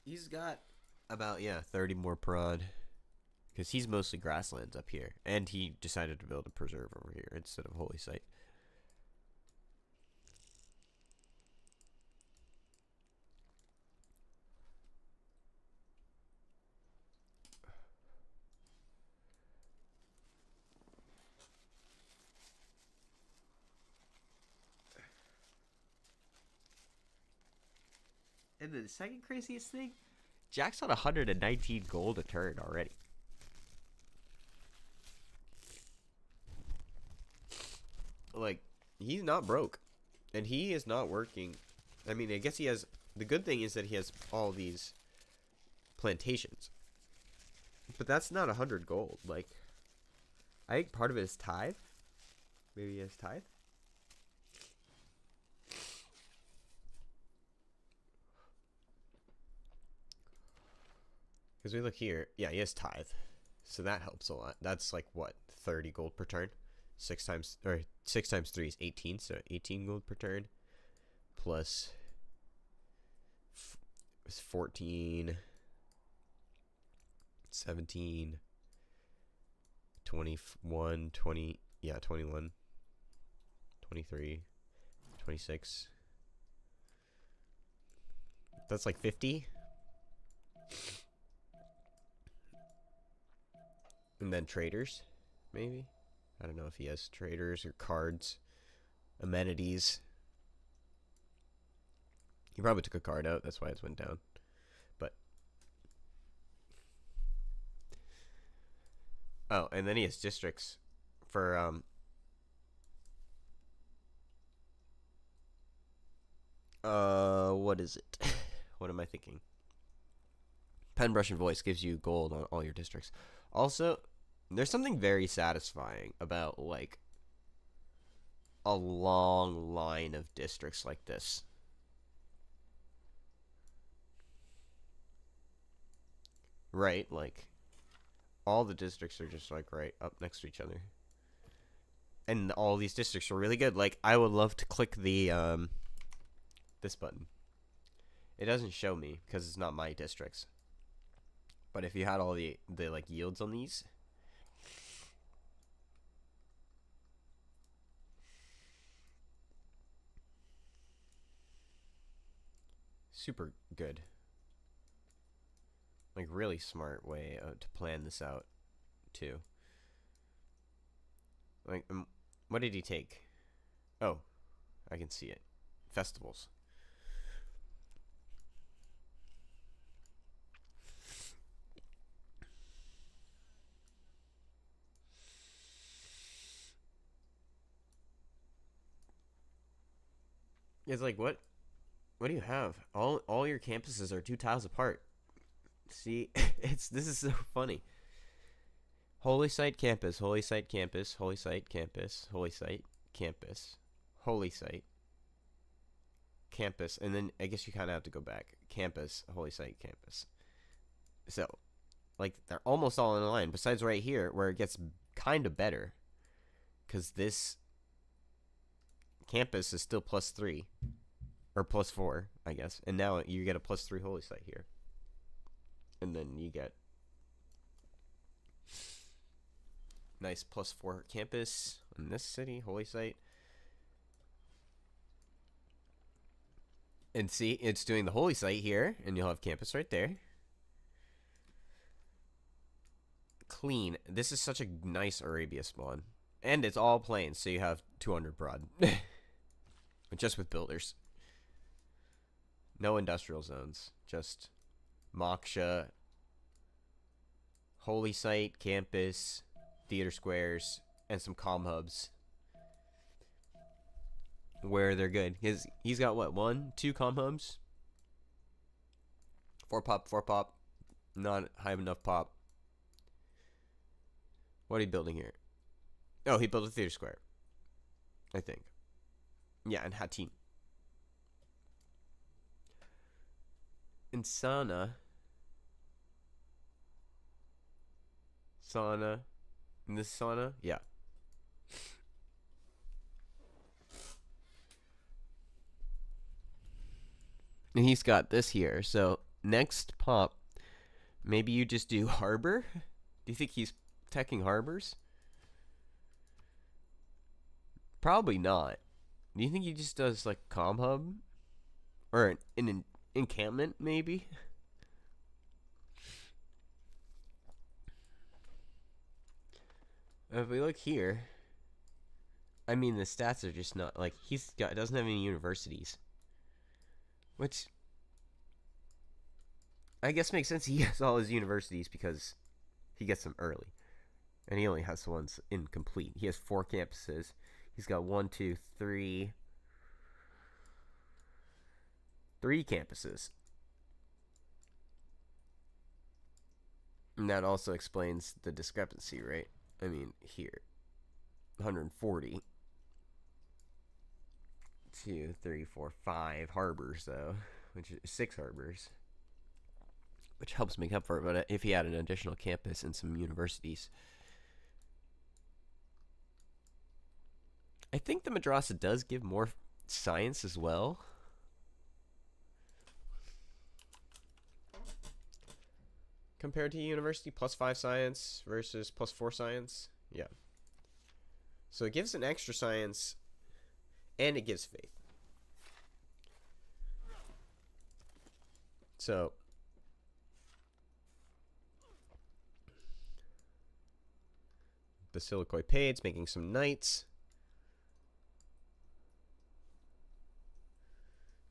He's got about 30 more prod, because he's mostly grasslands up here, and he decided to build a preserve over here instead of holy site. And the second craziest thing, Jack's on 119 gold a turn already. Like, he's not broke. And he is not working. I mean, I guess he has... The good thing is that he has all these plantations. But that's not 100 gold. Like, I think part of it is tithe. Maybe he has tithe. Because we look here, yeah, he has tithe, so that helps a lot. That's like what, 30 gold per turn. 6 times 3 is 18, so 18 gold per turn. Plus 14. 17, 21, 20, yeah, 21, 23, 26. That's like 50. And then traders, maybe. I don't know if he has traders or cards, amenities. He probably took a card out. That's why it went down. But oh, and then he has districts for what is it? What am I thinking? Pen, brush, and voice gives you gold on all your districts. Also, there's something very satisfying about like a long line of districts like this. Right, like all the districts are just like right up next to each other. And all these districts are really good. Like I would love to click the this button. It doesn't show me because it's not my districts. But if you had all the like yields on these, super good. Like really smart way to plan this out too. Like what did he take? Oh, I can see it. Festivals. It's like what do you have? All your campuses are 2 tiles apart. See, this is so funny. Holy Site Campus, Holy Site Campus, Holy Site Campus, Holy Site Campus, Holy Site Campus, and then I guess you kind of have to go back. Campus, Holy Site Campus. So, like they're almost all in line. Besides right here, where it gets kind of better, because this campus is still +3 or +4, I guess, and now you get a +3 Holy Site here, and then you get nice +4 campus in this city, Holy Site. And see, it's doing the Holy Site here, and you'll have campus right there. Clean. This is such a nice Arabia spawn. And it's all plain, so you have 200 broad. Just with builders. No industrial zones. Just Moksha, Holy Site, campus, theater squares, and some comm hubs. Where they're good. He's got what, 1, 2 comm hubs? 4 pop. Not high enough pop. What are you building here? Oh, he built a theater square, I think. Yeah, and Hatim. And Sana. And this Sana? Yeah. And he's got this here. So, next pop, maybe you just do Harbor? Do you think he's teching harbors? Probably not. Do you think he just does like comm hub? Or an encampment, maybe? If we look here, I mean the stats are just not like doesn't have any universities, which I guess makes sense. He has all his universities because he gets them early, and he only has ones incomplete. He has 4 campuses. He's got 1, 2, 3 campuses. And that also explains the discrepancy, right? I mean, here, 140. 2, 3, 4, 5 harbors, though, which is 6 harbors, which helps make up for it. But if he had an additional campus and some universities, I think the madrasa does give more science as well. compared to university. +5 science versus +4 science. Yeah. So it gives an extra science, and it gives faith. So Basilicoi making some knights.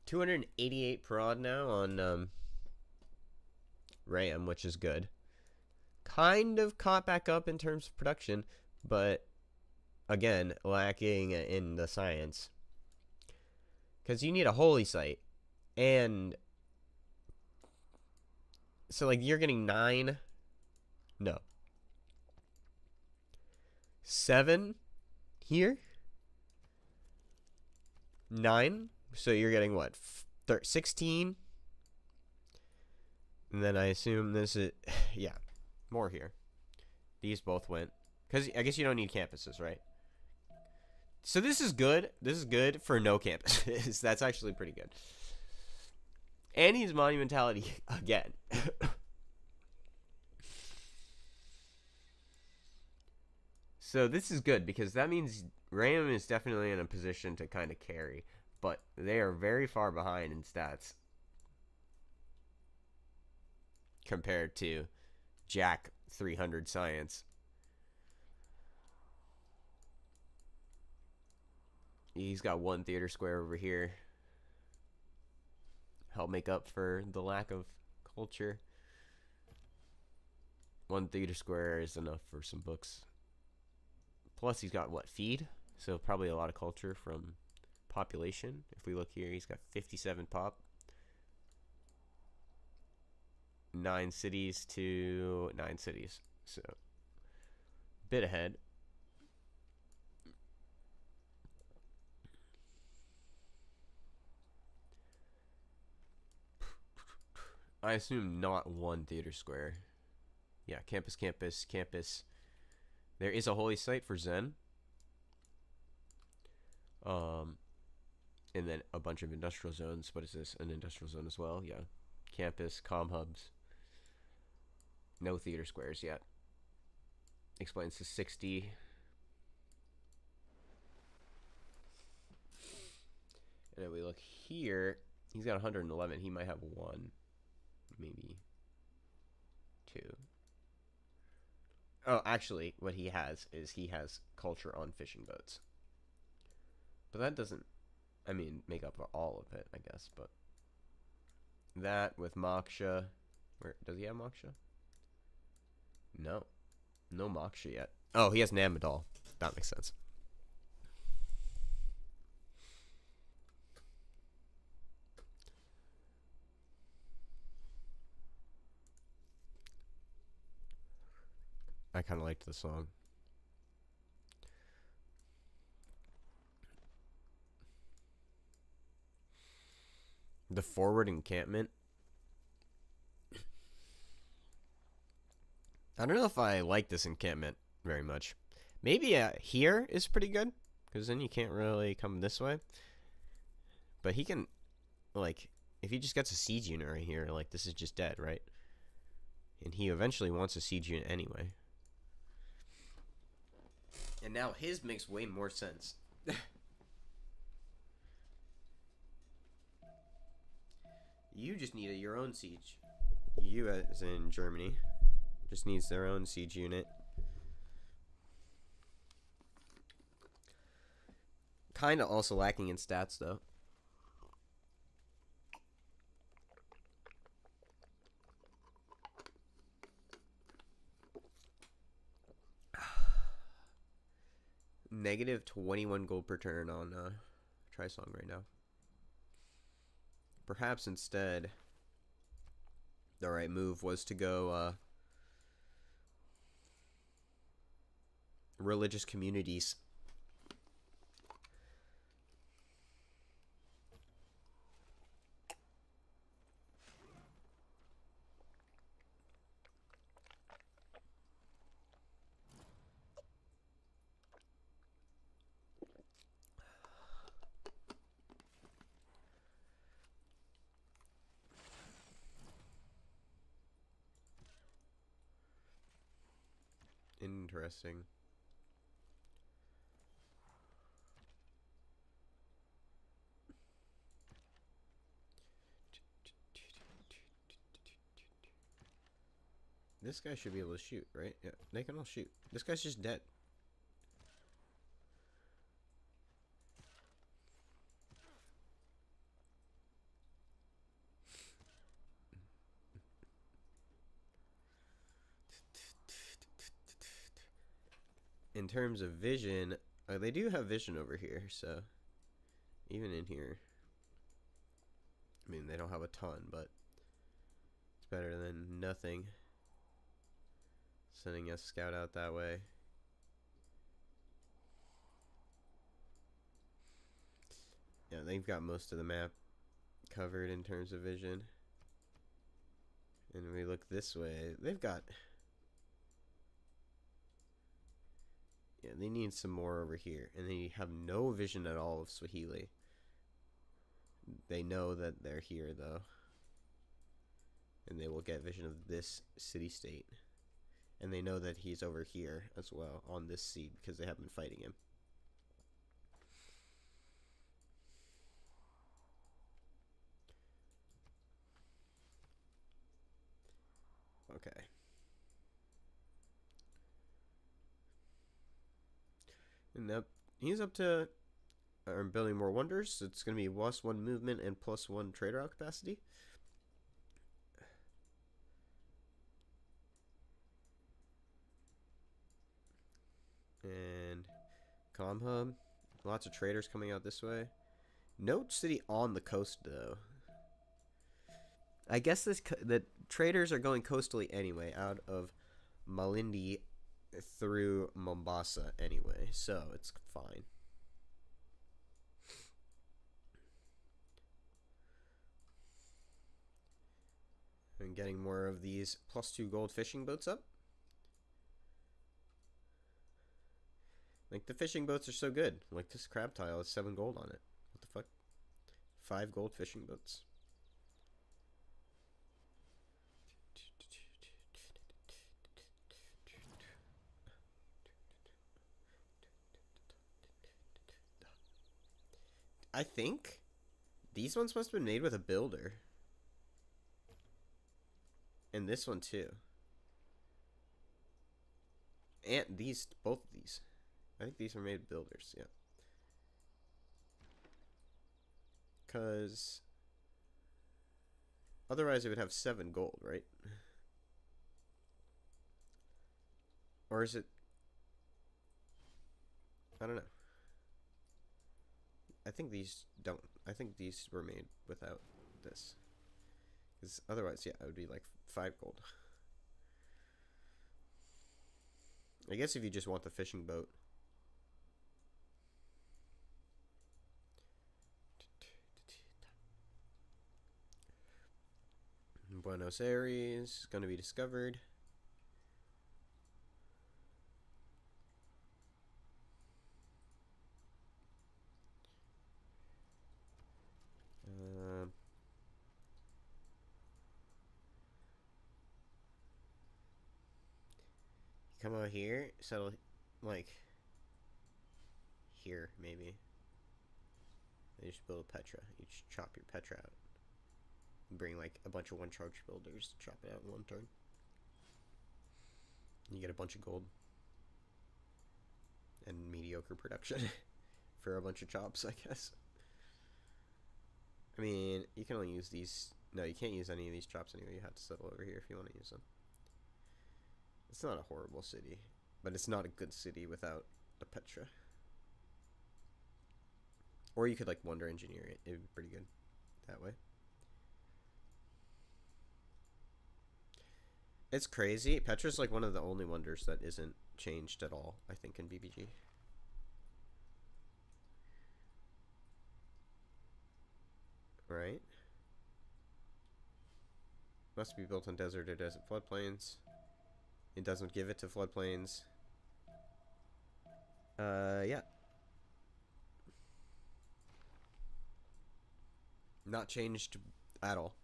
288 per odd now on RAM, which is good. Kind of caught back up in terms of production, but again, lacking in the science. Because you need a holy site. And so, like, you're getting 9. No. 7 here. 9. So you're getting what? 16. And then I assume this is, yeah, more here. These both went. Because I guess you don't need campuses, right? So this is good. This is good for no campuses. That's actually pretty good. And he's monumentality again. So this is good because that means Ram is definitely in a position to kind of carry. But they are very far behind in stats compared to Jack 300 science. He's got 1 theater square over here. Help make up for the lack of culture. 1 theater square is enough for some books. Plus he's got what, feed? So probably a lot of culture from population. If we look here, he's got 57 pop. 9 cities to 9 cities. So bit ahead. I assume not 1 theater square. Yeah, campus, campus, campus. There is a holy site for Zen. And then a bunch of industrial zones. What is this? An industrial zone as well? Yeah. Campus, comm hubs. No theater squares yet. Explains to 60. And then we look here. He's got 111. He might have 1. Maybe 2. Oh, actually, what he has is he has culture on fishing boats. But that doesn't, I mean, make up for all of it, I guess. But that with Moksha. Where does he have Moksha? No. No Moksha yet. Oh, he has Namadal. That makes sense. I kind of liked the song. The forward encampment. I don't know if I like this encampment very much. Maybe here is pretty good, because then you can't really come this way. But he can, like, if he just gets a siege unit right here, like, this is just dead, right? And he eventually wants a siege unit anyway. And now his makes way more sense. You just need your own siege. You, as in Germany, just needs their own siege unit. Kind of also lacking in stats, though. Negative 21 gold per turn on Trisong right now. Perhaps instead the right move was to go religious communities. interesting. This guy should be able to shoot, right? Yeah, they can all shoot. This guy's just dead. In terms of vision, they do have vision over here, so even in here, I mean, they don't have a ton, but it's better than nothing. Sending a scout out that way. Yeah, they've got most of the map covered in terms of vision. And we look this way, they've got... Yeah, they need some more over here. And they have no vision at all of Swahili. They know that they're here, though. And they will get vision of this city-state. And they know that he's over here as well, on this seed, because they have been fighting him. Okay. And that he's up to building more wonders. It's going to be +1 movement and +1 trade route capacity. And comm hub. Lots of traders coming out this way. No city on the coast, though. I guess the traders are going coastally anyway, out of Malindi through Mombasa anyway, so it's fine. And getting more of these +2 gold fishing boats up. Like, the fishing boats are so good. Like, this crab tile has 7 gold on it. What the fuck? 5 gold fishing boats. I think these ones must have been made with a builder. And this one too. And these, both of these. I think these were made with builders, yeah. Because otherwise it would have 7 gold, right? Or is it? I don't know. I think these don't. I think these were made without this. Because otherwise, yeah, it would be like 5 gold. I guess if you just want the fishing boat. Buenos Aires is going to be discovered. Come out here, settle like here maybe. Then you should build a Petra. You just chop your Petra out. Bring like a bunch of 1 charge builders to chop it out in 1 turn. You get a bunch of gold. And mediocre production for a bunch of chops, I guess. I mean, you can only use these. No, you can't use any of these chops anyway. You have to settle over here if you want to use them. It's not a horrible city, but it's not a good city without a Petra. Or you could like wonder engineer it. It would be pretty good that way. It's crazy. Petra's like one of the only wonders that isn't changed at all, I think, in BBG. Right? Must be built on desert or desert floodplains. It doesn't give it to floodplains. Yeah. Not changed at all.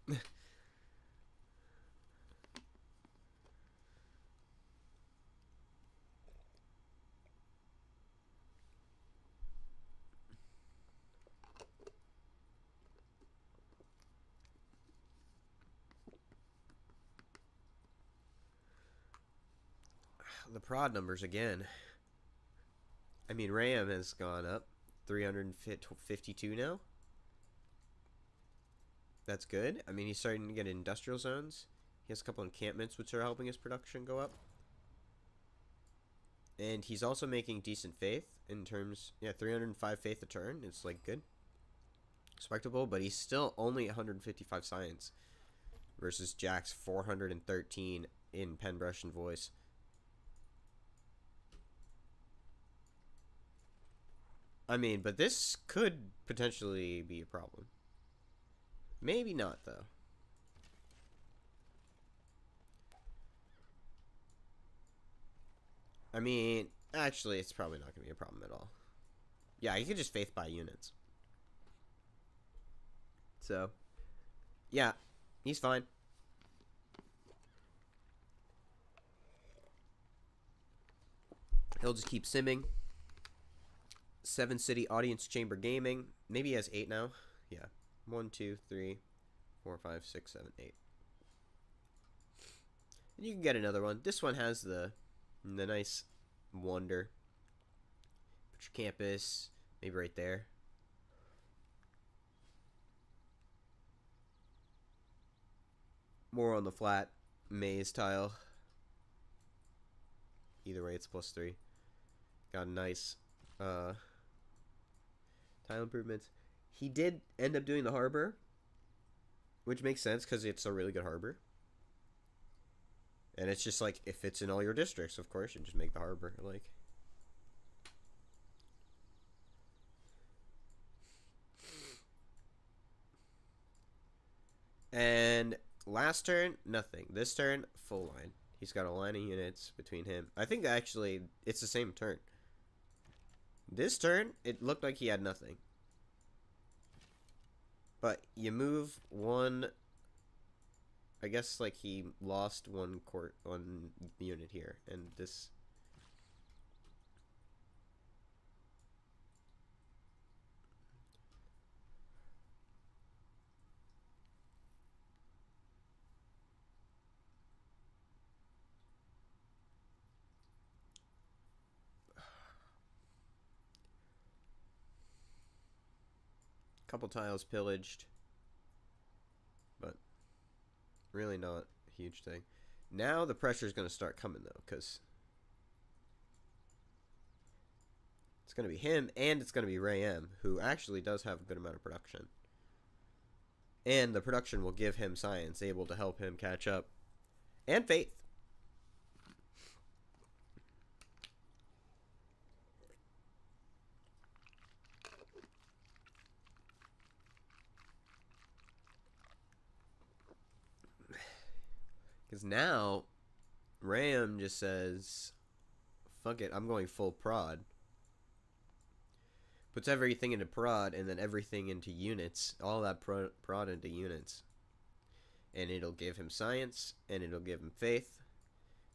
the prod numbers again. I mean, RAM has gone up 352 now. That's good. I mean, he's starting to get industrial zones. He has a couple encampments which are helping his production go up. And he's also making decent faith in terms... Yeah, 305 faith a turn. It's, like, good. Respectable, but he's still only 155 science. Versus Jack's 413 in pen, brush, and voice. I mean, but this could potentially be a problem. Maybe not, though. I mean, actually, it's probably not going to be a problem at all. Yeah, you could just faith buy units. So, yeah, he's fine. He'll just keep simming. 7 city audience chamber gaming. Maybe he has 8 now. Yeah. 1, 2, 3, 4, 5, 6, 7, 8. And you can get another one. This one has the nice wonder. Put your campus maybe right there. More on the flat maze tile. Either way, it's +3. Got a nice tile improvements. He did end up doing the harbor, which makes sense because it's a really good harbor. And it's just like, if it's in all your districts, of course, you just make the harbor. Like, and last turn, nothing. This turn, full line. He's got a line of units between him. I think actually it's the same turn. This turn, it looked like he had nothing. But you move one... I guess, like, he lost one unit here. And this... Couple tiles pillaged, but really not a huge thing. Now the pressure is going to start coming, though, because it's going to be him, and it's going to be Ray M, who actually does have a good amount of production. And the production will give him science, able to help him catch up. And faith. Because now, Ram just says, fuck it, I'm going full prod. Puts everything into prod and then everything into units. All that prod into units. And it'll give him science, and it'll give him faith.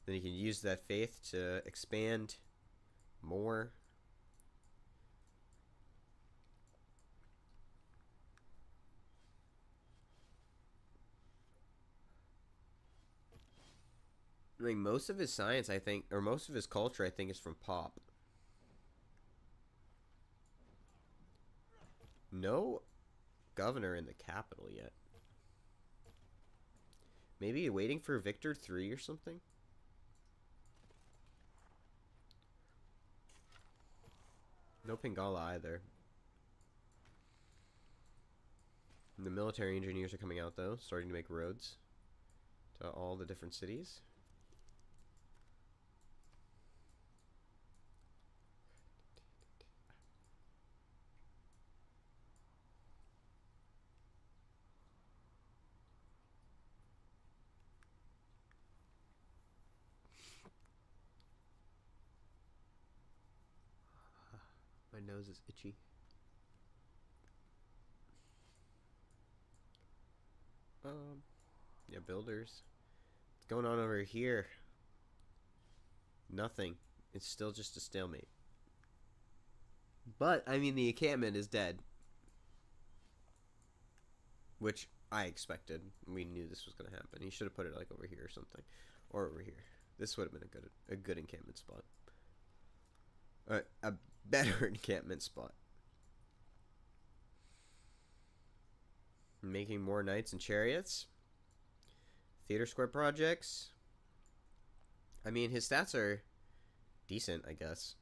Then he can use that faith to expand more. I mean, most of his science, I think, or most of his culture, I think, is from Pop. No governor in the capital yet. Maybe waiting for Victor 3 or something? No Pingala either. The military engineers are coming out, though, starting to make roads to all the different cities. My nose is itchy. Yeah, builders. What's going on over here? Nothing. It's still just a stalemate. But, I mean, the encampment is dead. Which I expected. We knew this was going to happen. He should have put it, like, over here or something. Or over here. This would have been a good encampment spot. A better encampment spot. Making more knights and chariots. Theater square projects. I mean, his stats are decent, I guess.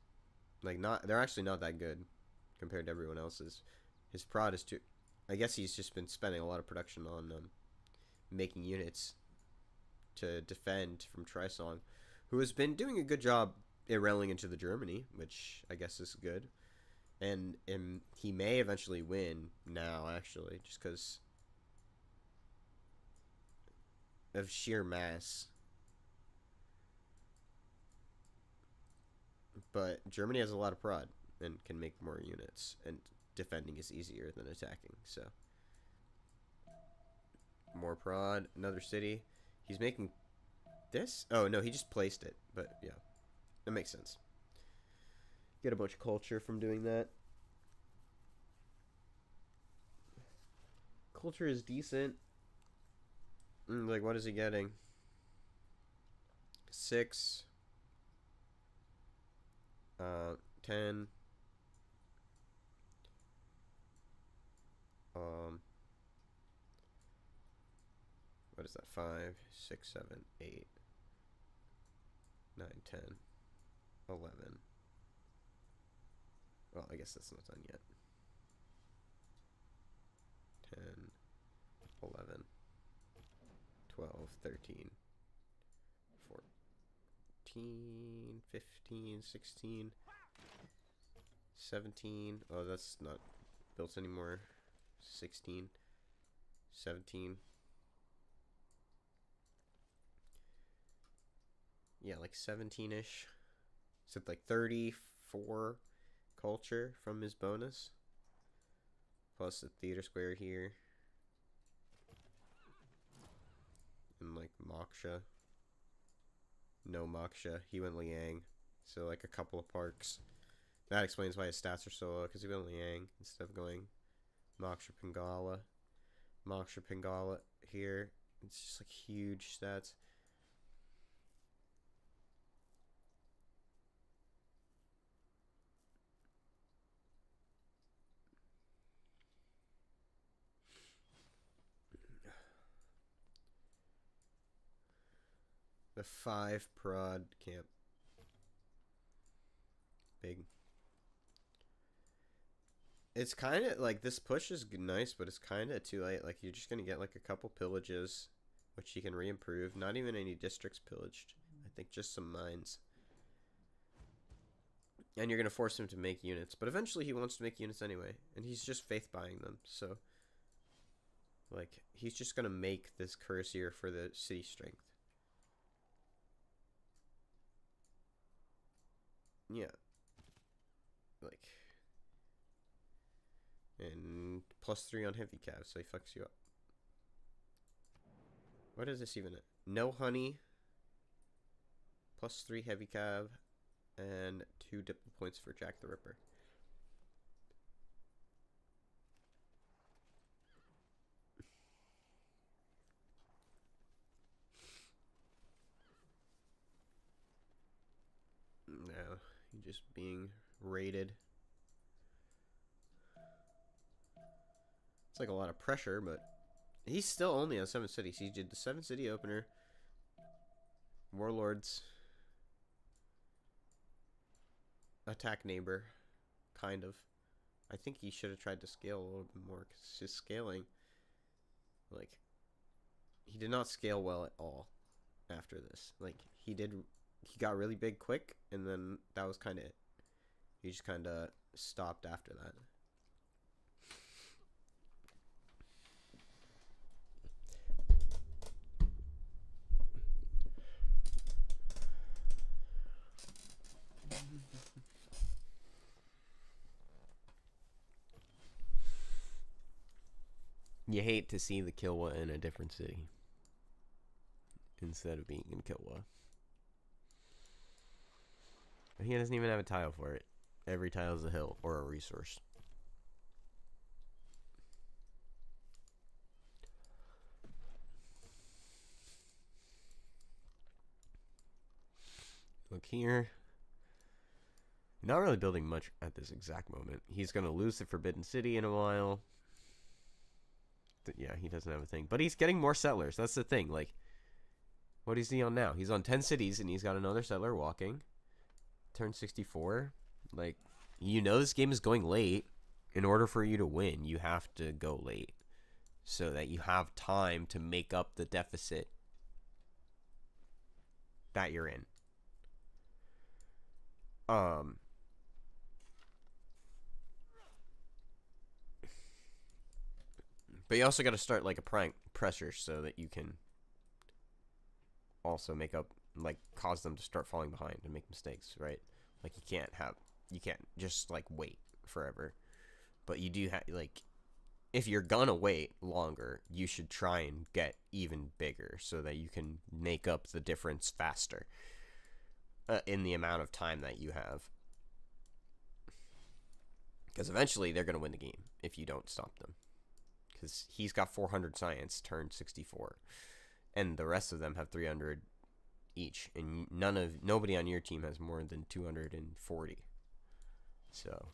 Like, they're actually not that good compared to everyone else's. His prod is too. I guess he's just been spending a lot of production on making units to defend from Trisong, who has been doing a good job railing into the Germany, which I guess is good. And he may eventually win now, actually, just because of sheer mass. But Germany has a lot of prod and can make more units, and defending is easier than attacking, so. More prod, another city. He's making this? Oh, no, he just placed it, but yeah. That makes sense. Get a bunch of culture from doing that. Culture is decent. Like, what is he getting? 6. 10. What is that? 5, 6, 7, 8, 9, 10, 11. Well, I guess that's not done yet. 10, 11, 12, 13, 14, 15, 16, 17. Oh, that's not built anymore. 16, 17. Yeah, like 17-ish. So like 34 culture from his bonus. Plus the theater square here. And like Moksha. No Moksha. He went Liang. So like a couple of parks. That explains why his stats are so low, because he went Liang instead of going Moksha Pingala. Moksha Pingala here. It's just like huge stats. The 5 prod camp. Big. It's kind of like this push is nice, but it's kind of too late. Like, you're just going to get like a couple pillages, which he can re-improve. Not even any districts pillaged. I think just some mines. And you're going to force him to make units. But eventually he wants to make units anyway. And he's just faith buying them. So, like, he's just going to make this cuirassier for the city strength. Yeah. Like. And +3 on heavy cav, so he fucks you up. What is this even? No honey. +3 heavy cav. And 2 dip points for Jack the Ripper. No, he's just being raided. It's like a lot of pressure, but he's still only on 7 cities. He did the 7 city opener. Warlords. Attack neighbor. Kind of. I think he should have tried to scale a little bit more, because his scaling, like, he did not scale well at all after this. Like, he got really big quick, and then that was kind of it. He just kind of stopped after that. You hate to see the Kilwa in a different city instead of being in Kilwa. But he doesn't even have a tile for it. Every tile is a hill or a resource. Look here. Not really building much at this exact moment. He's going to lose the Forbidden City in a while. Yeah, he doesn't have a thing. But he's getting more settlers. That's the thing. Like, what is he on now? He's on 10 cities, and he's got another settler walking. Turn 64. Like, you know this game is going late. In order for you to win, you have to go late. So that you have time to make up the deficit that you're in. But you also got to start like a prank pressure so that you can also make up, like, cause them to start falling behind and make mistakes, right? Like, you can't just like wait forever. But you do have, like, if you're gonna wait longer, you should try and get even bigger so that you can make up the difference faster in the amount of time that you have. Because eventually they're gonna win the game if you don't stop them. Because he's got 400 science, turned 64, and the rest of them have 300 each, and nobody on your team has more than 240. So,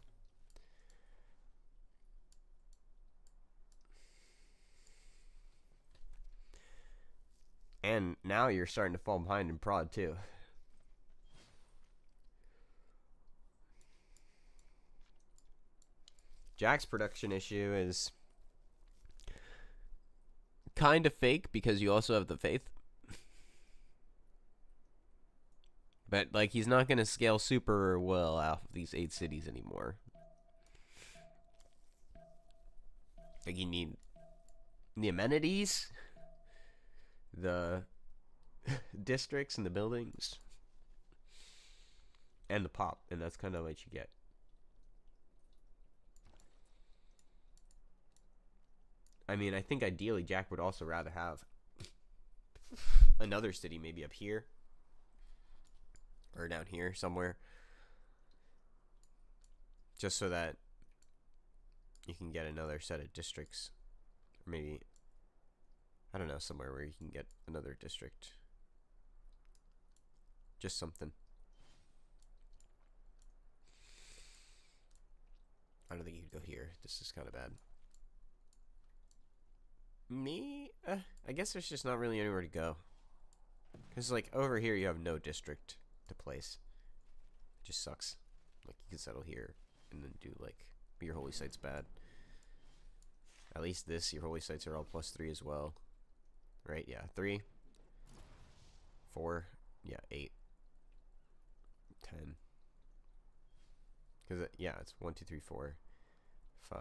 and now you're starting to fall behind in prod too. Jack's production issue is kind of fake because you also have the faith. But, like, he's not going to scale super well off of these 8 cities anymore. Like, you need the amenities, the districts and the buildings, and the pop, and that's kind of what you get. I mean, I think ideally Jack would also rather have another city maybe up here or down here somewhere, just so that you can get another set of districts, or maybe, I don't know, somewhere where you can get another district. Just something. I don't think you could go here. This is kind of bad. I guess there's just not really anywhere to go. Because, like, over here you have no district to place. It just sucks. Like, you can settle here and then do, like, your holy site's bad. At least this, your holy sites are all +3 as well. Right? Yeah, 3, 4, yeah, 8, 10. Because, yeah, it's 1, 2, 3, 4, 5.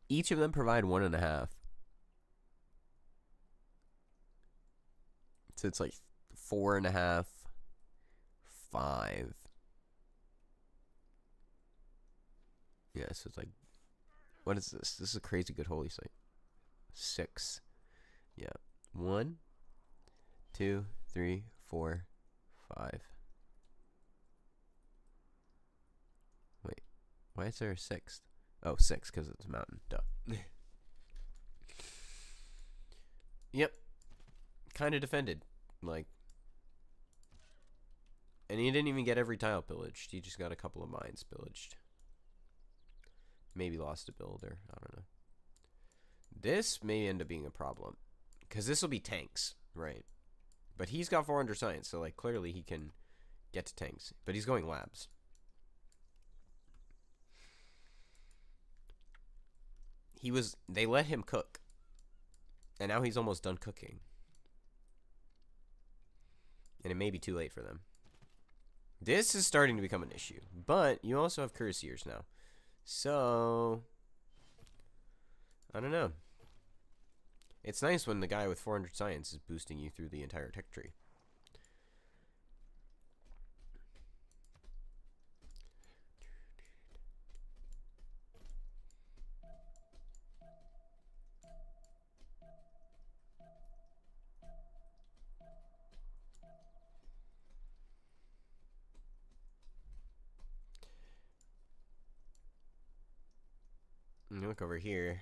Each of them provide 1.5. So it's like 4.5, 5. Yeah, so it's like, what is this? This is a crazy good holy site. 6. Yeah. 1, 2, 3, 4, 5. Wait, why is there a 6th? Oh, 6, because it's a mountain. Duh. Yep. Kind of defended. Like, and he didn't even get every tile pillaged. He just got a couple of mines pillaged. Maybe lost a builder. I don't know. This may end up being a problem. Because this will be tanks, right? But he's got 400 science, so, like, clearly he can get to tanks. But he's going labs. They let him cook. And now he's almost done cooking. And it may be too late for them. This is starting to become an issue. But you also have Cuirassiers now. So, I don't know. It's nice when the guy with 400 science is boosting you through the entire tech tree. And you look over here.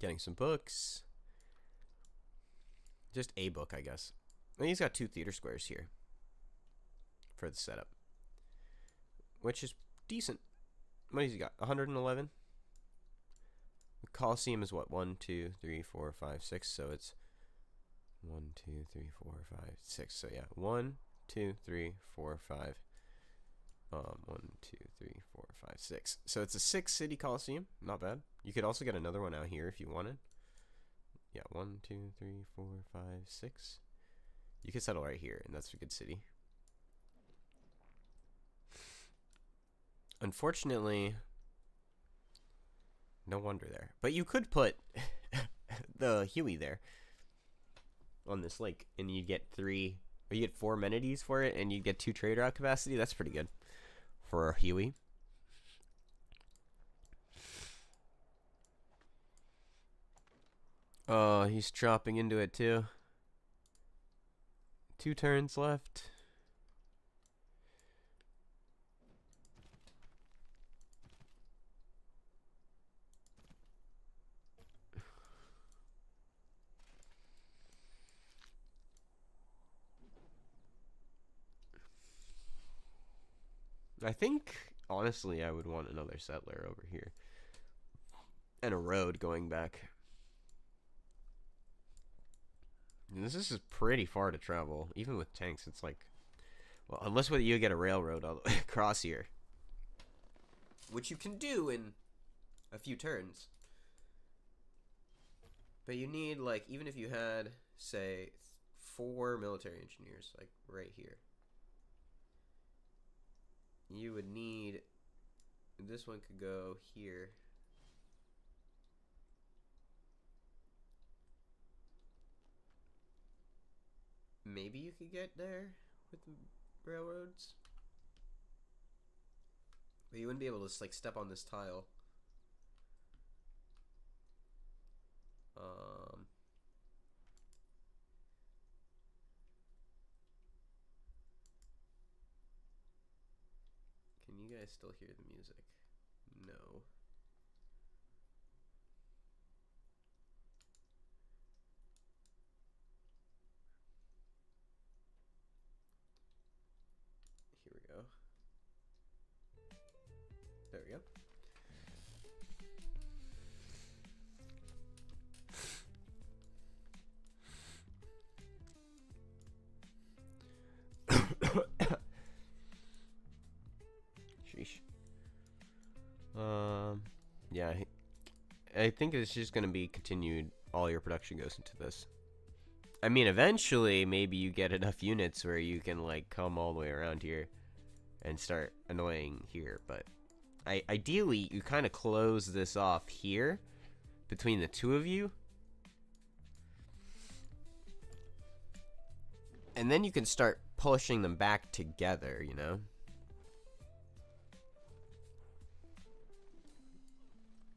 Getting some books. Just a book, I guess. And he's got 2 theater squares here for the setup, which is decent. What has he got? 111. The Coliseum is what? 1, 2, 3, 4, 5, 6. So it's 1, 2, 3, 4, 5, 6. So yeah, 1, 2, 3, 4, 5. 1, 2, 3, 4, 5, 6. So it's a 6-city Coliseum. Not bad. You could also get another one out here if you wanted. Yeah, 1, 2, 3, 4, 5, 6. You could settle right here, and that's a good city. Unfortunately, no wonder there. But you could put the Huey there on this lake, and you get 3, or you get 4 amenities for it, and you get 2 trade route capacity. That's pretty good for a Huey. Oh, he's chopping into it too. 2 turns left. I think, honestly, I would want another settler over here. And a road going back. And this is pretty far to travel. Even with tanks, it's like... Well, unless whether you get a railroad all the way across here. Which you can do in a few turns. But you need, like, even if you had, say, 4 military engineers, like, right here. You would need, this one could go here. Maybe you could get there with the railroads. But you wouldn't be able to just, like, step on this tile. Can you guys still hear the music? No. Here we go. There we go. Sheesh. Yeah, I think it's just gonna be continued. All your production goes into this. I mean, eventually, maybe you get enough units where you can, like, come all the way around here and start annoying here. But ideally, you kind of close this off here between the 2 of you. And then you can start pushing them back together, you know?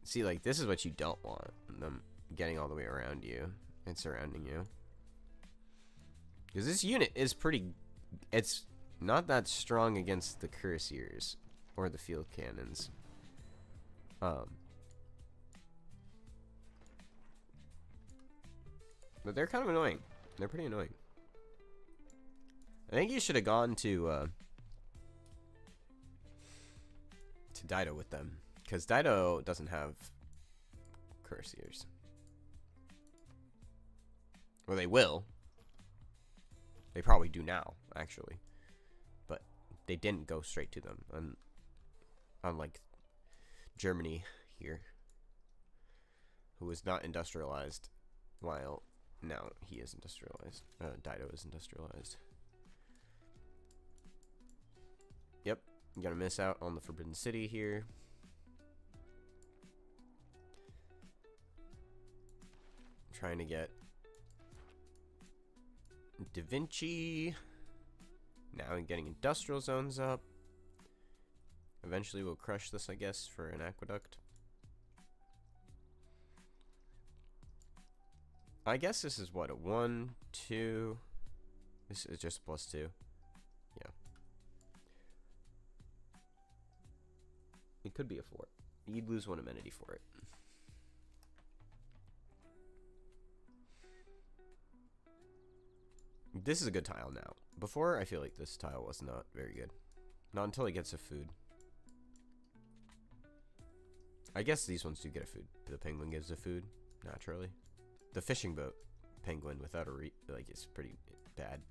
See, like, this is what you don't want. Them getting all the way around you and surrounding you. Because this unit is pretty... It's not that strong against the cuirassiers or the field cannons. But they're kind of annoying. They're pretty annoying. I think you should have gone to Dido with them. Because Dido doesn't have cuirassiers. Or they will. They probably do now, actually. But they didn't go straight to them. Unlike Germany here. Who is not industrialized. While now he is industrialized. Dido is industrialized. Yep. You're gonna miss out on the Forbidden City here. Trying to get Da Vinci. Now I'm getting industrial zones up. Eventually we'll crush this, I guess, for an aqueduct. I guess this is what, a 1, 2. This is just +2. Yeah. It could be a 4. you'd lose one amenity for it. This is a good tile now. Before, I feel like this tile was not very good. Not until it gets a food. I guess these ones do get a food. The penguin gives a food, naturally. The fishing boat penguin without a like, is pretty bad.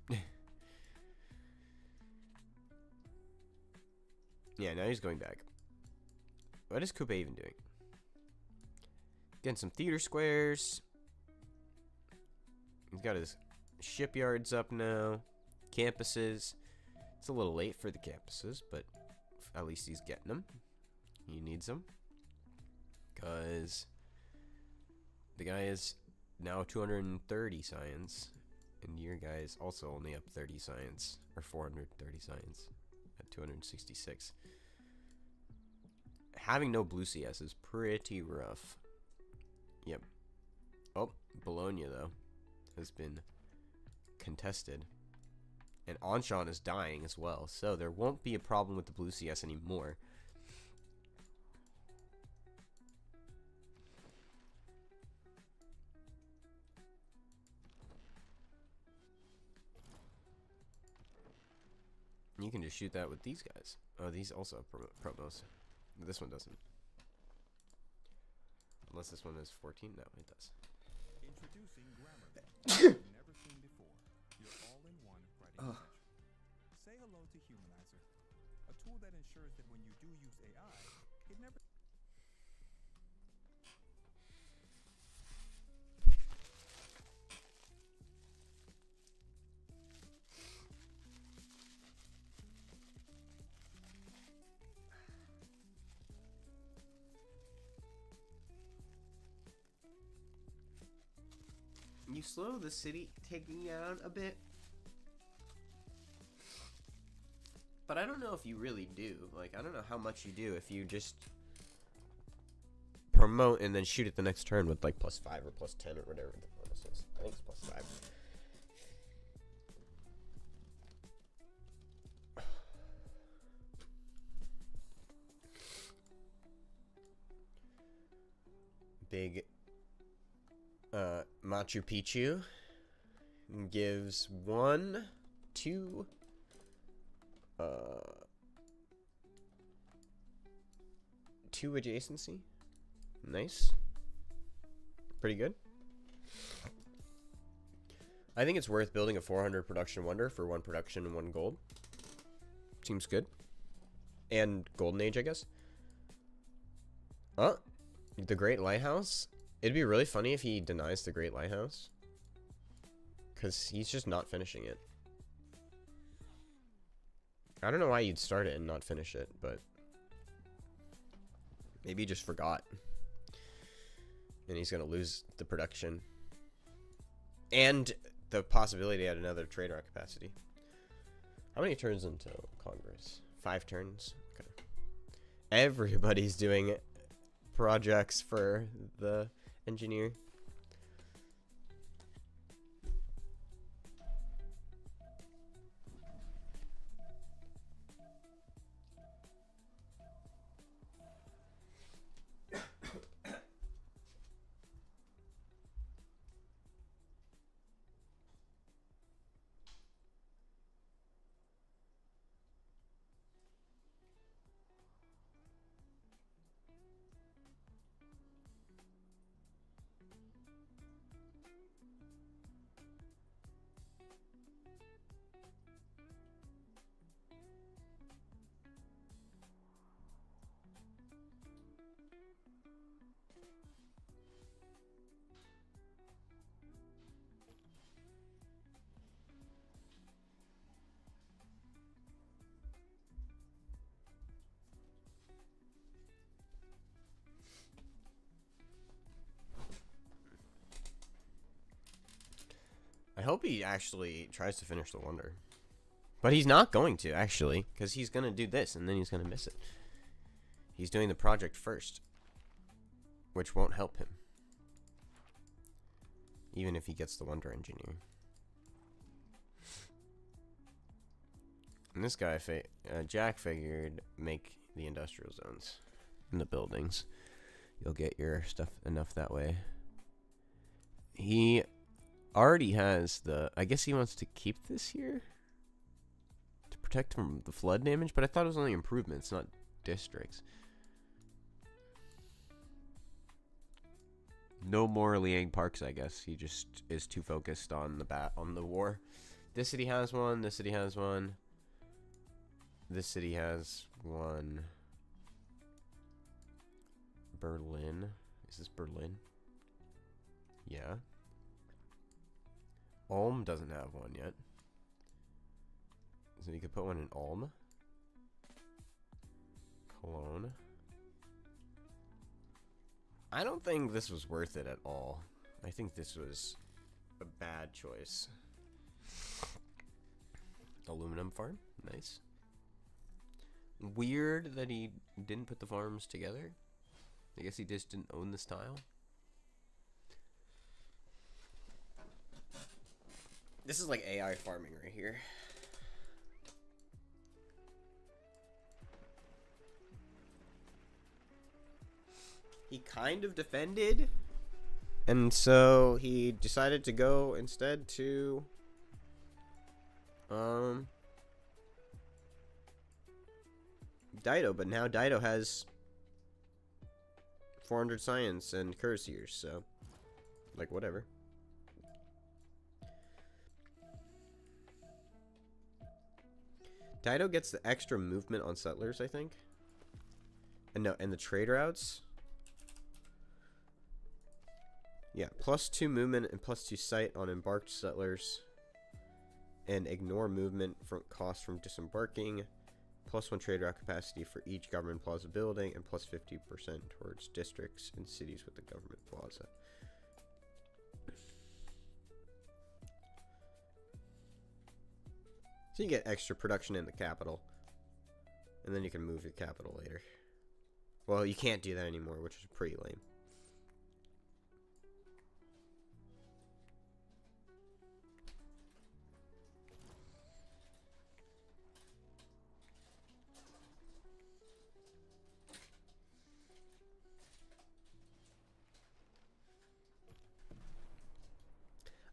Yeah, now he's going back. What is Coupe even doing? Getting some theater squares. He's got his shipyards up now. Campuses. It's a little late for the campuses, but at least he's getting them. He needs them. Because the guy is now 230 science. And your guy is also only up 30 science. Or 430 science. At 266. Having no blue CS is pretty rough. Yep. Oh, Bologna, though, has been contested. And Anshan is dying as well, so there won't be a problem with the blue CS anymore. You can just shoot that with these guys. Oh, these also have promos. This one doesn't. Unless this one is 14? No, it does. Introducing Grammarly. Never seen before. Your all-in-one writing extension. Say hello to Humanizer, a tool that ensures that when you do use AI, it never... You slow the city taking down a bit. But I don't know if you really do. Like, I don't know how much you do if you just promote and then shoot it the next turn with like +5 or +10 or whatever the bonus is. I think it's +5. Big Machu Picchu gives 1, 2, 2 adjacency. Nice. Pretty good. I think it's worth building a 400 production wonder for 1 production and 1 gold. Seems good. And golden age, I guess. Oh, the Great Lighthouse. It'd be really funny if he denies the Great Lighthouse. Because he's just not finishing it. I don't know why you'd start it and not finish it, but... maybe he just forgot. And he's going to lose the production. And the possibility to add another trade art capacity. How many turns until Congress? 5 turns? Okay. Everybody's doing projects for the engineer. I hope he actually tries to finish the wonder. But he's not going to, actually, because he's going to do this, and then he's going to miss it. He's doing the project first, which won't help him. Even if he gets the wonder engineer. And this guy, Jack, figured make the industrial zones. in the buildings. You'll get your stuff enough that way. He already has the... I guess he wants to keep this here to protect from the flood damage, but I thought it was only improvements, not districts. No more Liang Parks, I guess. He just is too focused on the war. This city has one. This city has one. This city has one. Berlin. Is this Berlin? Yeah. Ulm doesn't have one yet. So you could put one in Ulm. Cologne. I don't think this was worth it at all. I think this was a bad choice. Aluminum farm. Nice. Weird that he didn't put the farms together. I guess he just didn't own the style. This is like AI farming right here. He kind of defended, and so he decided to go instead to Dido, but now Dido has 400 science and courtiers, so like whatever. Dido gets the extra movement on settlers, I think. And no, and the trade routes. Yeah, +2 movement and +2 sight on embarked settlers. And ignore movement from cost from disembarking. +1 trade route capacity for each government plaza building. And +50% towards districts and cities with the government plaza. So you get extra production in the capital. And then you can move your capital later. Well, you can't do that anymore, which is pretty lame.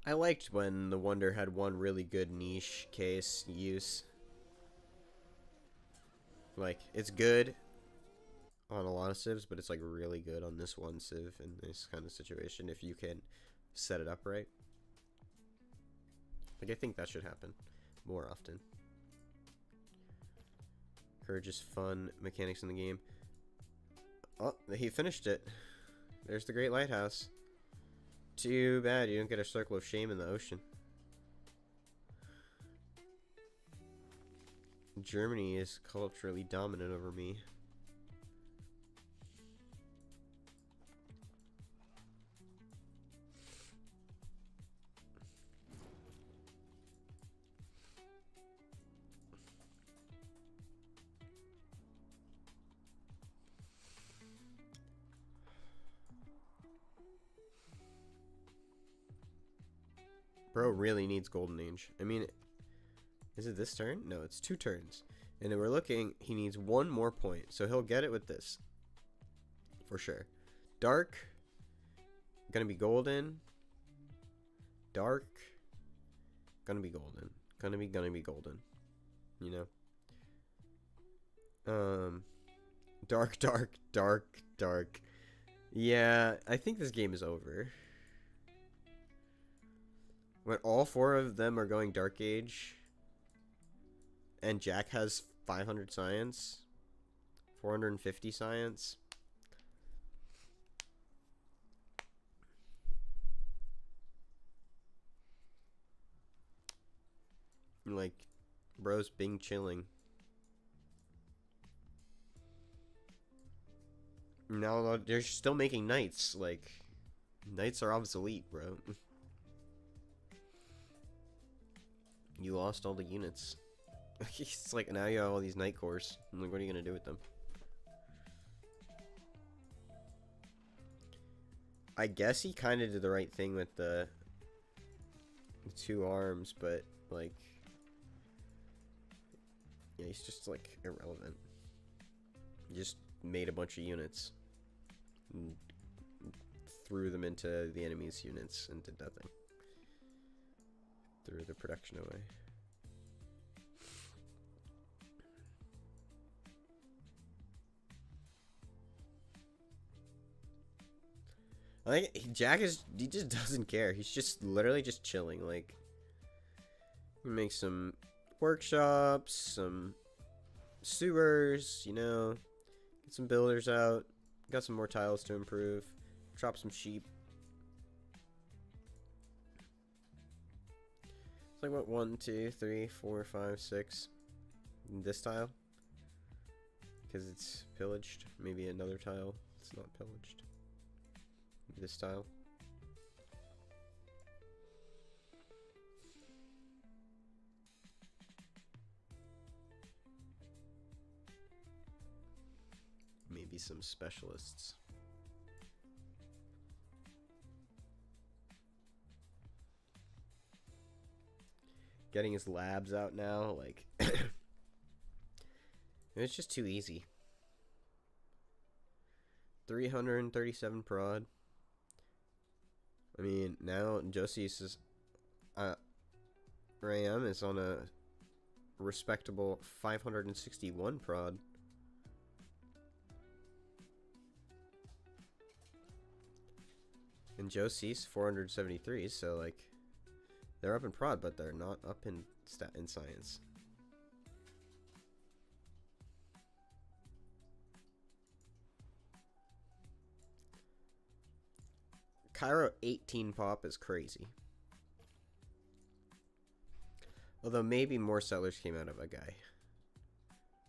I liked when the Wonder had one really good niche case use. Like, it's good on a lot of civs, but it's like really good on this one civ in this kind of situation if you can set it up right. Like, I think that should happen more often. Courage is fun mechanics in the game. Oh, he finished it. There's the Great Lighthouse. Too bad you don't get a circle of shame in the ocean. Germany is culturally dominant over me. Bro really needs Golden Age. I mean, is it this turn? No, it's 2 turns. And then we're looking, he needs 1 more point. So he'll get it with this. For sure. Dark. Gonna be golden. Dark. Gonna be golden. Gonna be golden. You know? Dark, dark, dark, dark. Yeah, I think this game is over. When all 4 of them are going Dark Age, and Jack has 500 science, 450 science. Like, bro's being chilling. Now they're still making knights. Like, knights are obsolete, bro. You lost all the units. It's like, now you have all these knight cores. Like, what are you gonna do with them? I guess he kind of did the right thing with the 2 arms, but, like, yeah, he's just, like, irrelevant. Just made a bunch of units. And threw them into the enemy's units and did nothing. Threw the production away. Like, he just doesn't care. He's just literally just chilling. Like, he makes some workshops, some sewers, you know, get some builders out, got some more tiles to improve, drop some sheep. It's like, what, 1, 2, 3, 4, 5, 6 in this tile? Because it's pillaged. Maybe another tile it's not pillaged. This tile. Maybe some specialists. Getting his labs out now, like it's just too easy. 337 prod. I mean, now Josie's Ram is on a respectable 561 prod. And Josie's 473, so like they're up in prod, but they're not up in science. Cairo 18 pop is crazy. Although maybe more settlers came out of a guy.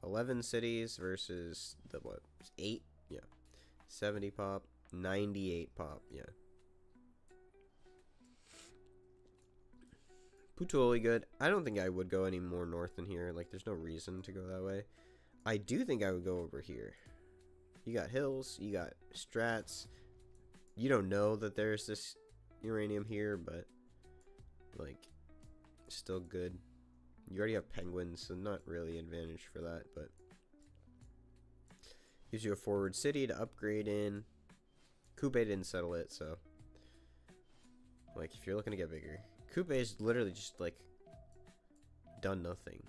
11 cities versus the what? 8? Yeah. 70 pop. 98 pop. Yeah. Putuoli good. I don't think I would go any more north than here. Like, there's no reason to go that way. I do think I would go over here. You got hills. You got strats. You don't know that there's this uranium here, but like, still good. You already have penguins, so not really advantage for that, but gives you a forward city to upgrade in. Coupe didn't settle it, so like, if you're looking to get bigger, Coupe is literally just like done nothing.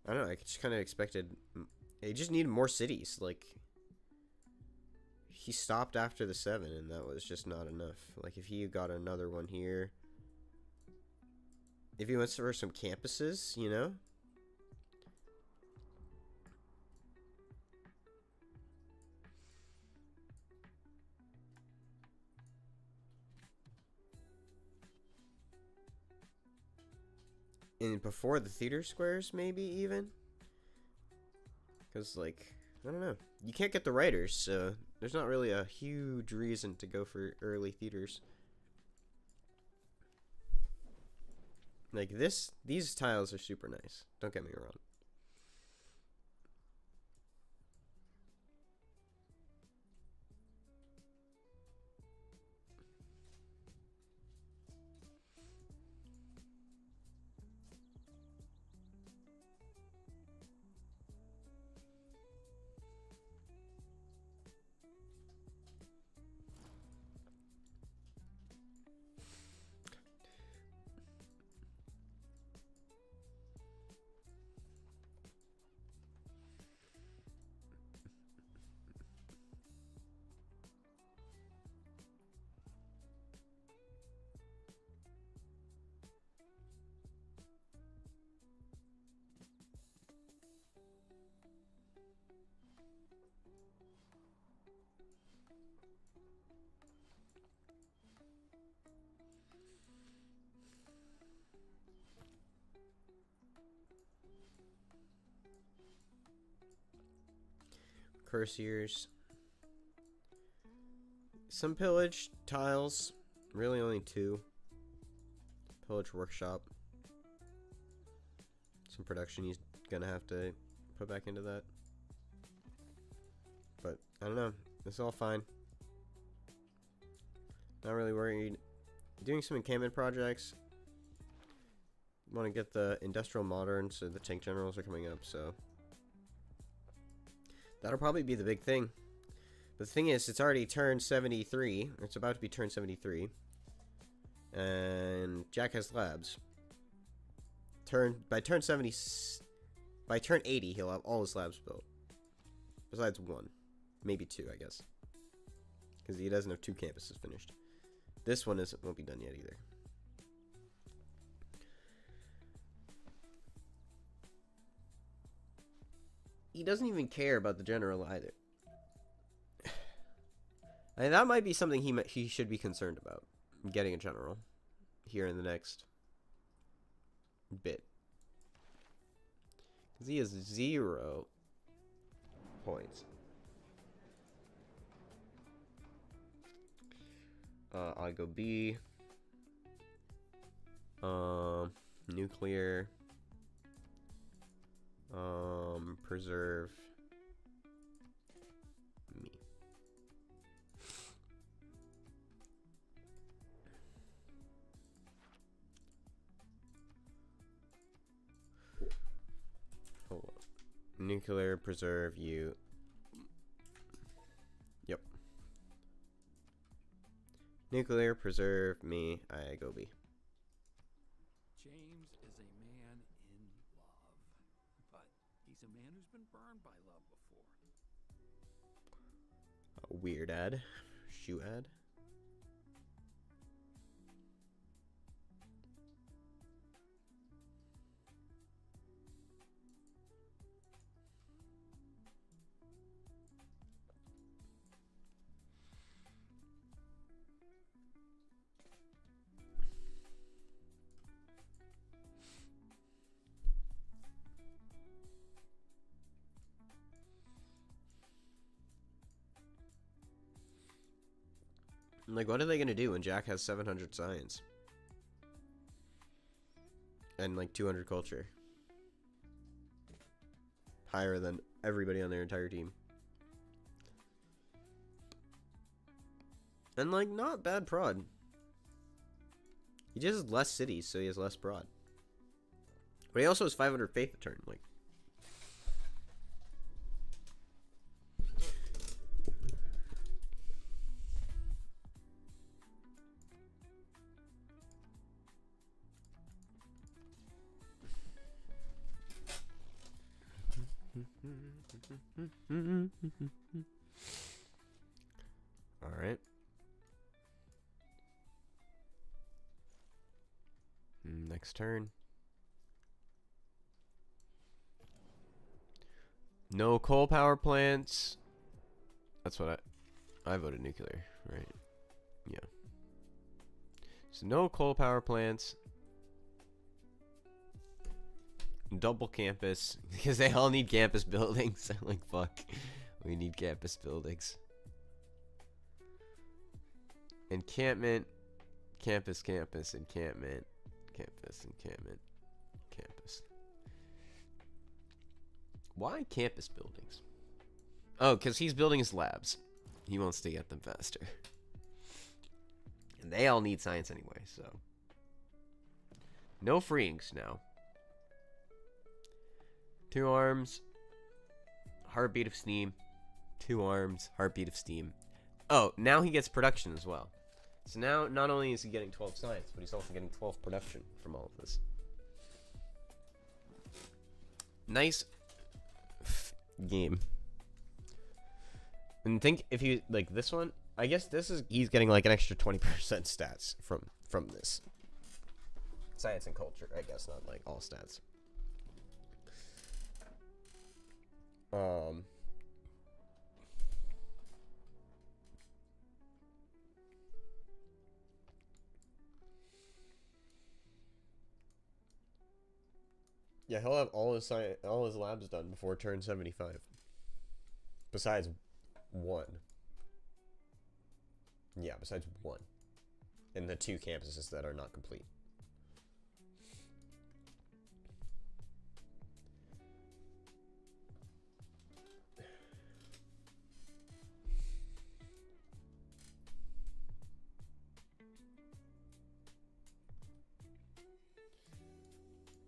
I don't know. I just kind of expected. They just needed more cities. Like, he stopped after the 7, and that was just not enough. Like, if he got another one here, if he went for some campuses, you know. And before the theater squares, maybe even. Because, like, I don't know. You can't get the writers, so there's not really a huge reason to go for early theaters. Like, these tiles are super nice. Don't get me wrong. Cursors. Some pillage tiles. Really only 2. Pillage workshop. Some production he's gonna have to put back into that. But I don't know. It's all fine. Not really worried. Doing some encampment projects. want to get the industrial modern, so the tank generals are coming up, so that'll probably be the big thing. But the thing is, it's already turned 73. It's about to be turned 73. And Jack has labs. By turn 80, he'll have all his labs built. Besides one. Maybe two, I guess. Because he doesn't have 2 campuses finished. This one won't be done yet either. He doesn't even care about the general either. And that might be something he should be concerned about. Getting a general here in the next bit. Because he has 0 points. I go B. Nuclear. Preserve me. Hold on. Nuclear, preserve you. Yep. Nuclear, preserve me. I go B. James is a man in love, but he's a man who's been burned by love before. A weird ad. Shoe ad. Like, what are they gonna do when Jack has 700 science? And, like, 200 culture. Higher than everybody on their entire team. And, like, not bad prod. He just has less cities, so he has less prod. But he also has 500 faith a turn, like. All right. Next turn. No coal power plants. That's what I voted nuclear, right? Yeah. So no coal power plants. Double campus, because they all need campus buildings. I'm like, fuck. We need campus buildings. Encampment, campus, campus, encampment, campus, encampment, campus. Why campus buildings? Oh, because he's building his labs. He wants to get them faster. And they all need science anyway, so. No freeings now. 2 arms. Heartbeat of steam. 2 arms. Heartbeat of steam. Oh, now he gets production as well. So now, not only is he getting 12 science, but he's also getting 12 production from all of this. Nice game. And think if you like this one, I guess this is he's getting like an extra 20% stats from this. Science and culture, I guess, not like all stats. Yeah, he'll have all his labs done before turn 75. Besides one. Yeah, besides one. And the 2 campuses that are not complete.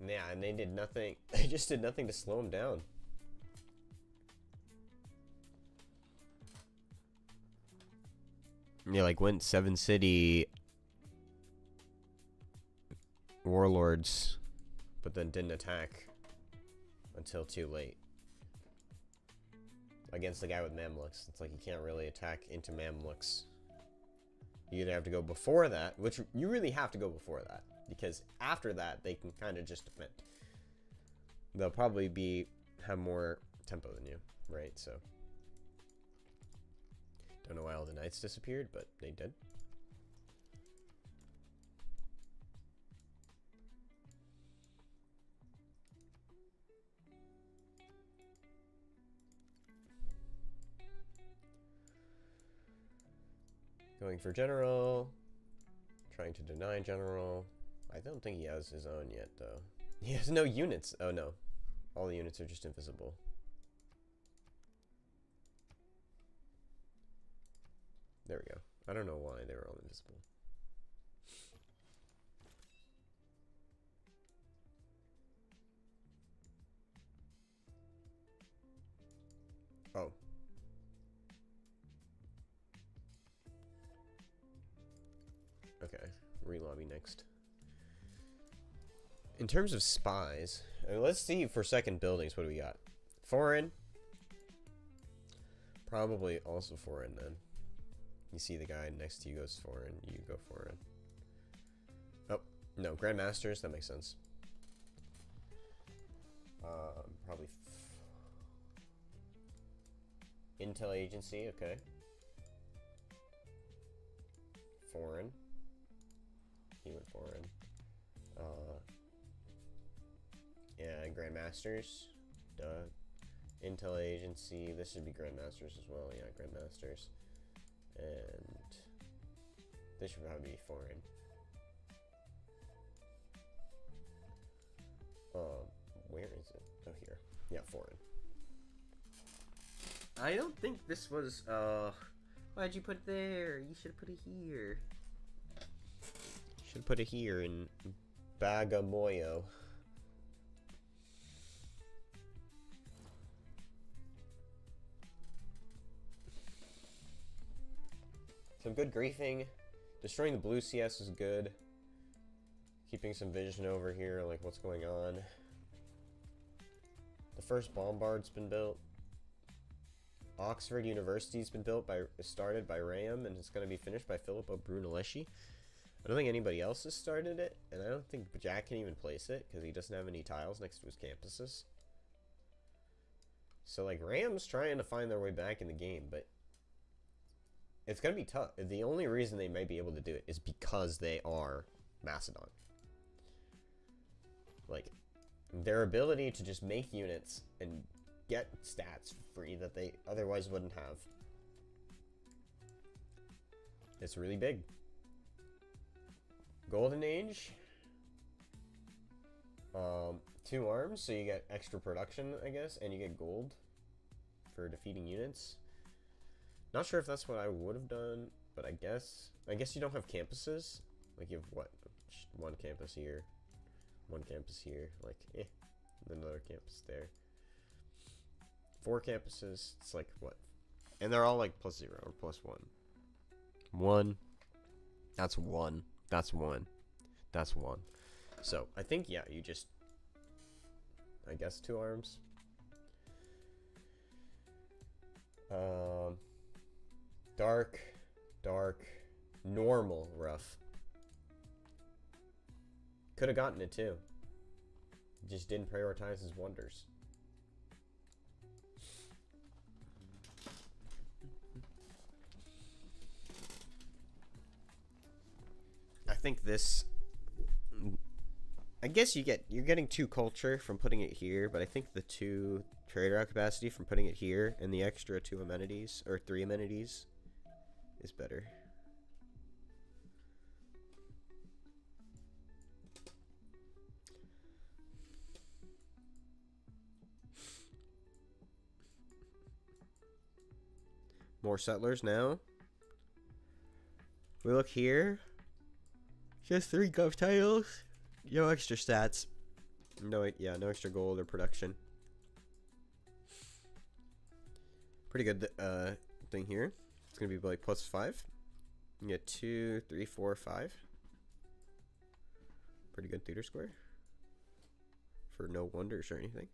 Yeah, and they did nothing. They just did nothing to slow him down. Yeah, like went 7 city warlords, but then didn't attack until too late. Against the guy with Mamluks. It's like you can't really attack into Mamluks. You either have to go before that, which you really have to go before that, because after that they can kind of just defend. They'll probably have more tempo than you, right? So don't know why all the knights disappeared, but they did. Going for general. Trying to deny general. I don't think he has his own yet, though. He has no units. Oh, no. All the units are just invisible. There we go. I don't know why they were all invisible. Oh. Okay. Relobby next. In terms of spies, let's see for second buildings, what do we got? Foreign. Probably also foreign then. You see the guy next to you goes foreign, you go foreign. Oh, no, Grandmasters, that makes sense. Probably Intel Agency, okay. Foreign. He went foreign. Yeah, Grandmasters. Duh. Intel Agency. This should be Grandmasters as well. Yeah, Grandmasters. And this should probably be foreign. Where is it? Oh, here. Yeah, foreign. I don't think this was, why'd you put it there? You should have put it here. Should put it here in Bagamoyo. Some good griefing. Destroying the blue CS is good. Keeping some vision over here, like what's going on. The first bombard's been built. Oxford University's been started by Ram, and it's going to be finished by Filippo Brunelleschi. I don't think anybody else has started it, and I don't think Jack can even place it because he doesn't have any tiles next to his campuses. So like Ram's trying to find their way back in the game, but it's going to be tough. The only reason they may be able to do it is because they are Macedon. Like, their ability to just make units and get stats for free that they otherwise wouldn't have. It's really big. Golden Age. 2 arms, so you get extra production, I guess, and you get gold for defeating units. Not sure if that's what I would have done, but I guess you don't have campuses. Like you have what? Just 1 campus here, 1 campus here, like another campus there. 4 campuses. It's like what? And they're all like +0 or +1. 1. That's 1. That's 1. That's 1. So I think yeah, you just I guess 2 arms. Dark, normal, rough. Could have gotten it too. Just didn't prioritize his wonders. I think this. I guess you're getting 2 culture from putting it here, but I think the 2 trade route capacity from putting it here and the extra 2 amenities or 3 amenities is better. More settlers now. We look here. Just 3 gov titles. No extra stats. No, yeah, no extra gold or production. Pretty good thing here. It's gonna be like +5. You get 2, 3, 4, 5. Pretty good theater square. For no wonders or anything.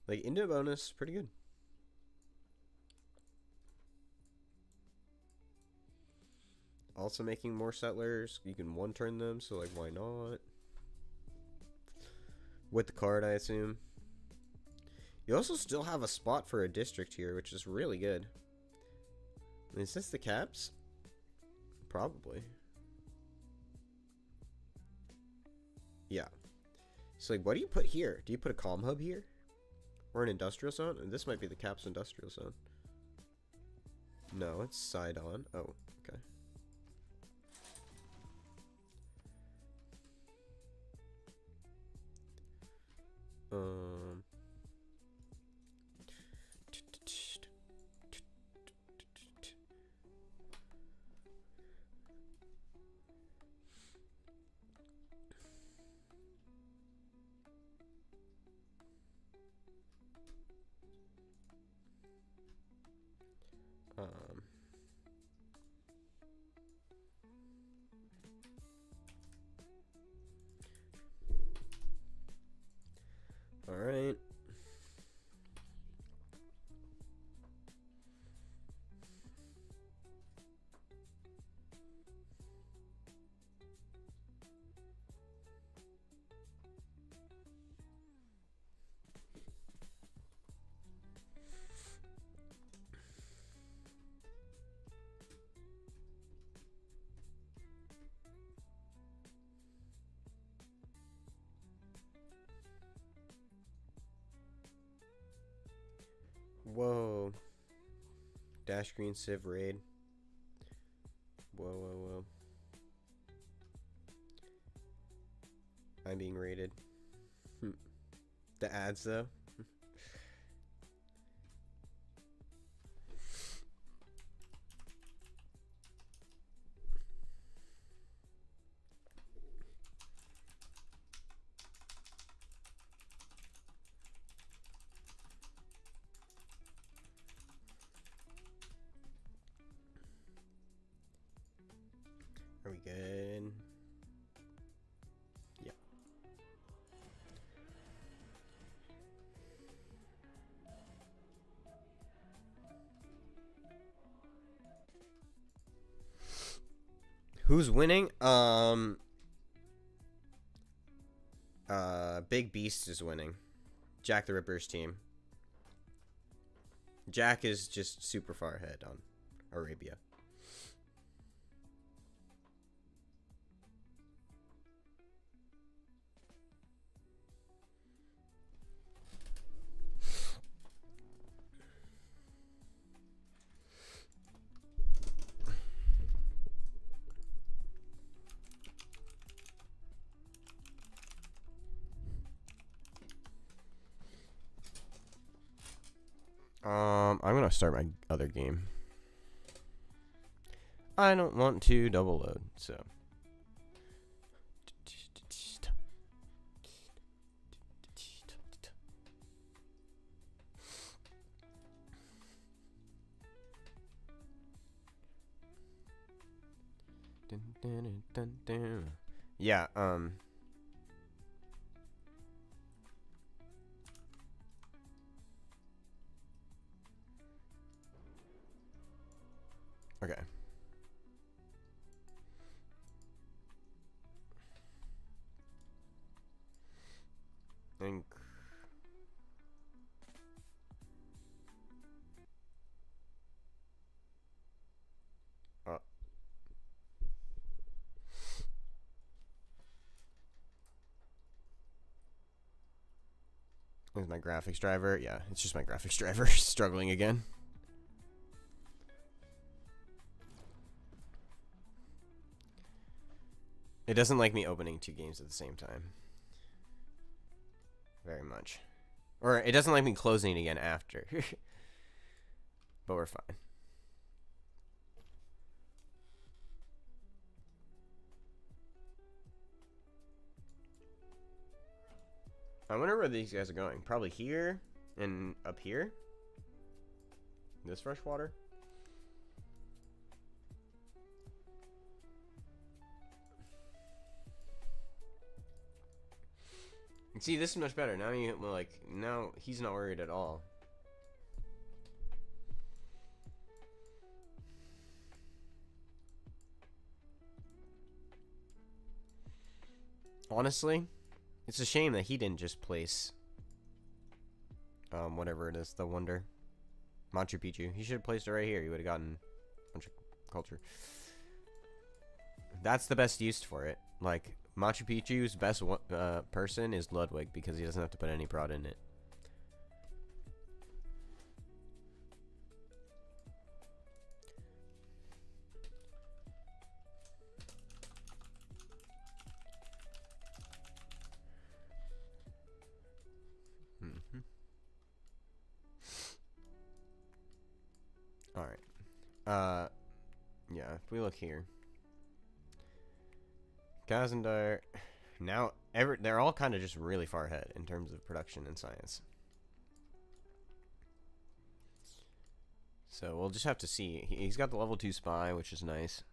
Like, into bonus, pretty good. Also making more settlers. You can one-turn them, so like, why not? With the card, I assume. You also still have a spot for a district here, which is really good. Is this the caps? Probably. Yeah. So, like, what do you put here? Do you put a comm hub here? Or an industrial zone? And this might be the caps industrial zone. No, it's side on. Oh, okay. All right. Whoa. Dash green civ raid. Whoa, whoa, whoa. I'm being raided. The ads, though. Are we good? Yeah. Who's winning? Big Beast is winning. Jack the Ripper's team. Jack is just super far ahead on Arabia. I'm gonna start my other game. I don't want to double load, so. Yeah, okay. Think. Is my graphics driver? Yeah, it's just my graphics driver struggling again. It doesn't like me opening two games at the same time. Very much. Or it doesn't like me closing it again after. But we're fine. I wonder where these guys are going. Probably here and up here. This fresh water. See, this is much better. Now you like now he's not worried at all. Honestly, it's a shame that he didn't just place whatever it is, the wonder. Machu Picchu. He should have placed it right here. He would have gotten a bunch of culture. That's the best use for it. Like, Machu Picchu's best person is Ludwig because he doesn't have to put any prod in it. Alright. Yeah, if we look here. Kazandar, now, they're all kind of just really far ahead in terms of production and science. So we'll just have to see. He's got the level 2 spy, which is nice.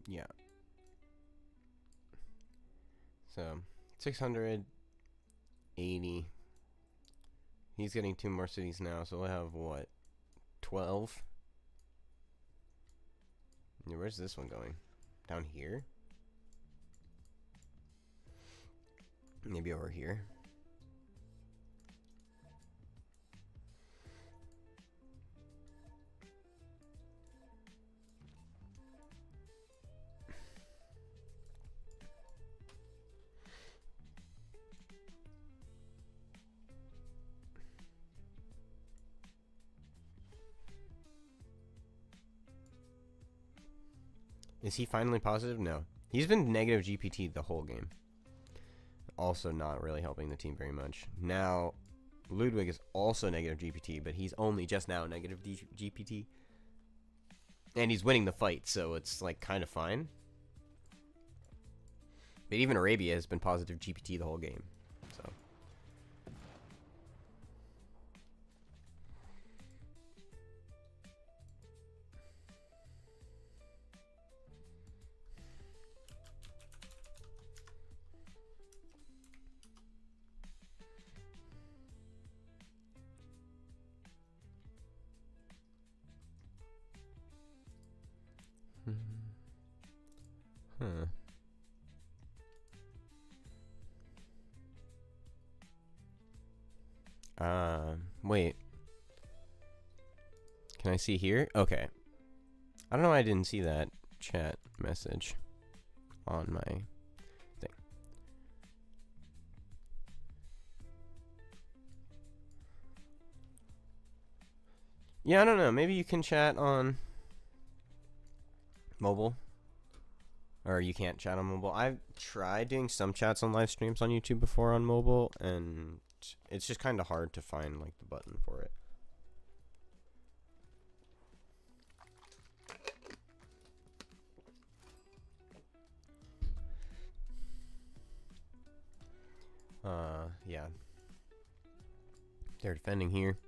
Yeah. So, 680. He's getting 2 more cities now, so we'll have, what, 12? Yeah, where's this one going? Down here? Maybe over here? Is he finally positive? No. He's been negative GPT the whole game. Also not really helping the team very much. Now, Ludwig is also negative GPT, but he's only just now negative GPT. And he's winning the fight, so it's like kind of fine. But even Arabia has been positive GPT the whole game. So. Wait. Can I see here? Okay. I don't know why I didn't see that chat message on my thing. Yeah, I don't know. Maybe you can chat on mobile. Or you can't chat on mobile. I've tried doing some chats on live streams on YouTube before on mobile, and it's just kind of hard to find like the button for it. yeah. They're defending here.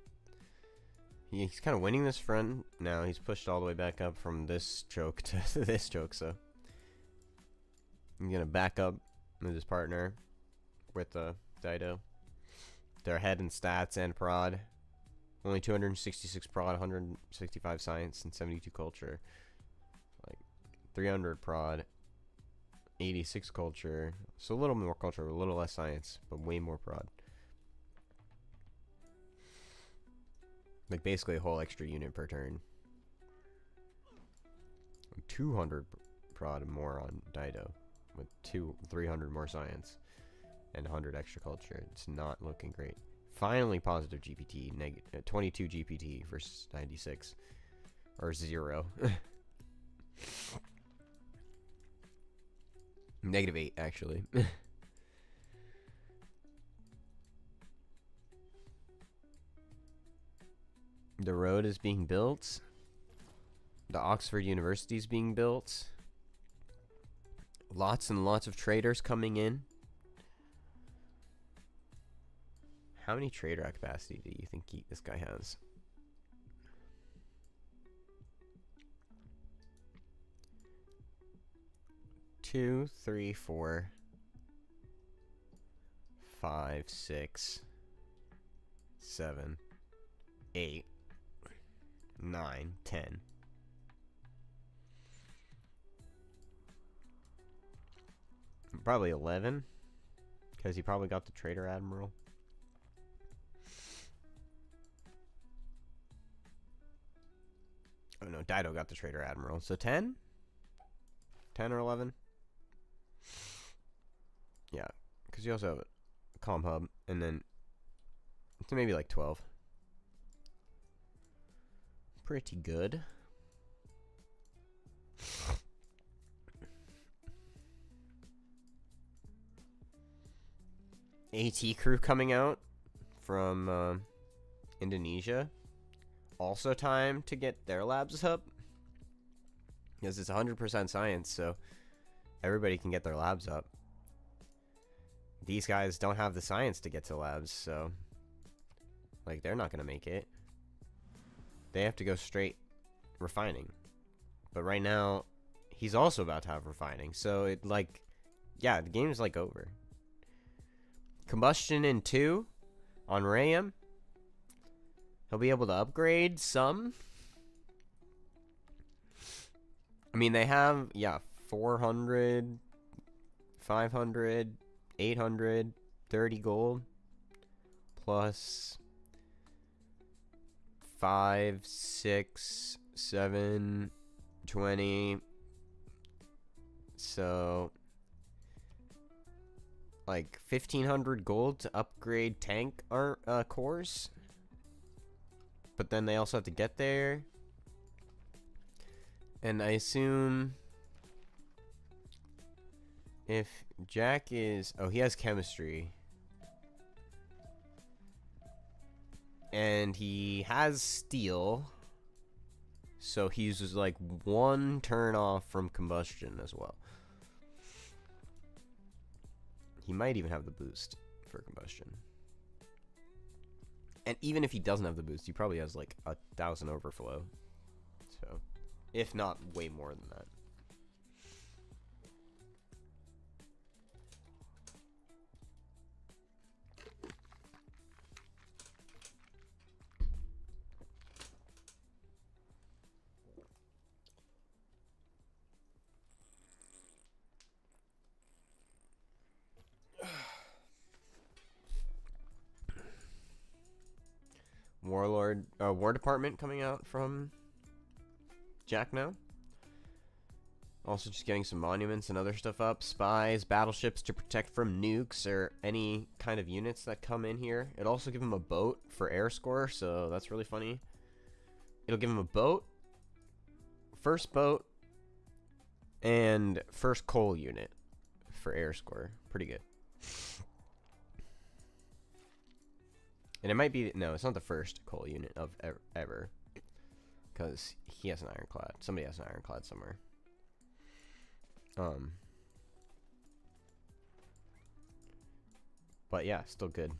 He's kind of winning this front now. He's pushed all the way back up from this choke to this choke, so he's gonna back up with his partner with Dido. They're ahead in stats and prod. Only 266 prod, 165 science, and 72 culture. Like 300 prod, 86 culture. So a little more culture, a little less science, but way more prod. Like basically a whole extra unit per turn. 200 prod more on Dido with 300 more science and 100 extra culture. It's not looking great. Finally positive GPT, 22 GPT versus 96 or 0. -8 actually. The road is being built. The Oxford University is being built. Lots and lots of traders coming in. How many trader capacity do you think this guy has? Two, 3, 4, 5, 6, 7, 8, 9, 10. Probably 11, because he probably got the trader admiral. Oh no, Dido got the trader admiral. So 10? 10 or 11? Yeah, because you also have a comm hub, and then so maybe like 12. Pretty good. AT crew coming out from Indonesia. Also time to get their labs up, because it's 100% science, so everybody can get their labs up. These guys don't have the science to get to labs, so like they're not gonna make it. They have to go straight refining. But right now he's also about to have refining, so it like, yeah, the game's like over. Combustion in 2 on Rayam. He'll be able to upgrade some. I mean, they have, yeah, 400, 500, 800, 30 gold. Plus 5, 6, 7, 20. So like 1,500 gold to upgrade tank cores. But then they also have to get there. And I assume if Jack is... Oh, he has chemistry. And he has steel. So he's like 1 turn off from combustion as well. He might even have the boost for combustion. And even if he doesn't have the boost, he probably has like 1,000 overflow. So, if not way more than that. Warlord, War Department coming out from Jack now. Also just getting some monuments and other stuff up. Spies, battleships to protect from nukes or any kind of units that come in here. It'll also give him a boat for air score, so that's really funny. It'll give him a boat, first boat, and first coal unit for air score. Pretty good. And it might be... No, it's not the first coal unit of ever. Because he has an ironclad. Somebody has an ironclad somewhere. But yeah, still good.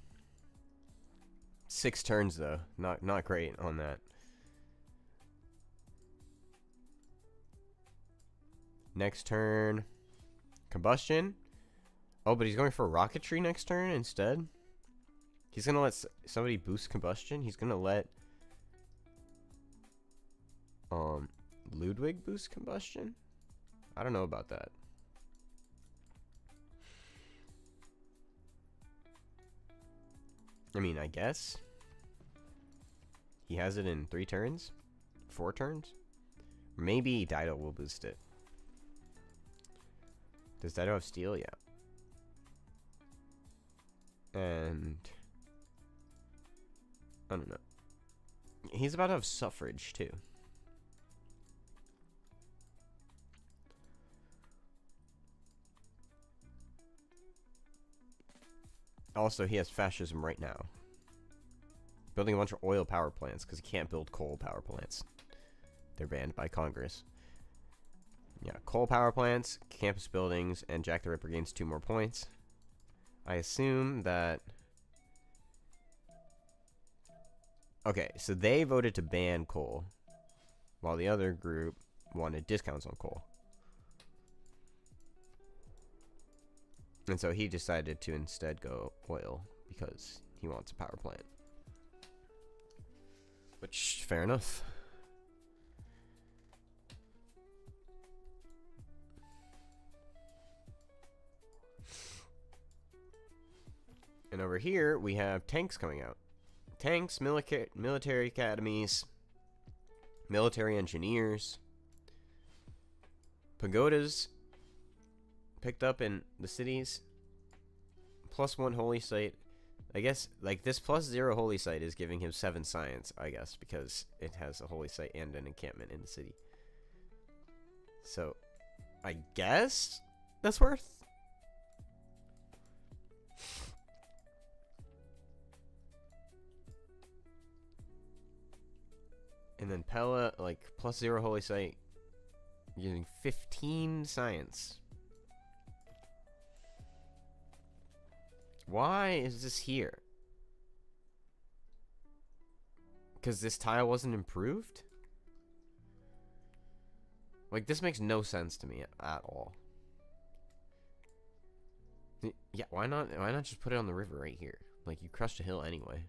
6 turns though. Not great on that. Next turn, combustion. Oh, but he's going for rocketry next turn instead. He's gonna let somebody boost combustion. He's gonna let Ludwig boost combustion. I don't know about that. I mean, I guess he has it in 3 turns, 4 turns. Maybe Dido will boost it. Does Dido have steel? Yeah. And I don't know. He's about to have suffrage too. Also, he has fascism right now. Building a bunch of oil power plants because he can't build coal power plants. They're banned by Congress. Yeah, coal power plants, campus buildings, and Jack the Ripper gains 2 more points. I assume that... Okay, so they voted to ban coal, while the other group wanted discounts on coal. And so he decided to instead go oil, because he wants a power plant. Which, fair enough. And over here, we have tanks coming out. Tanks, military academies, military engineers, pagodas picked up in the cities, +1 holy site. I guess, like, this +0 holy site is giving him 7 science, I guess, because it has a holy site and an encampment in the city. So, I guess that's worth. And then Pella, like, +0 holy site, using 15 science. Why is this here? Because this tile wasn't improved? Like, this makes no sense to me at all. Yeah, why not just put it on the river right here? Like, you crushed a hill anyway.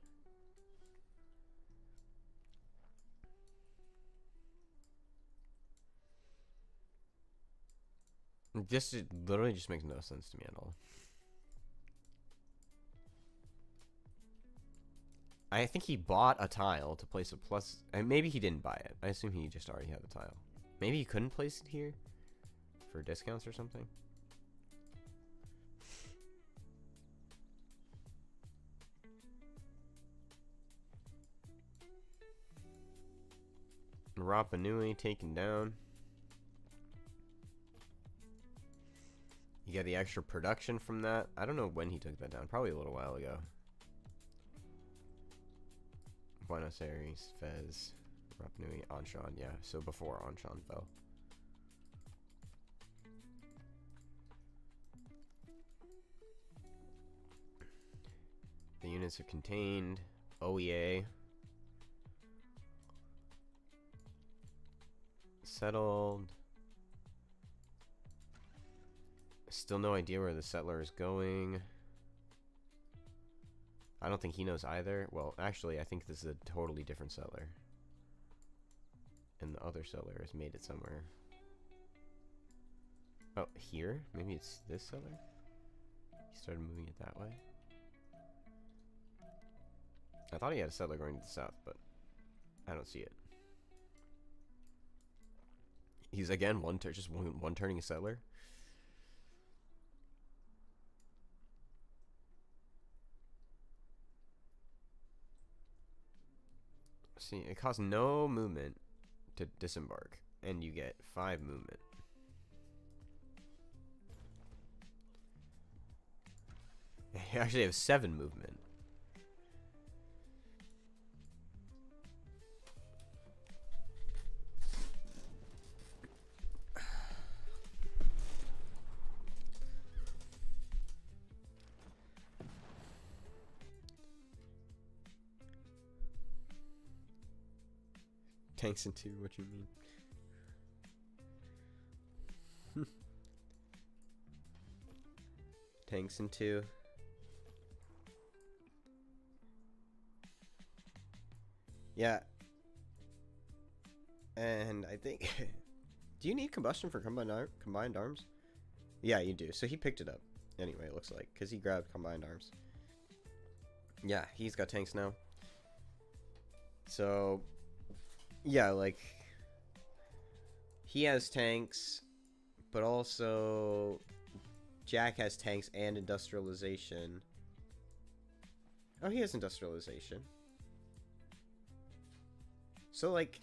It literally just makes no sense to me at all. I think he bought a tile to place a plus, and maybe he didn't buy it. I assume he just already had the tile. Maybe he couldn't place it here for discounts or something. Rapa Nui taken down. You get the extra production from that. I don't know when he took that down. Probably a little while ago. Buenos Aires, Fez, Rapa Nui, Anshan. Yeah, so before Anshan fell. The units are contained. OEA. Settled. Still no idea where the settler is going. I don't think he knows either. Well, actually, I think this is a totally different settler. And the other settler has made it somewhere. Oh, here? Maybe it's this settler? He started moving it that way. I thought he had a settler going to the south, but I don't see it. He's again just one turning a settler. See, it costs no movement to disembark, and you get 5 movement. You actually have 7 movement. Tanks in 2, what you mean? Tanks in 2. Yeah. And I think... Do you need combustion for combined arms? Yeah, you do. So he picked it up. Anyway, it looks like. Because he grabbed combined arms. Yeah, he's got tanks now. So... Yeah, like... He has tanks. But also... Jack has tanks and industrialization. Oh, he has industrialization. So, like...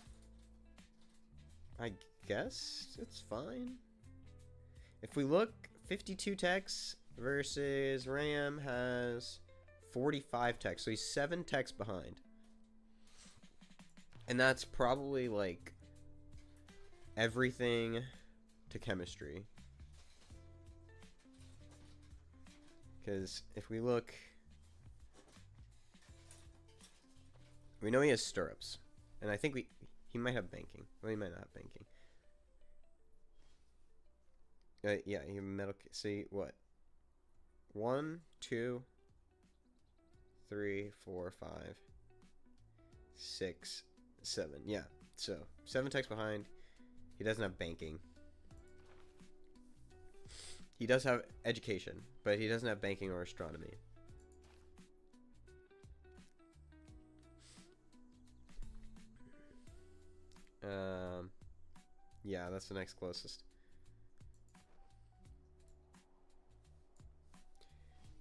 I guess it's fine. If we look, 52 techs versus Ram has 45 techs. So he's 7 techs behind. And that's probably like everything to chemistry. Because if we look, we know he has stirrups. And I think he might have banking. Well, he might not have banking. Yeah, you have metal. See what? 1, 2, 3, 4, 5, 6, 7. Yeah, so 7 techs behind. He doesn't have banking. He does have education, but he doesn't have banking or astronomy. Yeah, that's the next closest.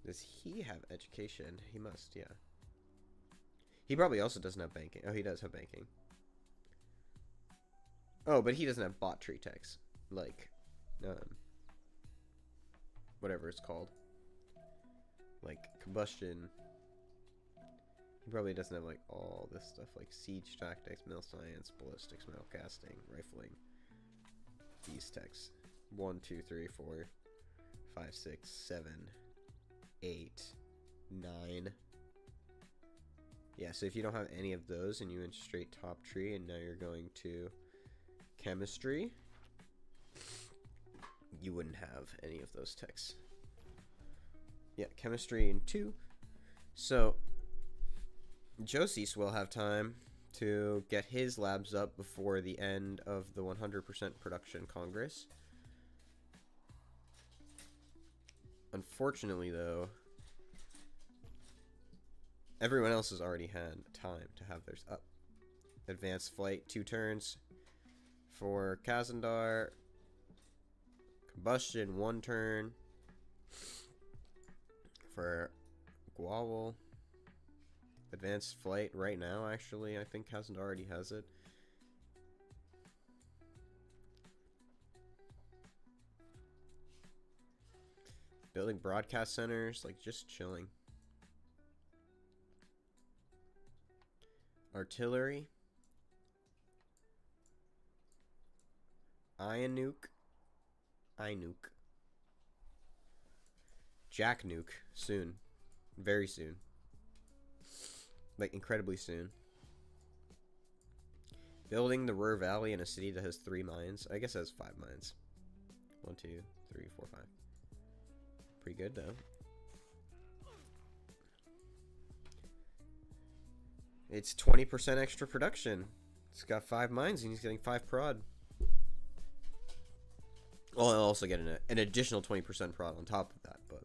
Does he have education? He must, yeah. He probably also doesn't have banking. Oh, he does have banking. Oh, but he doesn't have bot tree techs. Like, whatever it's called. Like, combustion. He probably doesn't have, like, all this stuff. Like, siege tactics, mill science, ballistics, metal casting, rifling. These techs. 1, 2, 3, 4, 5, 6, 7, 8, 9. Yeah, so if you don't have any of those and you went straight top tree and now you're going to chemistry, you wouldn't have any of those techs. Yeah, chemistry in 2. So Josies will have time to get his labs up before the end of the 100% production Congress. Unfortunately, though, everyone else has already had time to have theirs up. Advanced flight, 2 turns for Kazandar. Combustion, 1 turn for Guawal. Advanced flight right now, actually, I think Kazandar already has it. Building broadcast centers, like just chilling. Artillery. Ion nuke. I-nuke. Jack nuke. Soon. Very soon. Like, incredibly soon. Building the Ruhr Valley in a city that has 3 mines. I guess it has 5 mines. 1, 2, 3, 4, 5. Pretty good, though. It's 20% extra production. It's got 5 mines and he's getting 5 prod. Well, I'll also get an additional 20% prod on top of that, but...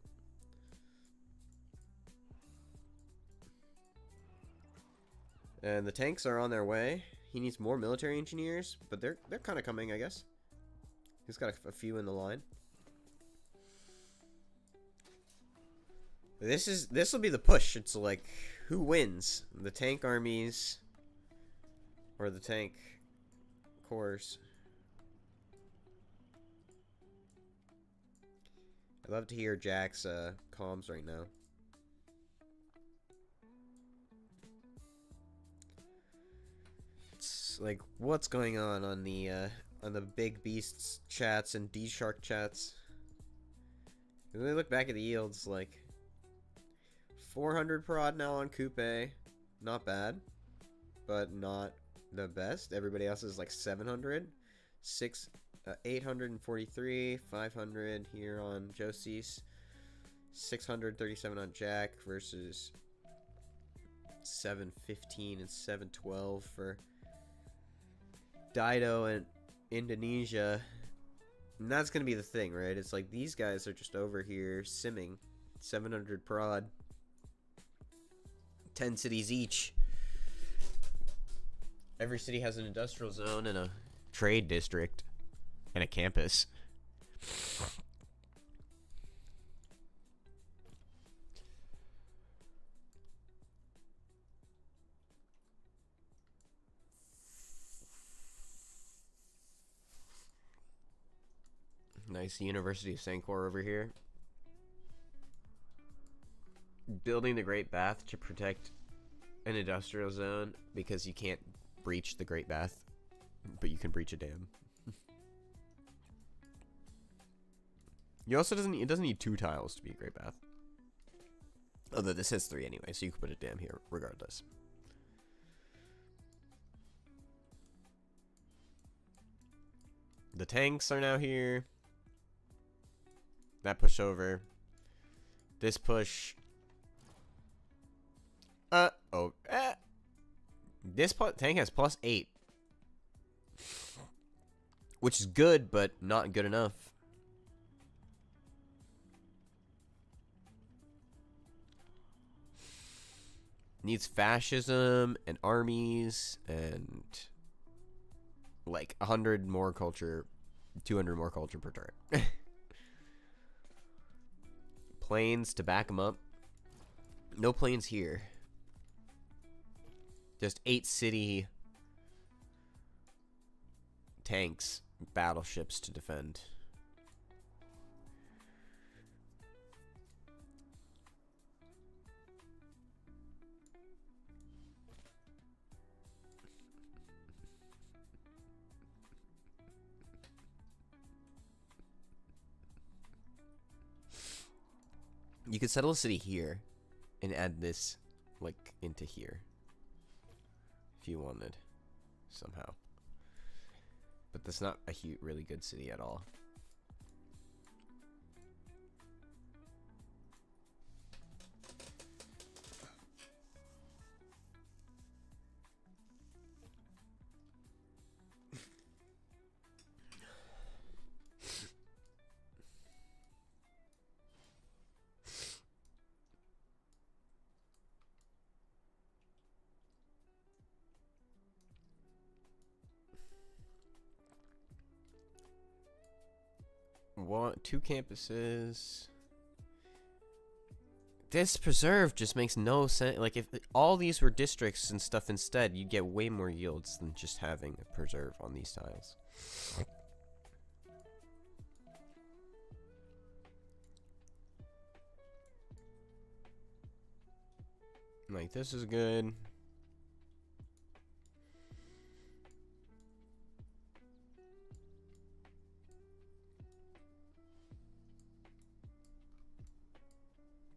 And the tanks are on their way. He needs more military engineers, but they're kind of coming, I guess. He's got a few in the line. This will be the push. It's like, who wins? The tank armies or the tank corps? I'd love to hear Jack's comms right now. It's like, what's going on the Big Beasts chats and DSHARK chats? When we look back at the yields, like 400 prod now on Coupe, not bad, but not the best. Everybody else is like 700. 843, 500 here on Josie's, 637 on Jack versus 715 and 712 for Dido and Indonesia. And that's gonna be the thing, right? It's like these guys are just over here simming 700 prod, 10 cities each. Every city has an industrial zone and a trade district and a campus. Nice University of Sancor over here. Building the Great Bath to protect an industrial zone because you can't breach the Great Bath, but you can breach a dam. You also it doesn't need 2 tiles to be a Great Bath. Although this has 3 anyway, so you can put a dam here regardless. The tanks are now here. That push over. This push. This tank has +8. Which is good, but not good enough. Needs fascism and armies and like 100 more culture, 200 more culture per turret. Planes to back them up. No planes here. Just 8 city tanks, battleships to defend. You could settle a city here and add this like into here if you wanted somehow. But that's not a really good city at all. Want 2 campuses. This preserve just makes no sense. Like, if all these were districts and stuff instead, you'd get way more yields than just having a preserve on these tiles. Like, this is good.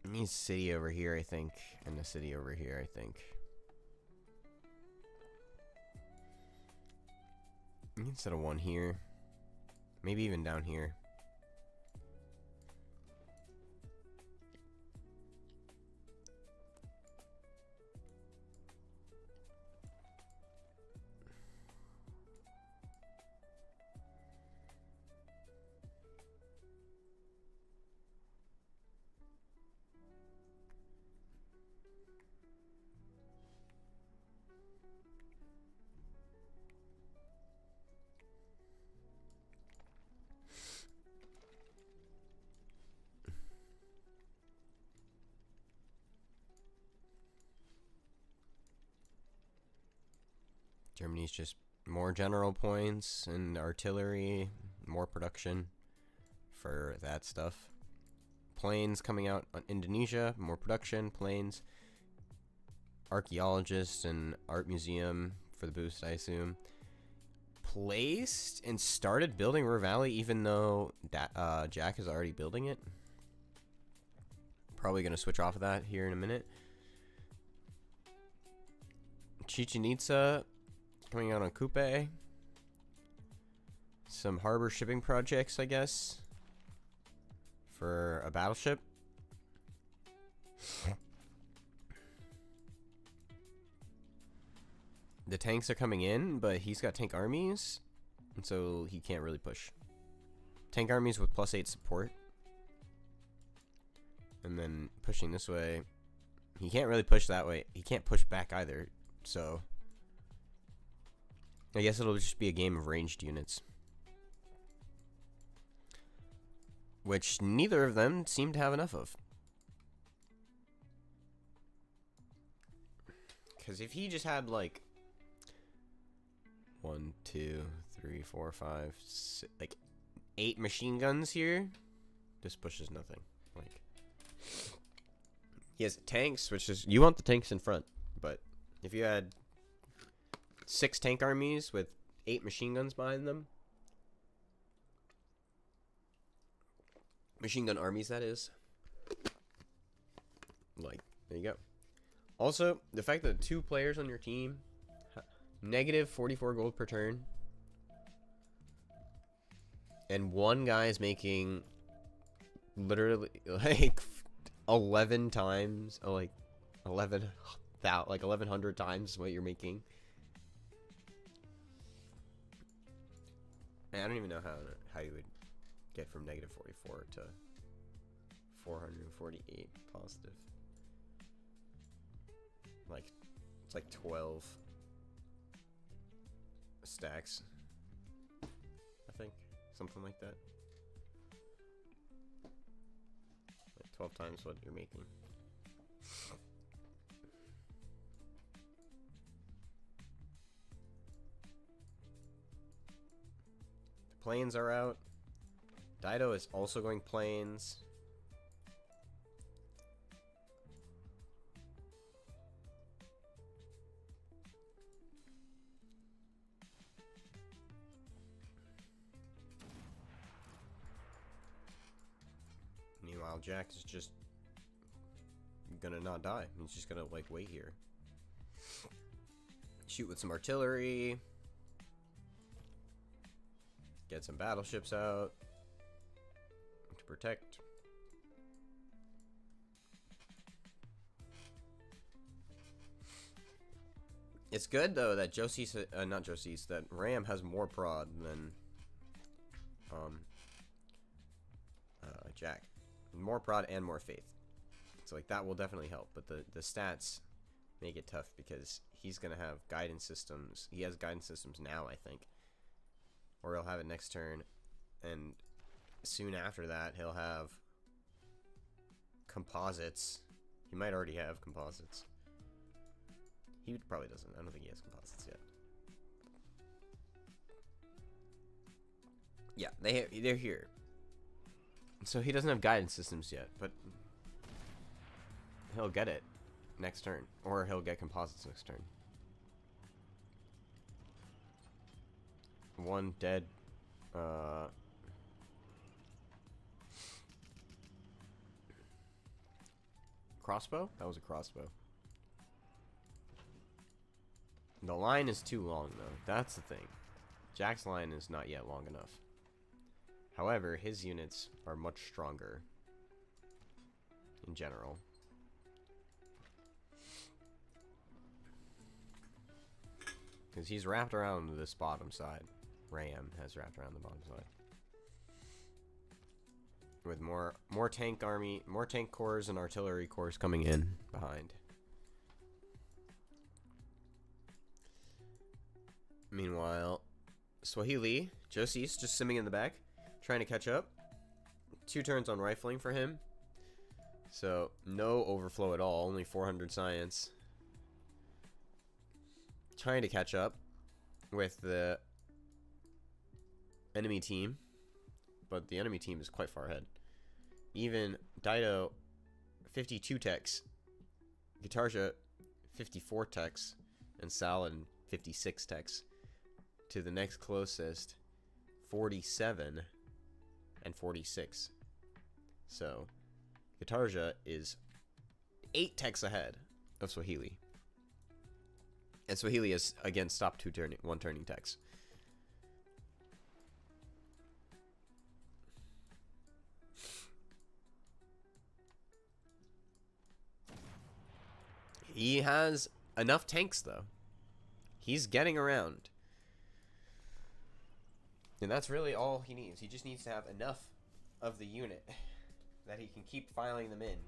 Needs a city over here, I think, and a city over here, I think. Instead of 1 here, maybe even down here. Germany's just more general points and artillery, more production for that stuff. Planes coming out on Indonesia, more production, planes. Archaeologists and art museum for the boost, I assume. Placed and started building Ruhr Valley even though Jack is already building it. Probably going to switch off of that here in a minute. Chichen Itza coming out on Coupe. Some harbor shipping projects, I guess, for a battleship. The tanks are coming in, but he's got tank armies, and so he can't really push. Tank armies with +8 support. And then pushing this way. He can't really push that way. He can't push back either, so I guess it'll just be a game of ranged units. Which neither of them seem to have enough of. Because if he just had like 1, 2, 3, 4, 5, 6, like 8 machine guns here, this pushes nothing. Like, he has tanks, which is, you want the tanks in front, but if you had 6 tank armies with 8 machine guns behind them, machine gun armies that is, like, there you go. Also, the fact that 2 players on your team, negative 44 gold per turn, and 1 guy is making literally like 11 times, like 1100 times what you're making. Man, I don't even know how you would get from negative 44 to 448 positive. Like, it's like 12 stacks, I think, something like that. Like 12 times what you're making. The planes are out. Dido is also going planes. Meanwhile, Jack is just gonna not die. He's just gonna like wait here. Shoot with some artillery. Get some battleships out to protect. It's good though that that Ram has more prod than Jack. More prod and more faith. So like that will definitely help, but the stats make it tough because he's gonna have guidance systems. He has guidance systems now, I think. Or he'll have it next turn, and soon after that he'll have composites. He might already have composites. He probably doesn't. I don't think he has composites yet. Yeah, they're here. So he doesn't have guidance systems yet, but he'll get it next turn, or he'll get composites next turn. 1 dead. Crossbow? That was a crossbow. The line is too long, though. That's the thing. Jack's line is not yet long enough. However, his units are much stronger in general. Because he's wrapped around this bottom side. Ram has wrapped around the bottom side. With more tank army, more tank corps and artillery corps coming in behind. Meanwhile, Swahili, Josie's just simming in the back, trying to catch up. 2 turns on rifling for him. So, no overflow at all, only 400 science. Trying to catch up with the enemy team, but the enemy team is quite far ahead. Even Dido, 52 techs, Guitarja, 54 techs, and Salad, 56 techs. To the next closest, 47 and 46. So, Guitarja is 8 techs ahead of Swahili. And Swahili has again stopped one turning techs. He has enough tanks though. He's getting around. And that's really all he needs. He just needs to have enough of the unit that he can keep filing them in.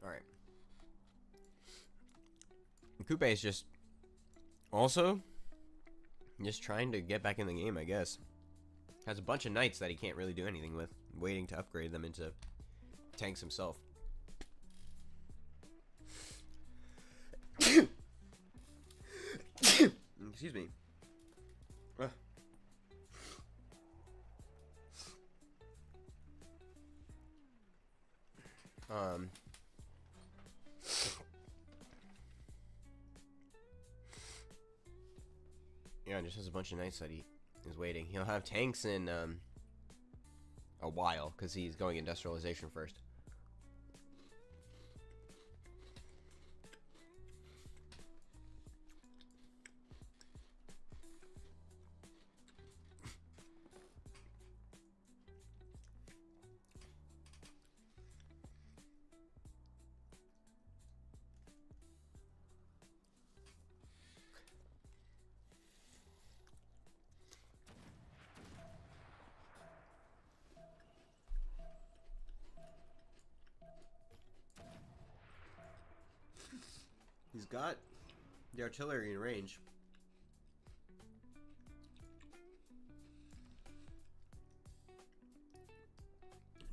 Alright. Coupe is just also just trying to get back in the game, I guess. Has a bunch of knights that he can't really do anything with, waiting to upgrade them into tanks himself. Excuse me. Yeah, just has a bunch of knights that he is waiting. He'll have tanks in a while because he's going industrialization first. He's got the artillery in range.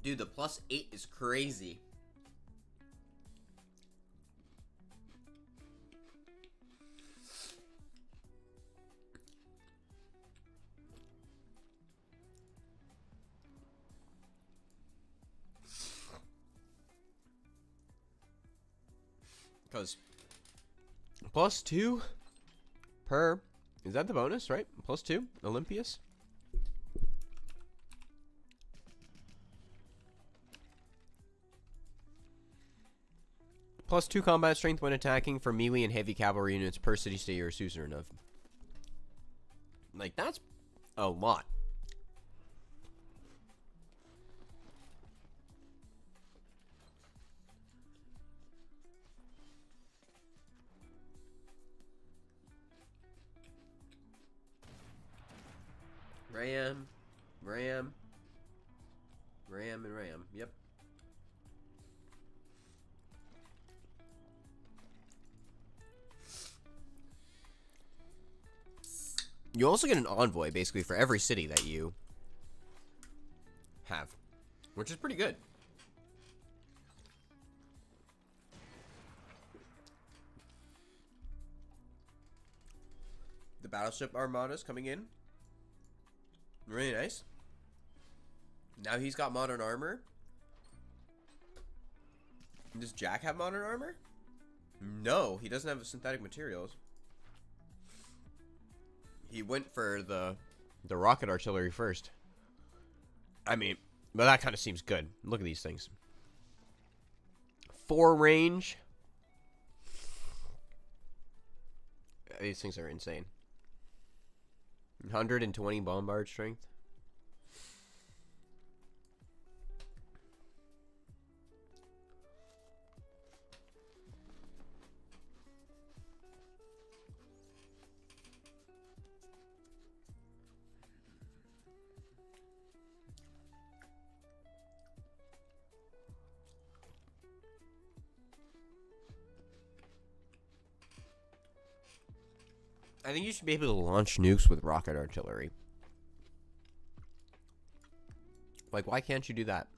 Dude, the +8 is crazy. Because +2 per, is that the bonus, right? +2 Olympius. +2 combat strength when attacking for melee and heavy cavalry units per city state or suzerain. Like, that's a lot. Ram, and Ram. Yep. You also get an envoy, basically, for every city that you have, which is pretty good. The battleship armadas coming in. Really nice. Now he's got modern armor. Does Jack have modern armor? No, he doesn't have synthetic materials. He went for the rocket artillery first. I mean, but that kind of seems good. Look at these things. 4 range. These things are insane. 120 bombard strength. I think you should be able to launch nukes with rocket artillery. Like, why can't you do that?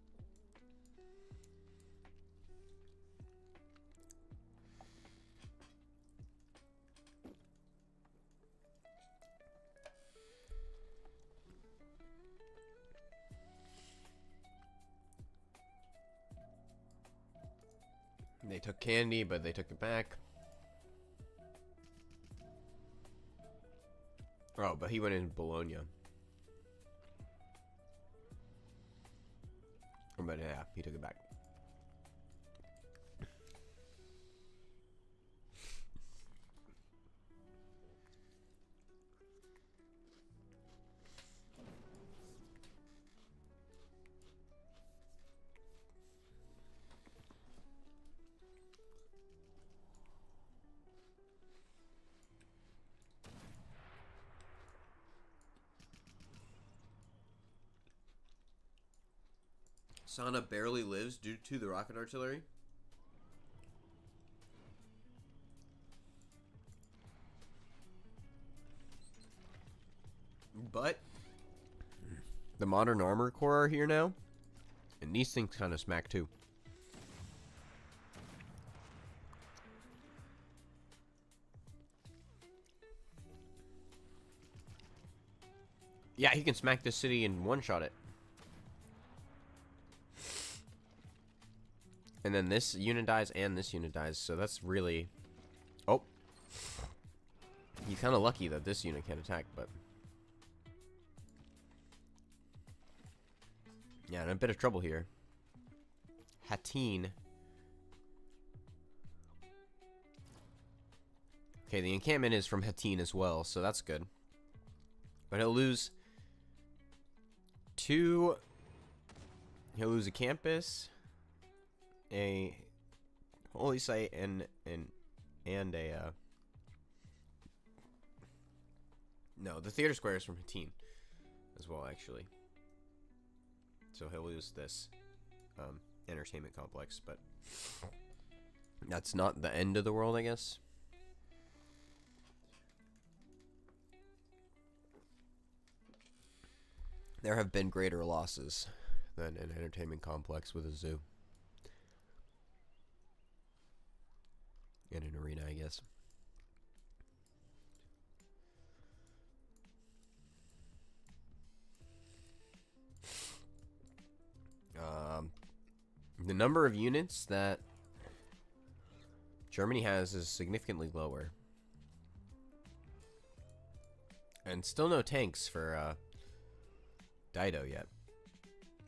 They took candy, but they took it back. Oh, but he went in Bologna. But yeah, he took it back. Sana barely lives due to the rocket artillery. But the modern armor core are here now, and these things kind of smack too. Yeah, he can smack this city and one-shot it. And then this unit dies and this unit dies, so that's really... Oh. He's kind of lucky that this unit can't attack, but... Yeah, in a bit of trouble here. Hattin. Okay, the encampment is from Hattin as well, so that's good. But he'll lose... He'll lose a campus... a holy site and a no, the theater square is from Hattin as well, actually. So he'll lose this entertainment complex, but that's not the end of the world, I guess. There have been greater losses than an entertainment complex with a zoo. In an arena, I guess. The number of units that Germany has is significantly lower. And still no tanks for Dido yet.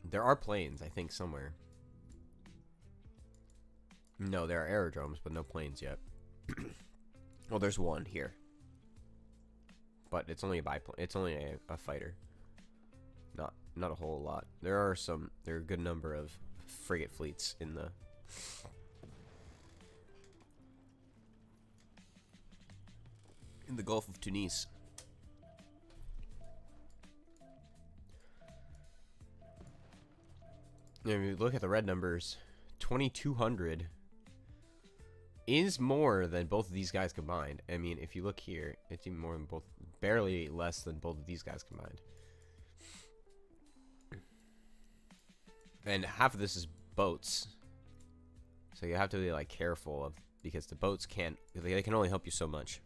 There are planes, I think, somewhere. No, there are aerodromes, but no planes yet. Well, there's one here, but it's only a biplane. It's only a fighter. Not a whole lot. There are a good number of frigate fleets in the Gulf of Tunis. If you look at the red numbers, 2,200 is more than both of these guys combined. I mean, if you look here, it's even more than both, barely less than both of these guys combined. And half of this is boats. So you have to be like careful of, because the boats they can only help you so much.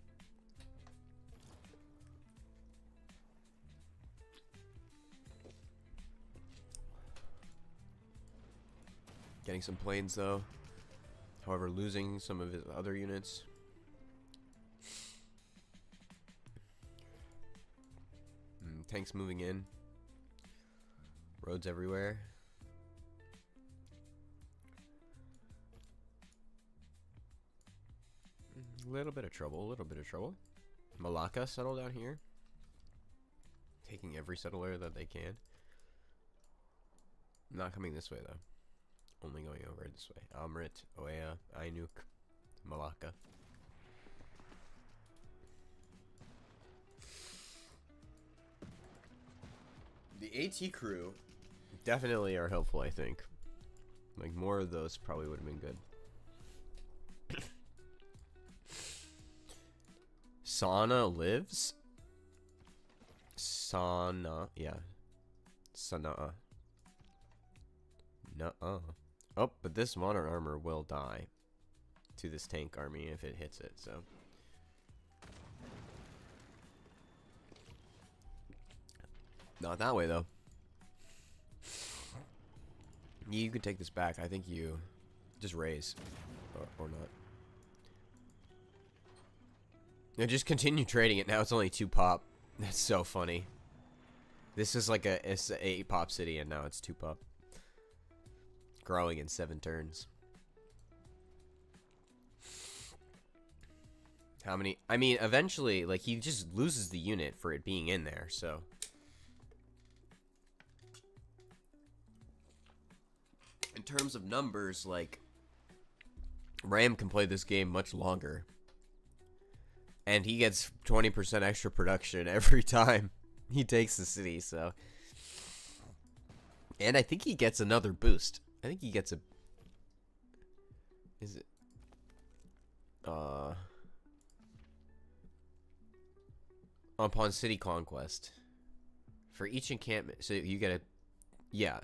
Getting some planes though. However, losing some of his other units. Tanks moving in. Roads everywhere. A little bit of trouble, Malacca settle down here. Taking every settler that they can. Not coming this way though. Only going over this way. Amrit, Oea, Ainuk, Malacca. The AT crew definitely are helpful, I think. Like, more of those probably would have been good. Sana lives? Sana, yeah. Sana. Nuh-uh. Oh, but this modern armor will die to this tank army if it hits it, so. Not that way, though. You could take this back. I think you just raise. Or not. And just continue trading it. Now it's only 2 pop. That's so funny. This is like it's a 8 pop city, and now it's 2 pop. Growing in 7 turns. How many? I mean, eventually, like, he just loses the unit for it being in there, so. In terms of numbers, like, Ram can play this game much longer. And he gets 20% extra production every time he takes the city, so. And I think he gets another boost. I think he gets a... Is it... Upon city conquest. For each encampment. So you get a... Yeah.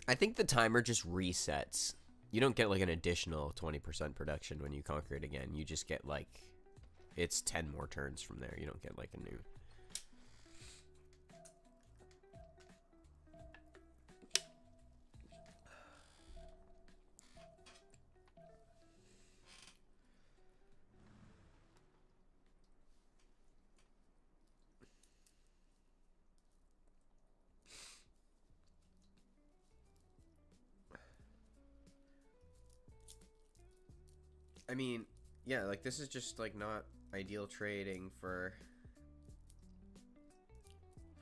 I think the timer just resets. You don't get like an additional 20% production when you conquer it again. You just get like... It's 10 more turns from there. You don't get like a new... I mean, yeah, like this is just like not ideal trading for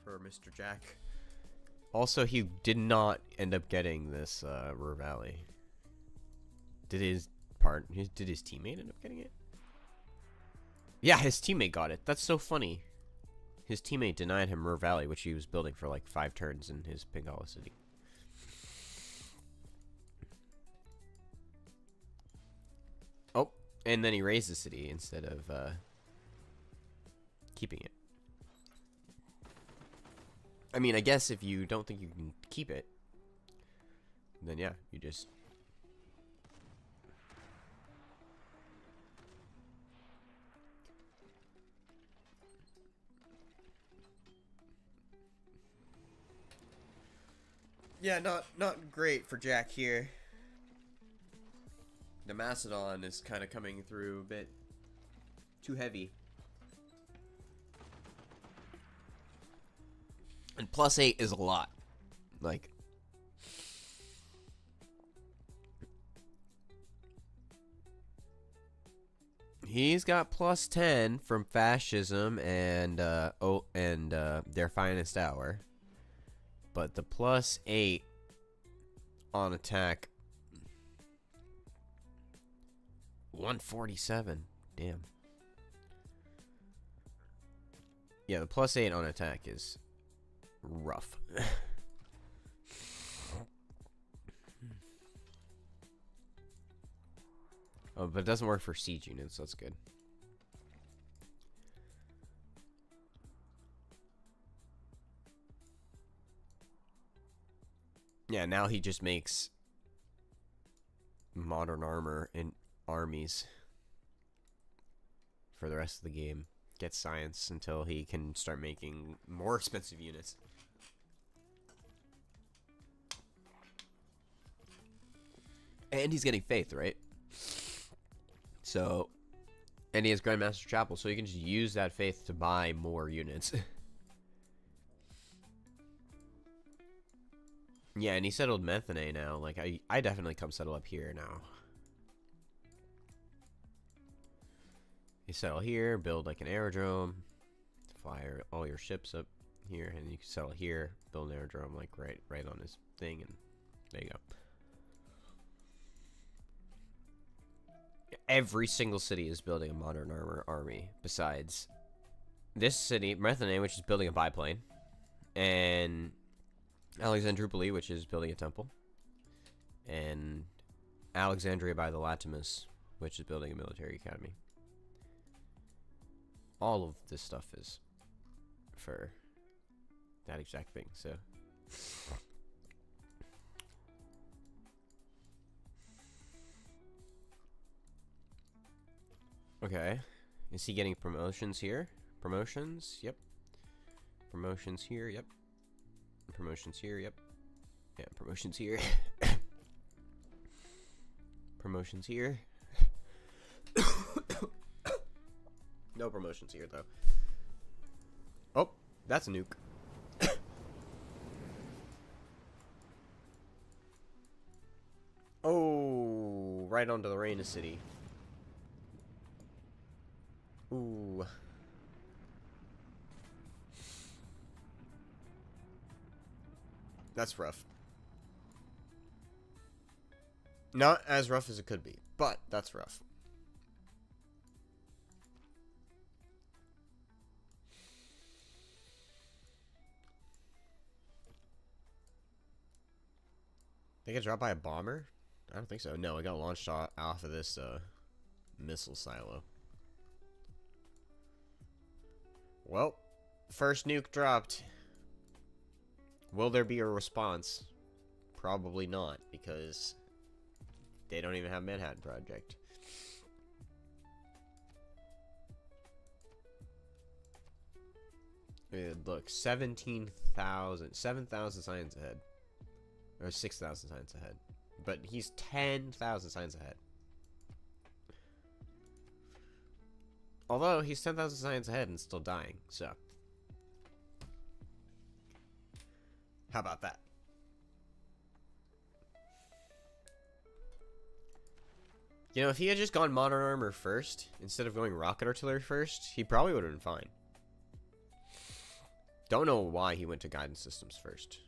Mr. Jack. Also, he did not end up getting this Ruhr Valley. Did his teammate end up getting it? Yeah, his teammate got it. That's so funny. His teammate denied him Ruhr Valley, which he was building for like 5 turns in his Pingala city. Oh, and then he raised the city instead of keeping it. I mean, I guess if you don't think you can keep it, then yeah, you just... Yeah, not great for Jack here. The Macedon is kind of coming through a bit too heavy. And +8 is a lot. Like... He's got +10 from fascism and their finest hour. But the +8 on attack... 147. Damn. Yeah, the +8 on attack is rough. Oh, but it doesn't work for siege units, so that's good. Yeah, now he just makes modern armor in armies for the rest of the game. Gets science until he can start making more expensive units. And he's getting faith, right? So, and he has Grandmaster Chapel, so you can just use that faith to buy more units. Yeah, and he settled Methane now. Like, I definitely come settle up here now. You settle here, build like an aerodrome, fire all your ships up here, and you can settle here, build an aerodrome like right on his thing, and there you go. Every single city is building a modern armor army, besides this city, Methane, which is building a biplane, and Alexandroupoli, which is building a temple, and Alexandria by the Latimus, which is building a military academy. All of this stuff is for that exact thing, so. Okay. Is he getting promotions here? Promotions? Yep. Promotions here, yep. Promotions here, yep. Yeah, promotions here. Promotions here. No promotions here, though. Oh, that's a nuke. Oh, right onto the Reina City. Ooh. That's rough. Not as rough as it could be, but that's rough. They get dropped by a bomber? I don't think so. No, it got launched off of this missile silo. Well, first nuke dropped. Will there be a response? Probably not, because they don't even have Manhattan Project. Look, 7,000 signs ahead. Or 6,000 signs ahead. But he's 10,000 signs ahead. Although, he's 10,000 signs ahead and still dying, so. How about that? You know, if he had just gone modern armor first, instead of going rocket artillery first, he probably would have been fine. Don't know why he went to guidance systems first.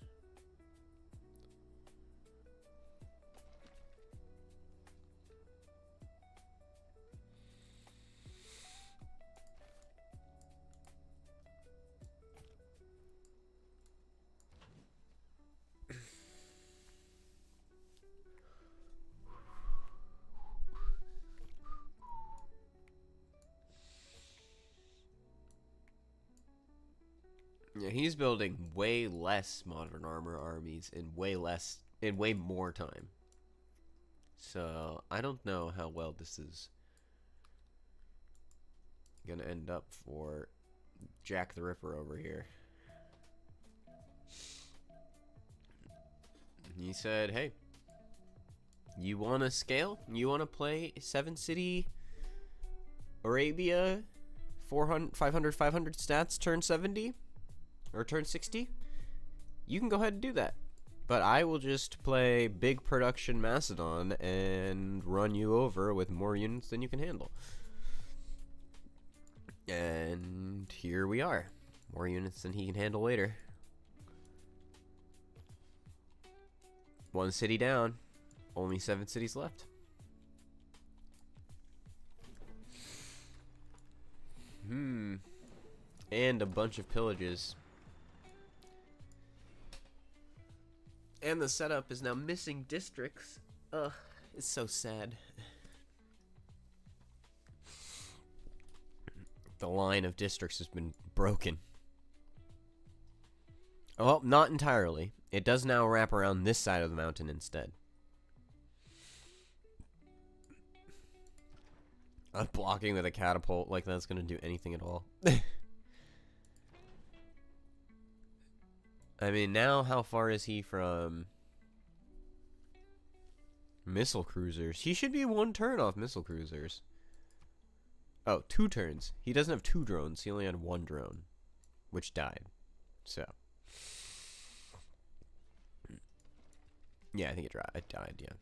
Yeah, he's building way less modern armor armies in way more time. So, I don't know how well this is gonna end up for Jack the Ripper over here. He said, hey, you want to scale? You want to play 7-city Arabia 400, 500, 500 stats turn 70? Or turn 60? You can go ahead and do that. But I will just play big production Macedon and run you over with more units than you can handle. And here we are. More units than he can handle later. One city down. Only 7 cities left. And a bunch of pillages. And the setup is now missing districts. Ugh, it's so sad. The line of districts has been broken. Well, not entirely. It does now wrap around this side of the mountain instead. Blocking with a catapult like that's gonna do anything at all. I mean, now how far is he from missile cruisers? He should be 1 turn off missile cruisers. Oh, 2 turns. He doesn't have 2 drones. He only had 1 drone, which died. So, yeah, I think it died, yeah.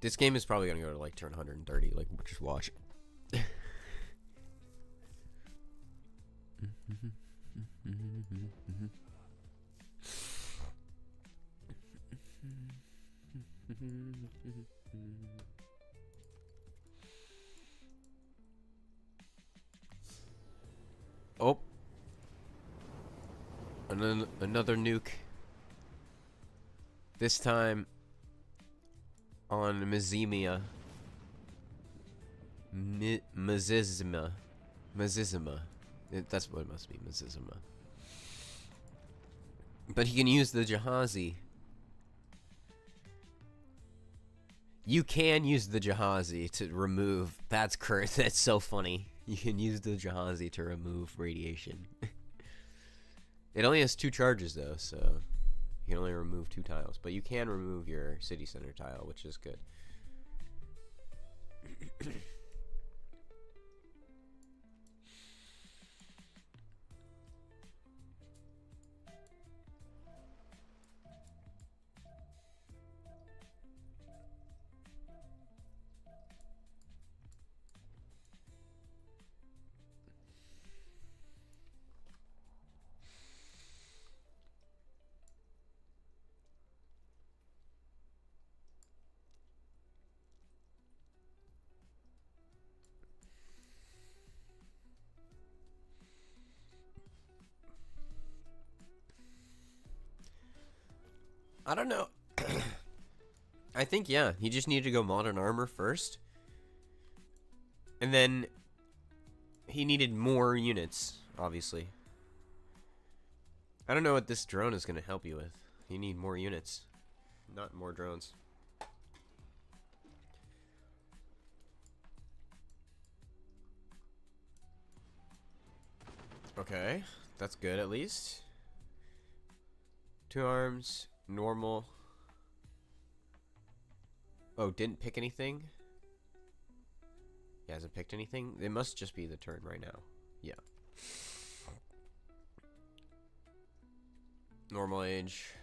This game is probably gonna go to like turn 130. Like, just watch. Oh. Another nuke. This time on Mazimia. Mazizma. That's what it must be, Mazizma. But he can use the Jahazi. You can use the Jahazi to remove... That's correct. That's so funny. You can use the Jahazi to remove radiation. It only has 2 charges, though, so... You can only remove 2 tiles. But you can remove your city center tile, which is good. I don't know. I think, yeah, he just needed to go modern armor first. And then he needed more units, obviously. I don't know what this drone is going to help you with. You need more units, not more drones. Okay, that's good at least. 2 arms, normal. Oh, didn't pick anything? He hasn't picked anything? It must just be the turn right now. Yeah. Normal age.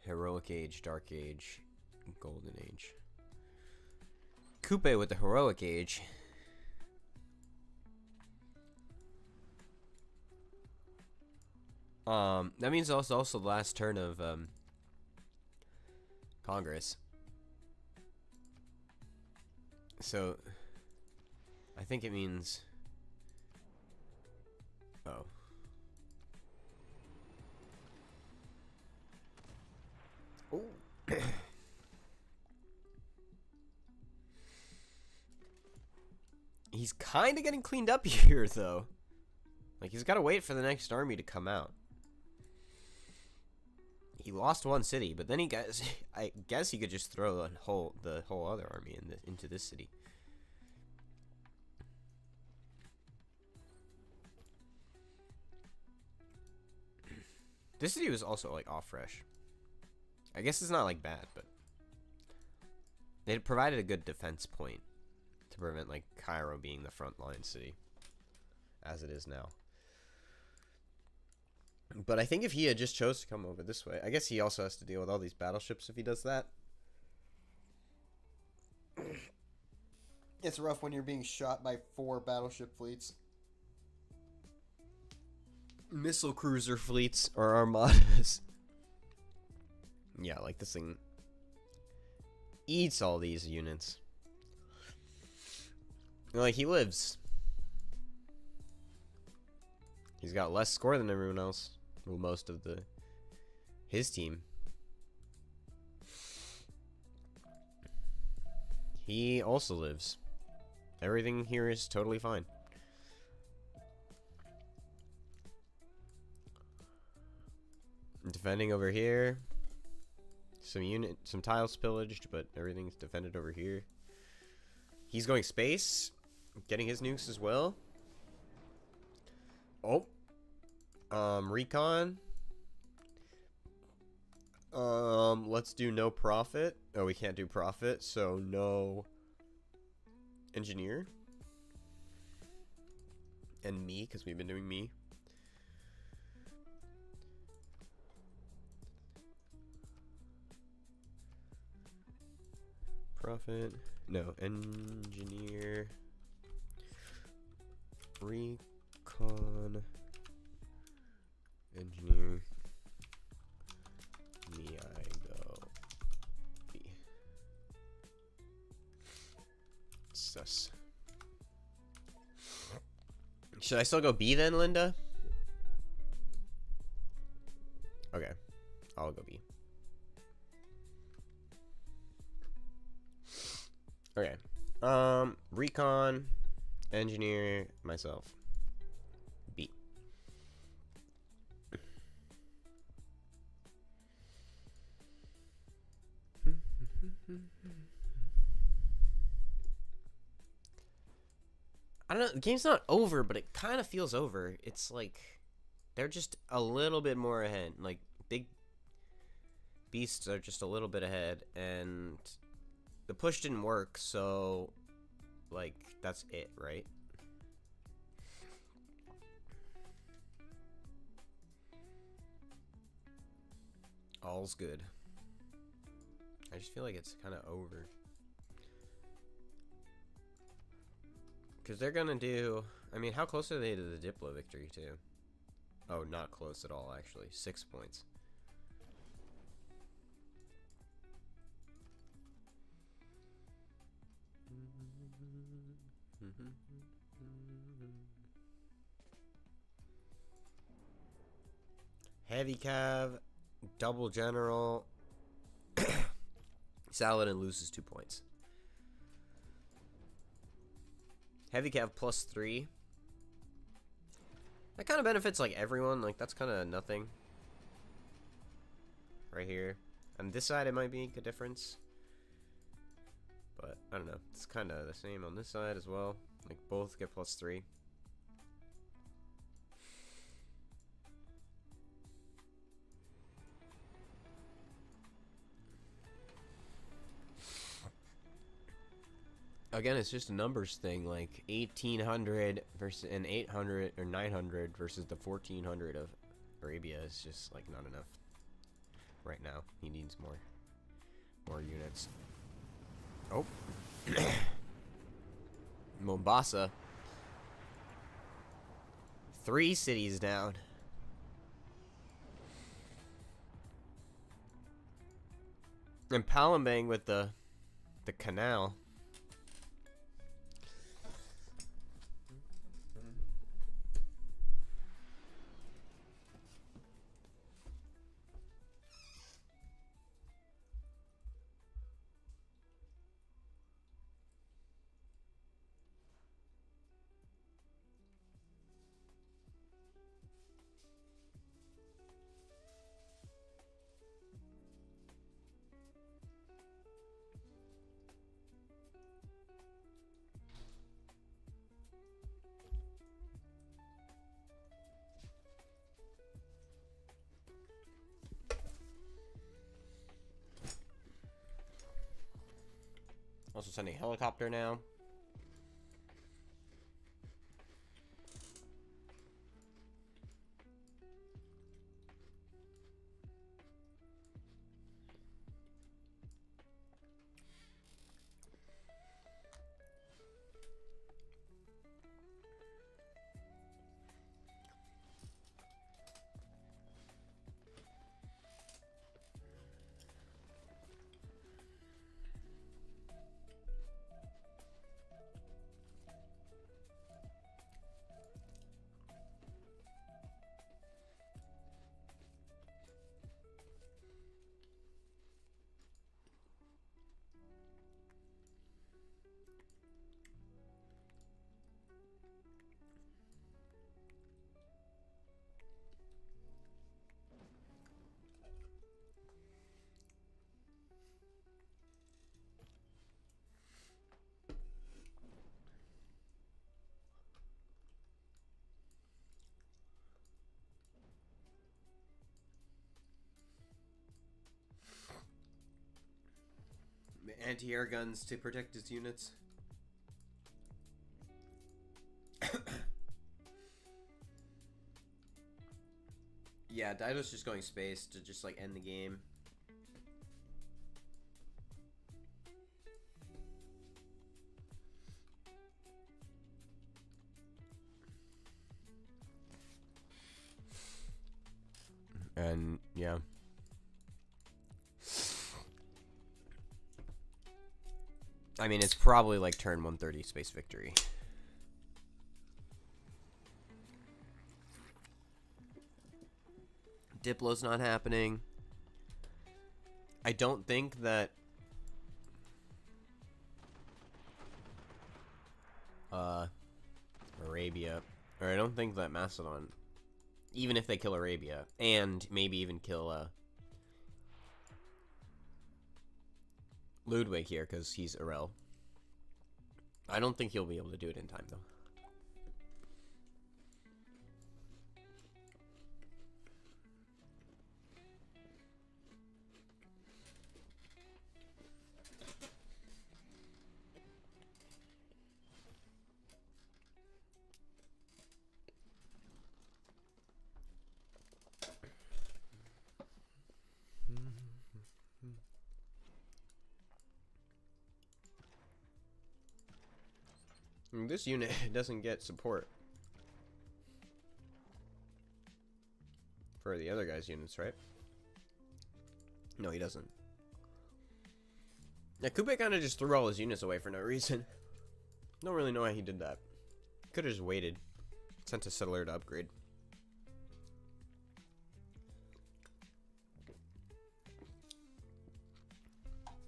Heroic age, dark age, golden age. Coupe with the heroic age. That means also the last turn of Congress. So I think it means oh. Oh. He's kind of getting cleaned up here though. Like he's got to wait for the next army to come out. He lost 1 city, but then he guys, I guess he could just throw the whole other army into this city. This city was also like off fresh. I guess it's not like bad, but they provided a good defense point to prevent like Cairo being the frontline city, as it is now. But I think if he had just chose to come over this way, I guess he also has to deal with all these battleships if he does that. It's rough when you're being shot by 4 battleship fleets. Missile cruiser fleets or armadas. Yeah, like this thing eats all these units. Like he lives. He's got less score than everyone else. Well, most of his team. He also lives. Everything here is totally fine. Defending over here. Some tiles pillaged, but everything's defended over here. He's going space, getting his nukes as well. Oh. Recon. Let's do no profit. Oh, we can't do profit, so no engineer. And me, because we've been doing me. Profit. No, engineer. Recon. Engineer. Me, I go. us. Should I still go B then, Linda? Okay, I'll go B. Okay, recon, engineer, myself. B. I don't know, the game's not over, but it kind of feels over. It's like they're just a little bit more ahead. Like, big beasts are just a little bit ahead, and the push didn't work, so, like, that's it, right? All's good. I just feel like it's kind of over. Because they're going to do... I mean, how close are they to the Diplo victory, too? Oh, not close at all, actually. 6 points. Heavy Cav, double general. Saladin loses 2 points. Heavy Cav +3. That kind of benefits like everyone. Like, that's kind of nothing. Right here. On this side it might make a difference. But I don't know. It's kind of the same on this side as well. Like, both get +3. Again, it's just a numbers thing. Like 1800 versus an 800 or 900 versus the 1400 of Arabia is just like not enough right now. He needs more units. Oh, Mombasa, 3 cities down. And Palembang with the canal. Also sending a helicopter now. Anti-air guns to protect his units. Yeah, Dido's just going space to just like end the game. And yeah. I mean, it's probably like turn 130 Space Victory. Diplo's not happening. I don't think that Arabia, or I don't think that Macedon, even if they kill Arabia and maybe even kill Ludwig here because he's Irel, I don't think he'll be able to do it in time though. This unit doesn't get support for the other guy's units, right? No, he doesn't. Yeah, Kupe kind of just threw all his units away for no reason. Don't really know why he did that. Could have just waited. Sent a settler to upgrade.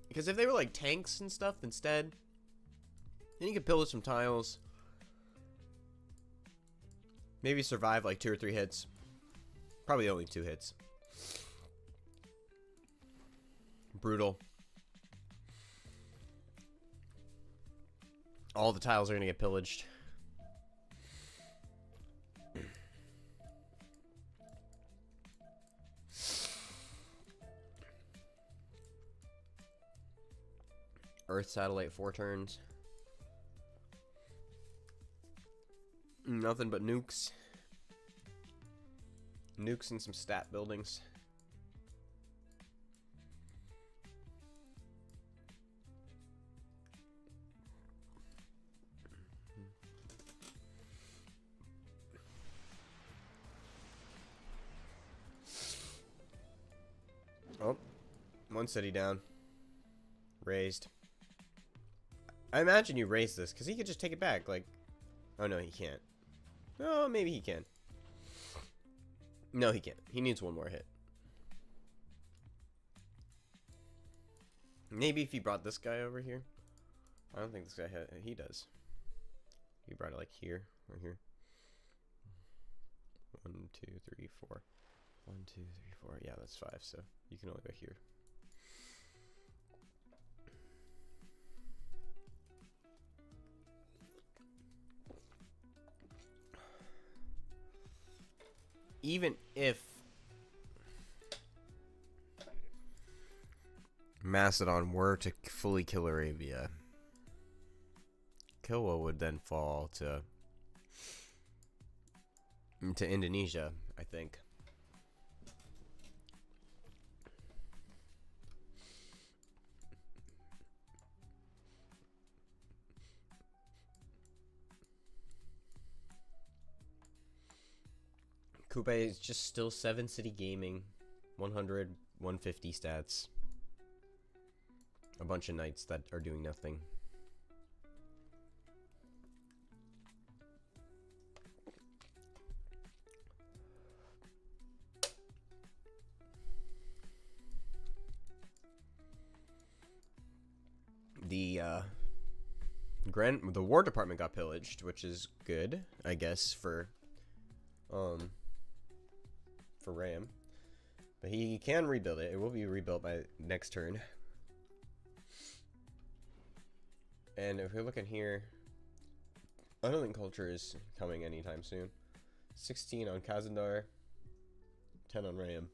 Because if they were like tanks and stuff instead, then you could pillage some tiles. Maybe survive like 2 or 3 hits. Probably only 2 hits. Brutal. All the tiles are going to get pillaged. Earth satellite 4 turns. Nothing but nukes. Nukes and some stat buildings. Oh, one city down. Raised. I imagine you raised this because he could just take it back. Like, oh no, he can't. Oh, maybe he can. No, he can't. He needs one more hit. Maybe if he brought this guy over here. I don't think this guy he does. He brought it like here or here. 1, 2, 3, 4. 1, 2, 3, 4. Yeah, that's 5. So you can only go here. Even if Macedon were to fully kill Arabia, Kilwa would then fall to Indonesia, I think. Kupe is just still 7 city gaming, 100, 150 stats. A bunch of knights that are doing nothing. The War Department got pillaged, which is good, I guess, for Ram. But he can rebuild it. It will be rebuilt by next turn. And if we're looking here, I don't think culture is coming anytime soon. 16 on Kazandar, 10 on Ram.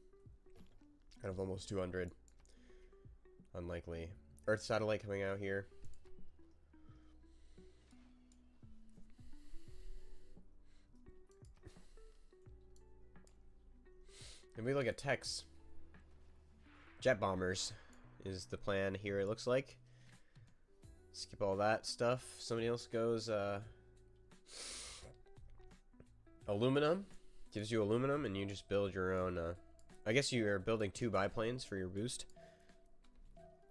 Out of almost 200. Unlikely. Earth satellite coming out here. If we look at techs, jet bombers is the plan here, it looks like. Skip all that stuff. Somebody else goes aluminum. Gives you aluminum and you just build your own. I guess you are building 2 biplanes for your boost.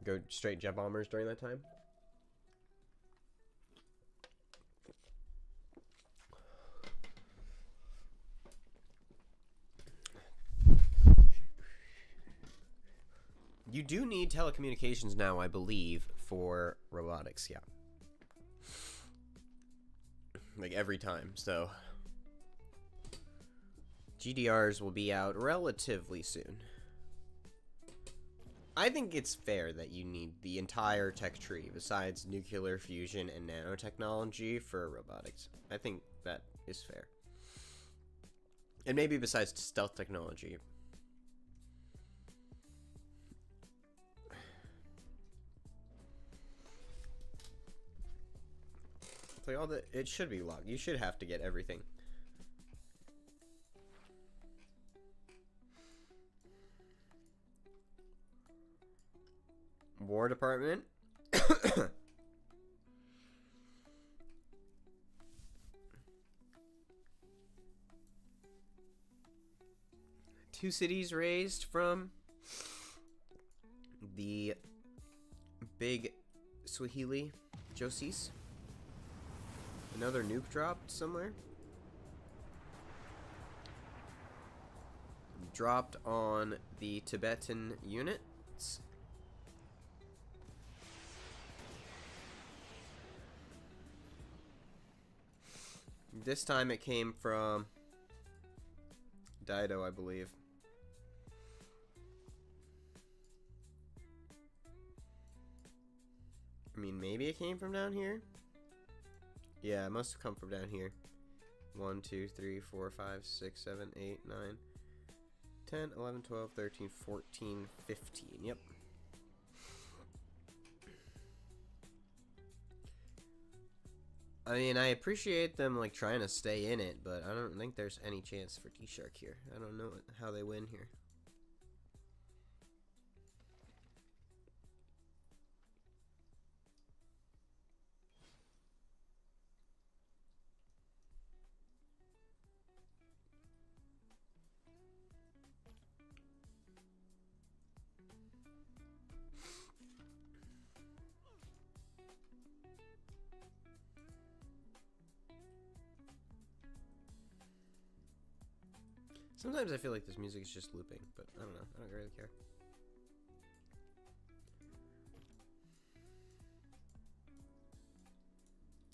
Go straight jet bombers during that time. You do need telecommunications now, I believe, for robotics, yeah. Like every time, so GDRs will be out relatively soon. I think it's fair that you need the entire tech tree besides nuclear fusion and nanotechnology for robotics. I think that is fair. And maybe besides stealth technology. It's like all the, it should be locked. You should have to get everything. War Department. Two cities raised from the big Swahili Josies. Another nuke dropped somewhere. Dropped on the Tibetan units. This time it came from Dido, I believe. I mean, maybe it came from down here? Yeah, it must have come from down here. 1, 2, 3, 4, 5, 6, 7, 8, 9, 10, 11, 12, 13, 14, 15. Yep. I mean, I appreciate them, like, trying to stay in it, but I don't think there's any chance for DSHARK here. I don't know how they win here. Sometimes I feel like this music is just looping, but I don't know. I don't really care.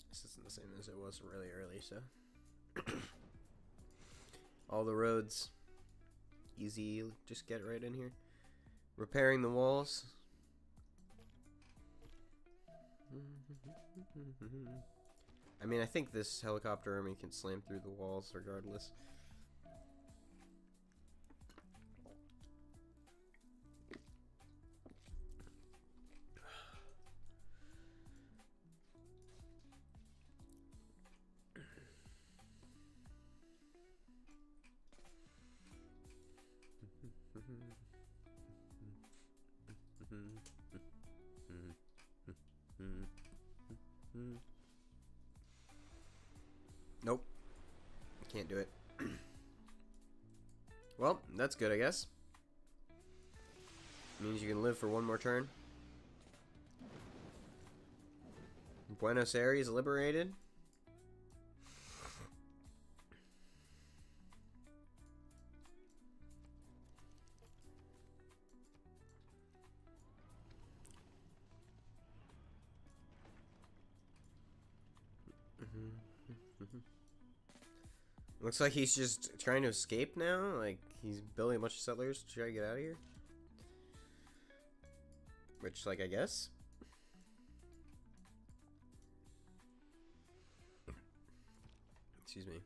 This isn't the same as it was really early, so. All the roads. Easy, just get right in here. Repairing the walls. I mean, I think this helicopter army can slam through the walls regardless. Nope. Can't do it. Well, that's good, I guess. Means you can live for one more turn. Buenos Aires liberated. Looks like he's just trying to escape now. Like, he's building a bunch of settlers to try to get out of here. Which, like, I guess. Excuse me.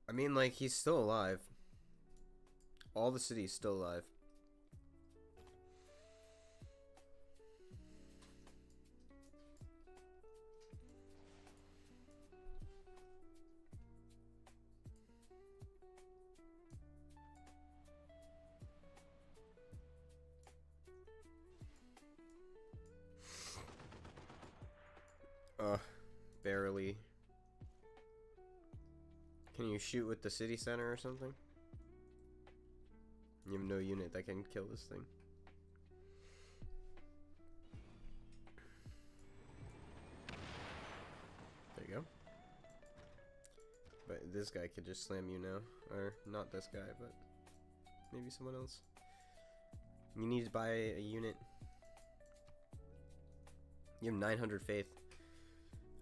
I mean, like, he's still alive. All the city's still alive. Barely. Can you shoot with the city center or something? You have no unit that can kill this thing. There you go. But this guy could just slam you now. Or, not this guy, but maybe someone else. You need to buy a unit. You have 900 faith.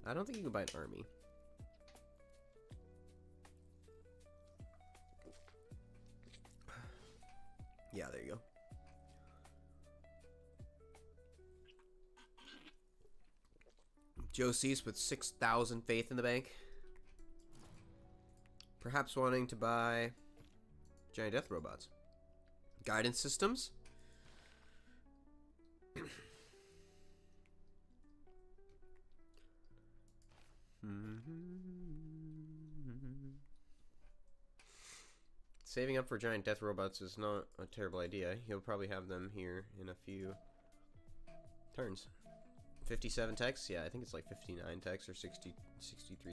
I don't think you can buy an army. Yeah, there you go. Joe Cease with 6,000 faith in the bank. Perhaps wanting to buy giant death robots. Guidance systems. Saving up for giant death robots is not a terrible idea. He'll probably have them here in a few turns. 57 techs? Yeah, I think it's like 59 techs or 63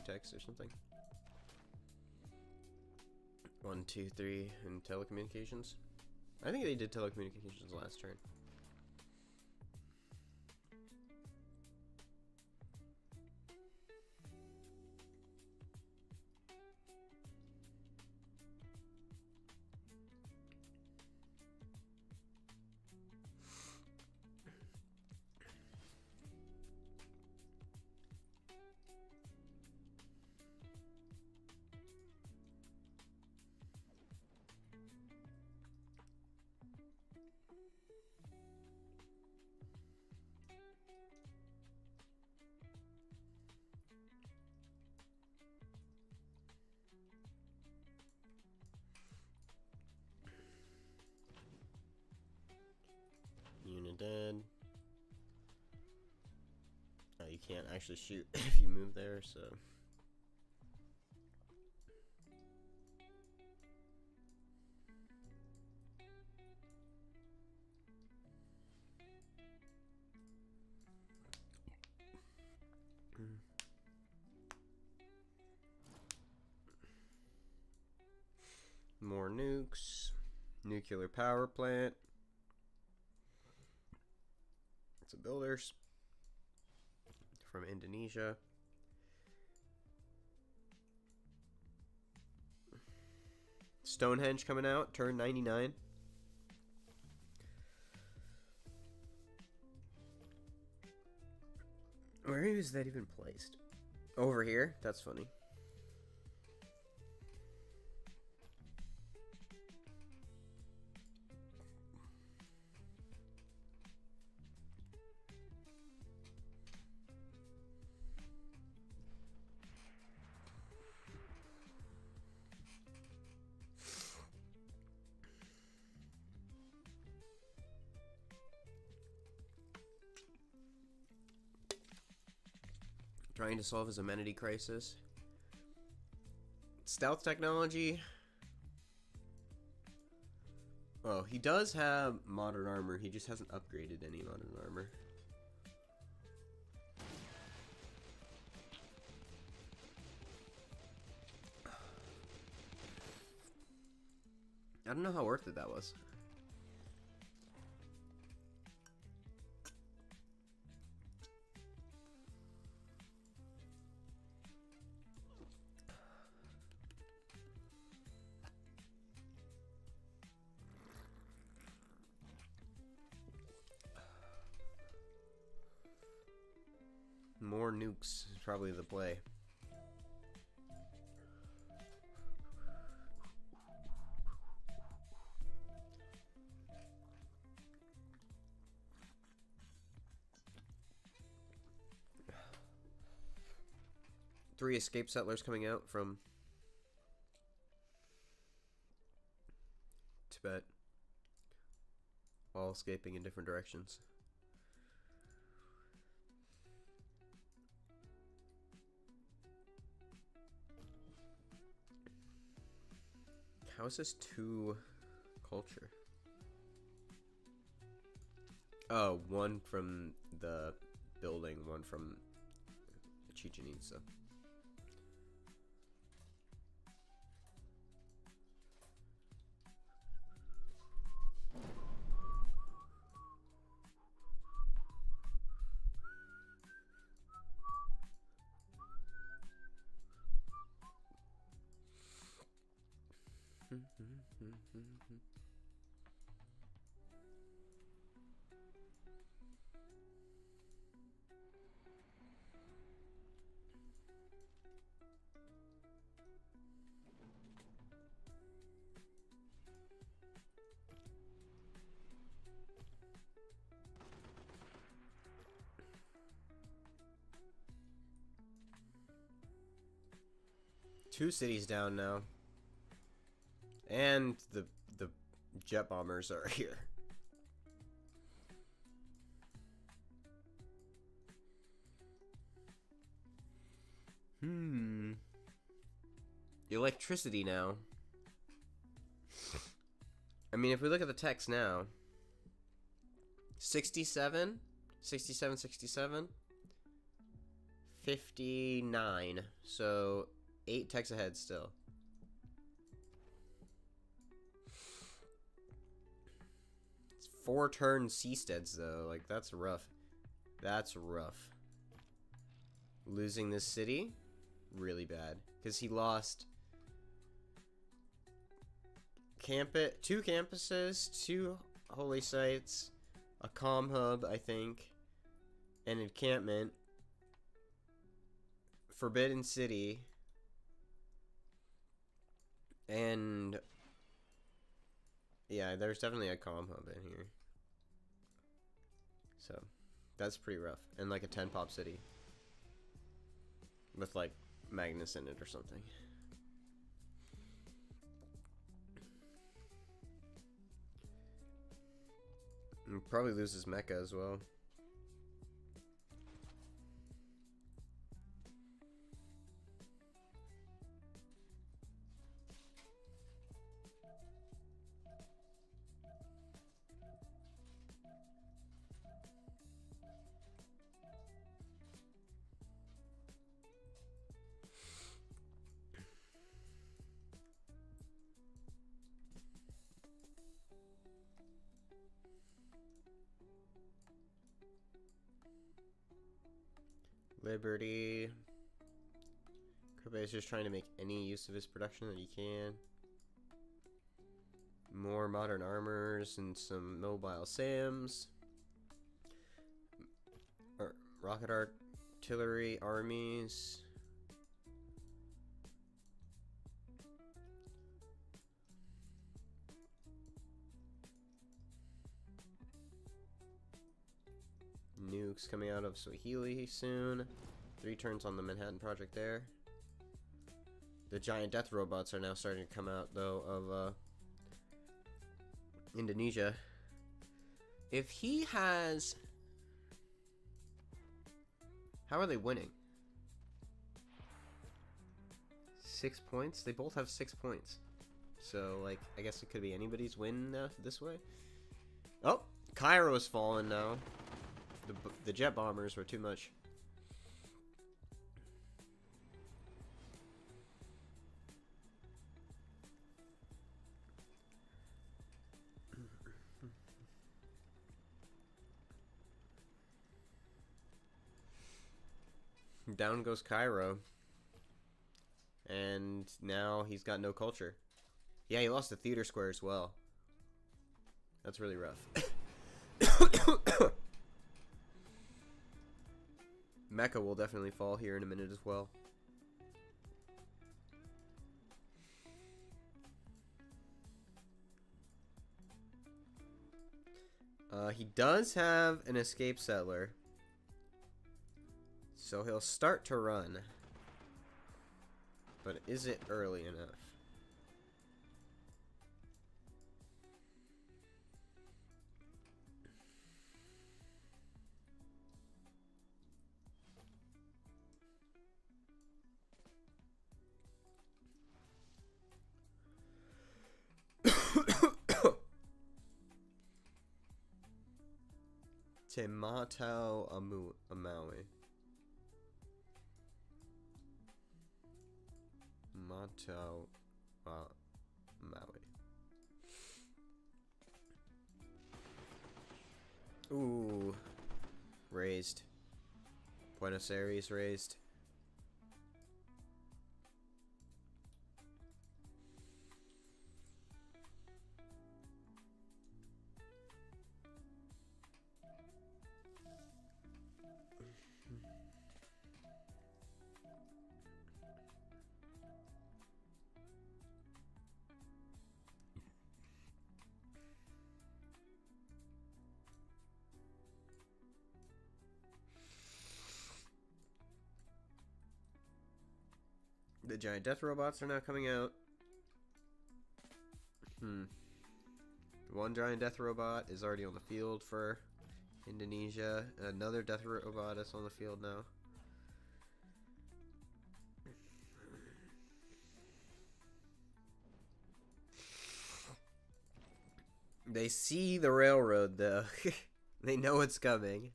techs or something. 1, 2, 3 in telecommunications. I think they did telecommunications last turn. Unit dead. Oh, you can't actually shoot if you move there, so. More nukes. Nuclear power plant. Some builders from Indonesia. Stonehenge coming out, turn 99. Where is that even placed? Over here? That's funny. Trying to solve his amenity crisis. Stealth technology. Oh, he does have modern armor. He just hasn't upgraded any modern armor. I don't know how worth it that was. More nukes is probably the play. Three escape settlers coming out from Tibet, all escaping in different directions. How is this 2 culture? Oh, one from the building, one from Chichen Itza. Two cities down now. And the jet bombers are here. Electricity now. I mean, if we look at the text now, 67, 67, 67, 59. So 8 techs ahead still. It's 4 turn seasteads though. Like, that's rough. That's rough. Losing this city, really bad. Because he lost 2 campuses, 2 holy sites, a comm hub, I think, an encampment, Forbidden City, and yeah, there's definitely a comm hub in here. So that's pretty rough. And like a 10 pop city with like Magnus in it or something. And probably loses Mecha as well. Liberty. Kobe is just trying to make any use of his production that he can. More modern armors and some mobile SAMs. Rocket artillery armies. Nukes coming out of Swahili soon. 3 turns on the Manhattan Project there. The giant death robots are now starting to come out, though, of Indonesia. If he has... How are they winning? 6 points? They both have 6 points. So, like, I guess it could be anybody's win now this way. Oh! Cairo's fallen now. The jet bombers were too much. Down goes Cairo. And now he's got no culture. Yeah, he lost the theater square as well. That's really rough. Mecca will definitely fall here in a minute as well. He does have an escape settler. So he'll start to run. But is it early enough? Tematau Amawi. Matau Maui. Ooh. Raised. Buenos Aires raised. The giant death robots are now coming out. One giant death robot is already on the field for Indonesia. Another death robot is on the field now. They see the railroad, though. They know it's coming.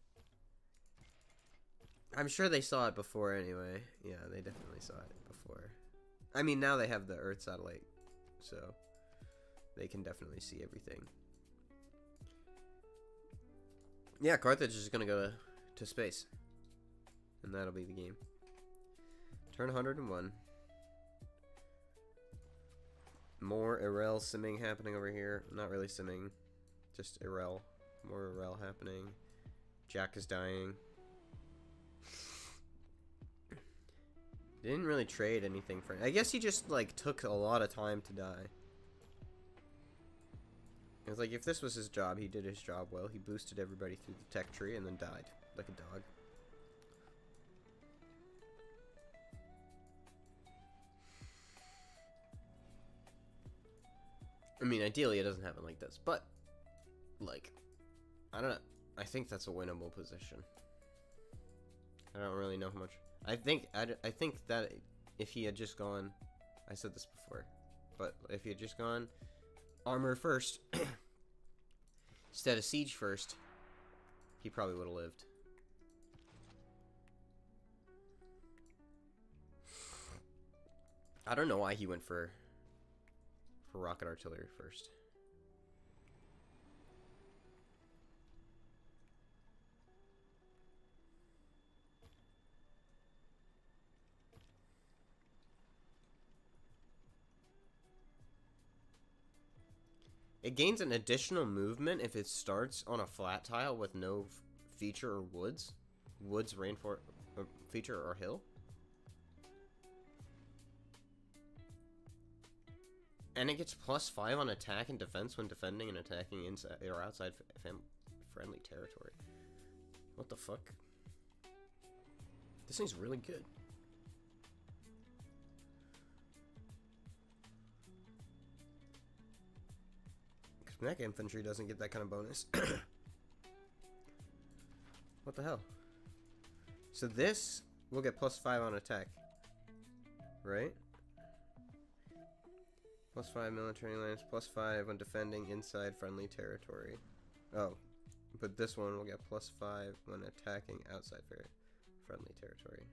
I'm sure they saw it before anyway. Yeah, they definitely saw it before. I mean, now they have the Earth satellite, so they can definitely see everything. Yeah, Carthage is going to go to space. And that'll be the game. Turn 101. More Irel simming happening over here. Not really simming. Just Irel. More Irel happening. Jack is dying. Didn't really trade anything for it. I guess he just, like, took a lot of time to die. It's like, if this was his job, he did his job well. He boosted everybody through the tech tree and then died. Like a dog. I mean, ideally it doesn't happen like this, but, like, I don't know. I think that's a winnable position. I don't really know how much. I think that if he had just gone, I said this before, but if he had just gone armor first instead of siege first, he probably would have lived. I don't know why he went for rocket artillery first. It gains an additional movement if it starts on a flat tile with no feature or woods. Woods, rainforest, feature, or hill. And it gets +5 on attack and defense when defending and attacking inside or outside friendly territory. What the fuck? This thing's really good. Because mech infantry doesn't get that kind of bonus. What the hell? So this will get +5 on attack. Right? +5 military lines, +5 when defending inside friendly territory. Oh, but this one will get +5 when attacking outside friendly territory.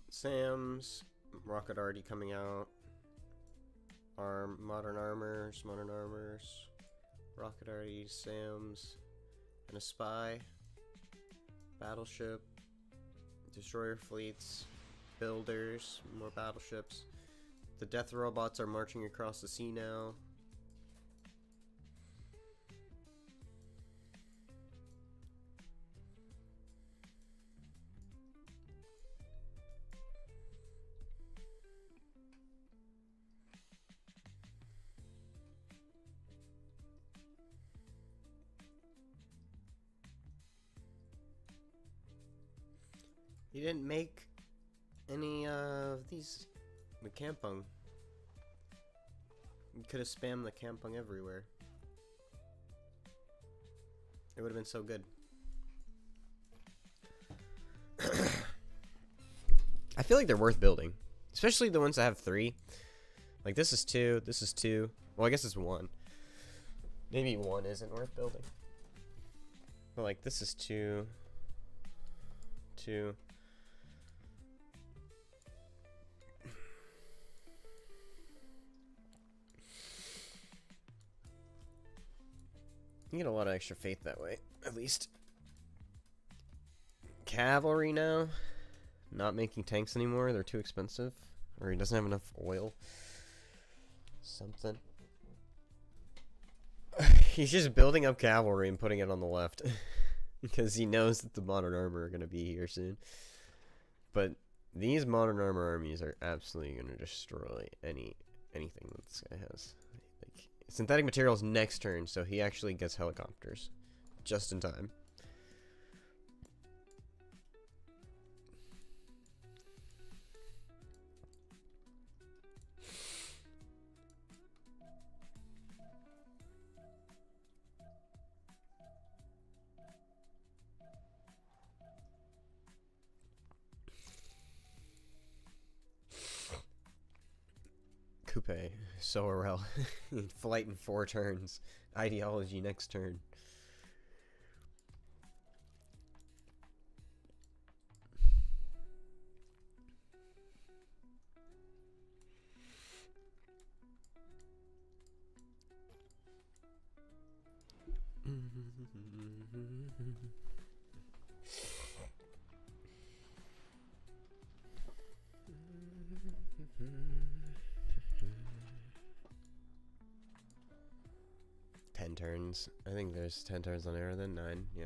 Sam's rocket already coming out. Modern armors, rocket already, Sam's, and a spy, battleship, destroyer fleets, builders, more battleships. The death robots are marching across the sea now. He didn't make any of these. The Kampung. You could have spammed the Kampung everywhere. It would have been so good. I feel like they're worth building. Especially the ones that have 3. Like this is 2, this is 2. Well, I guess it's 1. Maybe 1 isn't worth building. But like this is 2. too. You get a lot of extra faith that way, at least. Cavalry now. Not making tanks anymore, they're too expensive. Or he doesn't have enough oil. Something. He's just building up cavalry and putting it on the left. Because he knows that the modern armor are going to be here soon. But these modern armor armies are absolutely going to destroy anything that this guy has. Like, synthetic materials next turn, so he actually gets helicopters. Just in time. Coupe, Sorel, flight in 4 turns, ideology next turn. Turns. I think there's 10 turns on air, then 9, yeah.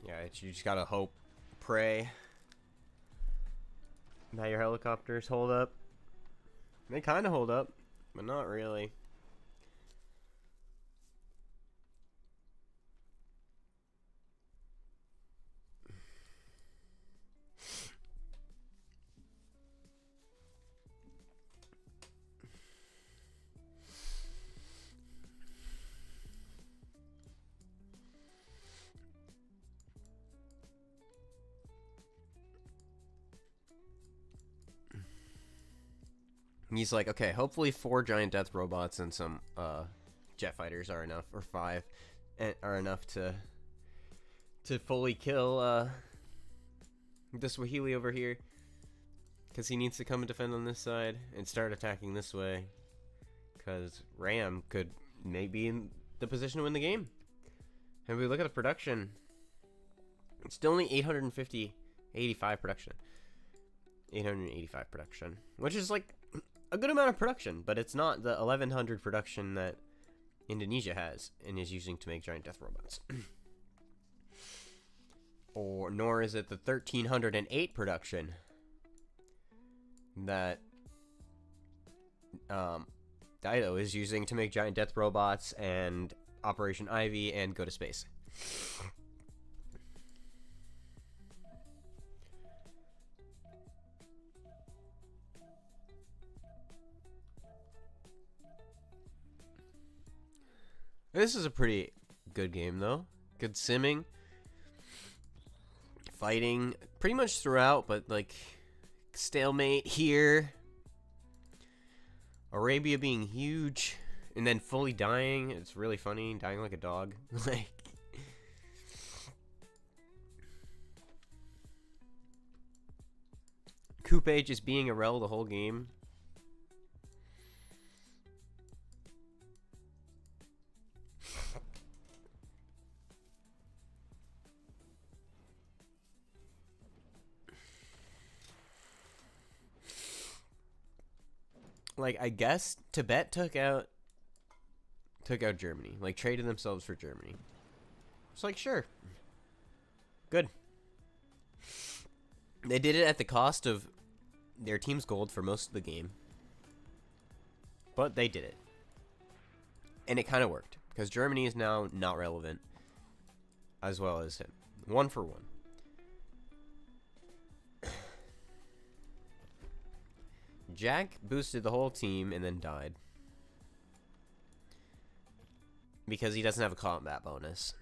Yeah, you just gotta hope, pray. Now your helicopters hold up. They kind of hold up, but not really. He's like, okay, hopefully 4 giant death robots and some jet fighters are enough, or 5, are enough to fully kill the Swahili over here, because he needs to come and defend on this side and start attacking this way, because Ram could maybe be in the position to win the game. And we look at the production, it's still only 85 production, which is like a good amount of production, but it's not the 1100 production that Indonesia has and is using to make giant death robots. Or nor is it the 1308 production that Dido is using to make giant death robots and Operation Ivy and go to space. This is a pretty good game, though. Good simming. Fighting pretty much throughout, but, like, stalemate here. Arabia being huge. And then fully dying. It's really funny. Dying like a dog. Like... Coupe just being a rel the whole game. Like, I guess Tibet took out Germany. Like, traded themselves for Germany. It's like, sure. Good. They did it at the cost of their team's gold for most of the game. But they did it. And it kind of worked. Because Germany is now not relevant. As well as him. 1 for 1. Jack boosted the whole team and then died. Because he doesn't have a combat bonus.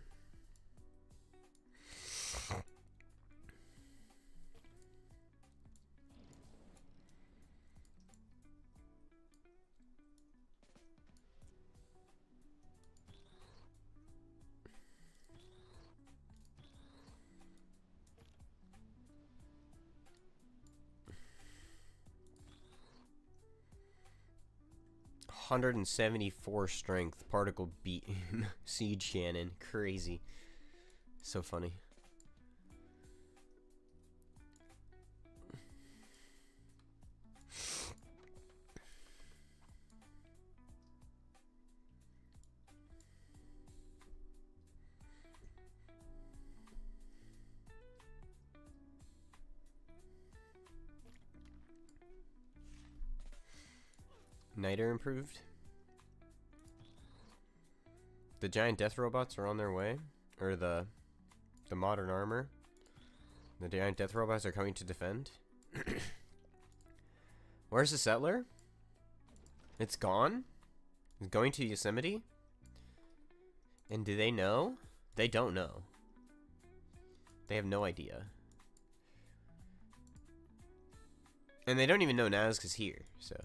$174 strength. Particle beat Siege Cannon. Crazy. So funny. Niter improved. The giant death robots are on their way, or the modern armor. The giant death robots are coming to defend. Where's the settler? It's gone? It's going to Yosemite? And do they know? They don't know. They have no idea. And they don't even know Nazca's here, so...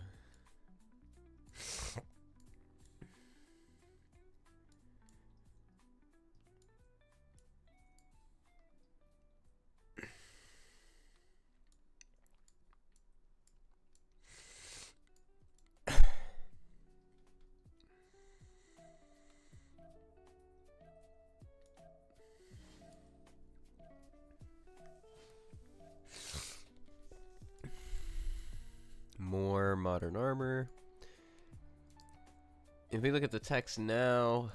More modern armor. If we look at the text now,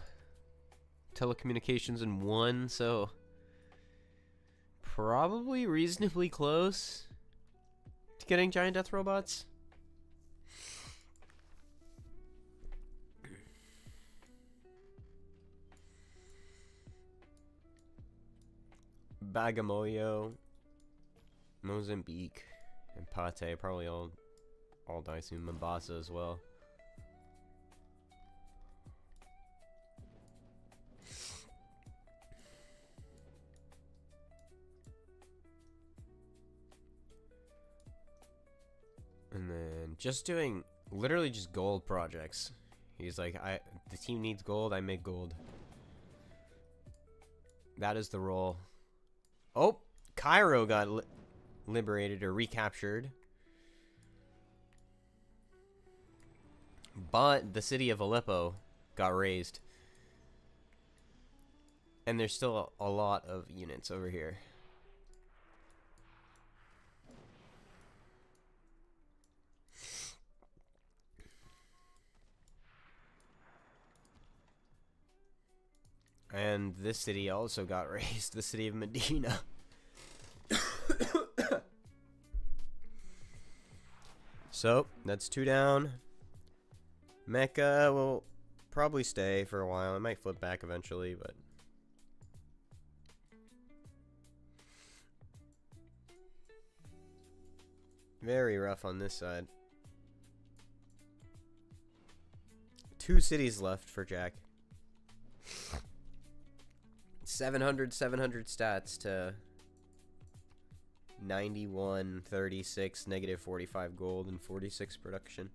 telecommunications in 1, so probably reasonably close to getting giant death robots. Bagamoyo, Mozambique, and Pate probably all die soon. Mombasa as well. And then just doing literally just gold projects. He's like, the team needs gold, I make gold. That is the role. Oh, Cairo got liberated or recaptured. But the city of Aleppo got raised. And there's still a lot of units over here. And this city also got raised, the city of Medina. So, that's 2 down. Mecca will probably stay for a while. It might flip back eventually, but... very rough on this side. 2 cities left for Jack. 700 stats to 91, 36, negative 45 gold, and 46 production.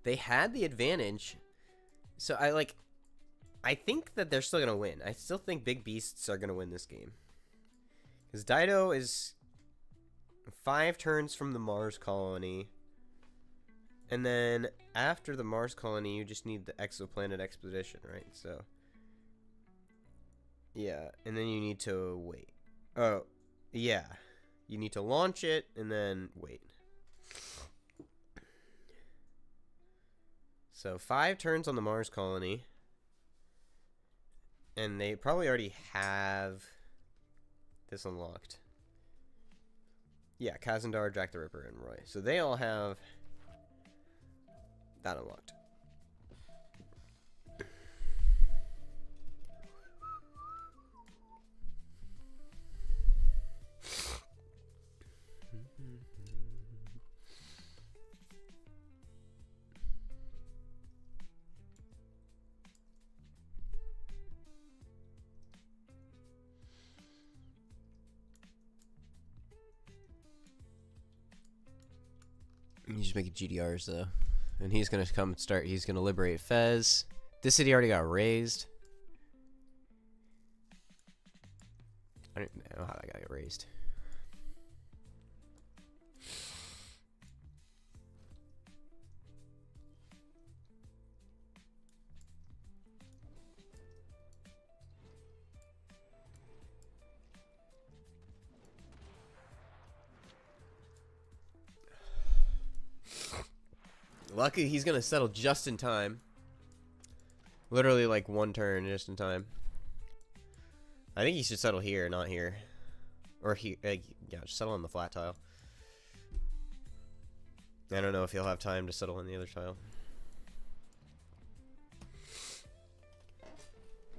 They had the advantage, so I think that they're still gonna win. I still think Big Beasts are gonna win this game, because Dido is 5 turns from the Mars colony, and then after the Mars colony, you just need the exoplanet expedition, right? So Yeah, and then you need to wait. Oh, yeah. You need to launch it and then wait. So 5 turns on the Mars colony. And they probably already have this unlocked. Yeah, Kazandar, Jack the Ripper, and Roy. So they all have that unlocked. You just make it GDRs though. And he's gonna come start, he's gonna liberate Fez. This city already got raised. I don't know how that got raised. Lucky he's gonna settle just in time. Literally like 1 turn just in time. I think he should settle here, not here. Or he, yeah, just settle on the flat tile. I don't know if he'll have time to settle on the other tile.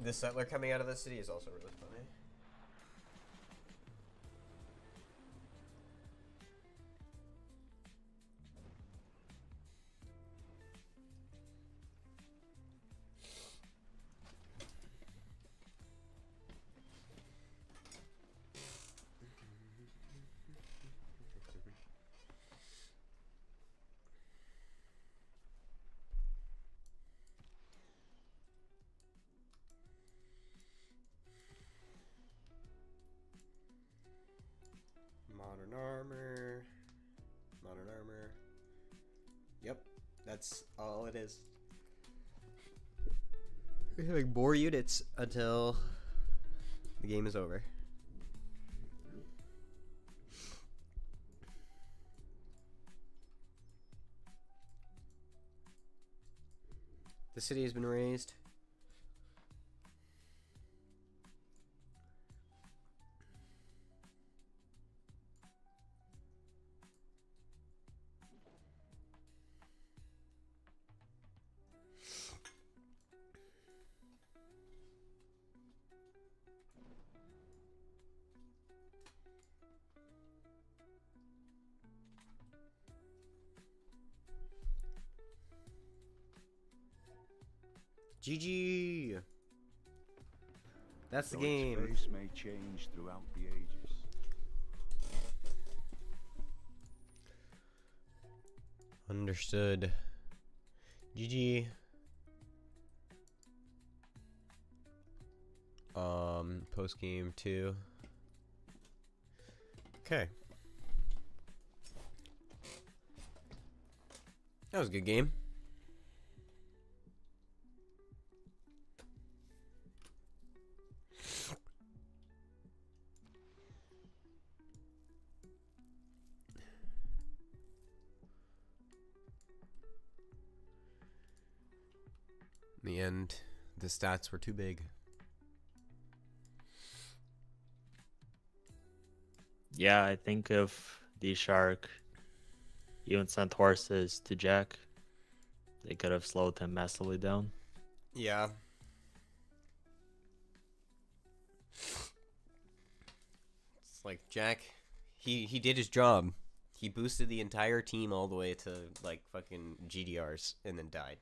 The settler coming out of the city is also really funny. Modern armor. Modern armor. Yep, that's all it is. We're having more units until the game is over. The city has been raised. GG. That's the game. Its face may change throughout the ages. Understood. GG. Post game 2. Okay. That was a good game. In the end, the stats were too big. Yeah, I think if DSHARK even sent horses to Jack, they could have slowed him massively down. Yeah. It's like Jack, he did his job. He boosted the entire team all the way to like fucking GDRs and then died.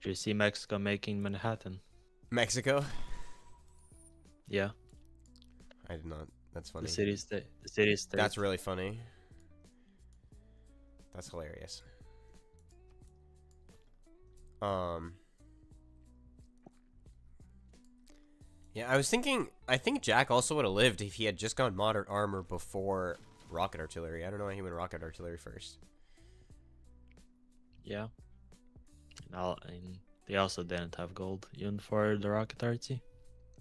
Did you see Mexico making Manhattan? Mexico? Yeah. I did not. That's funny. The city state. That's really funny. That's hilarious. Yeah, I was thinking, I think Jack also would have lived if he had just gone modern armor before rocket artillery. I don't know why he went rocket artillery first. Yeah. And they also didn't have gold even for the rocket artsy.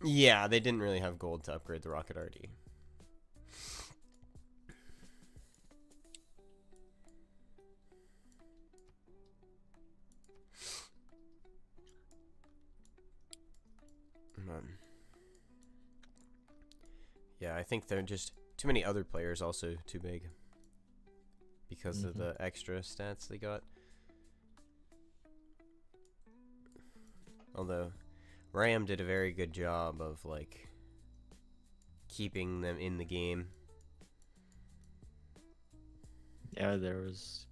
Yeah, they didn't really have gold to upgrade the rocket RD. Yeah, I think they're just too many other players also too big because of the extra stats they got. Although Ram did a very good job of like keeping them in the game. Yeah, there was.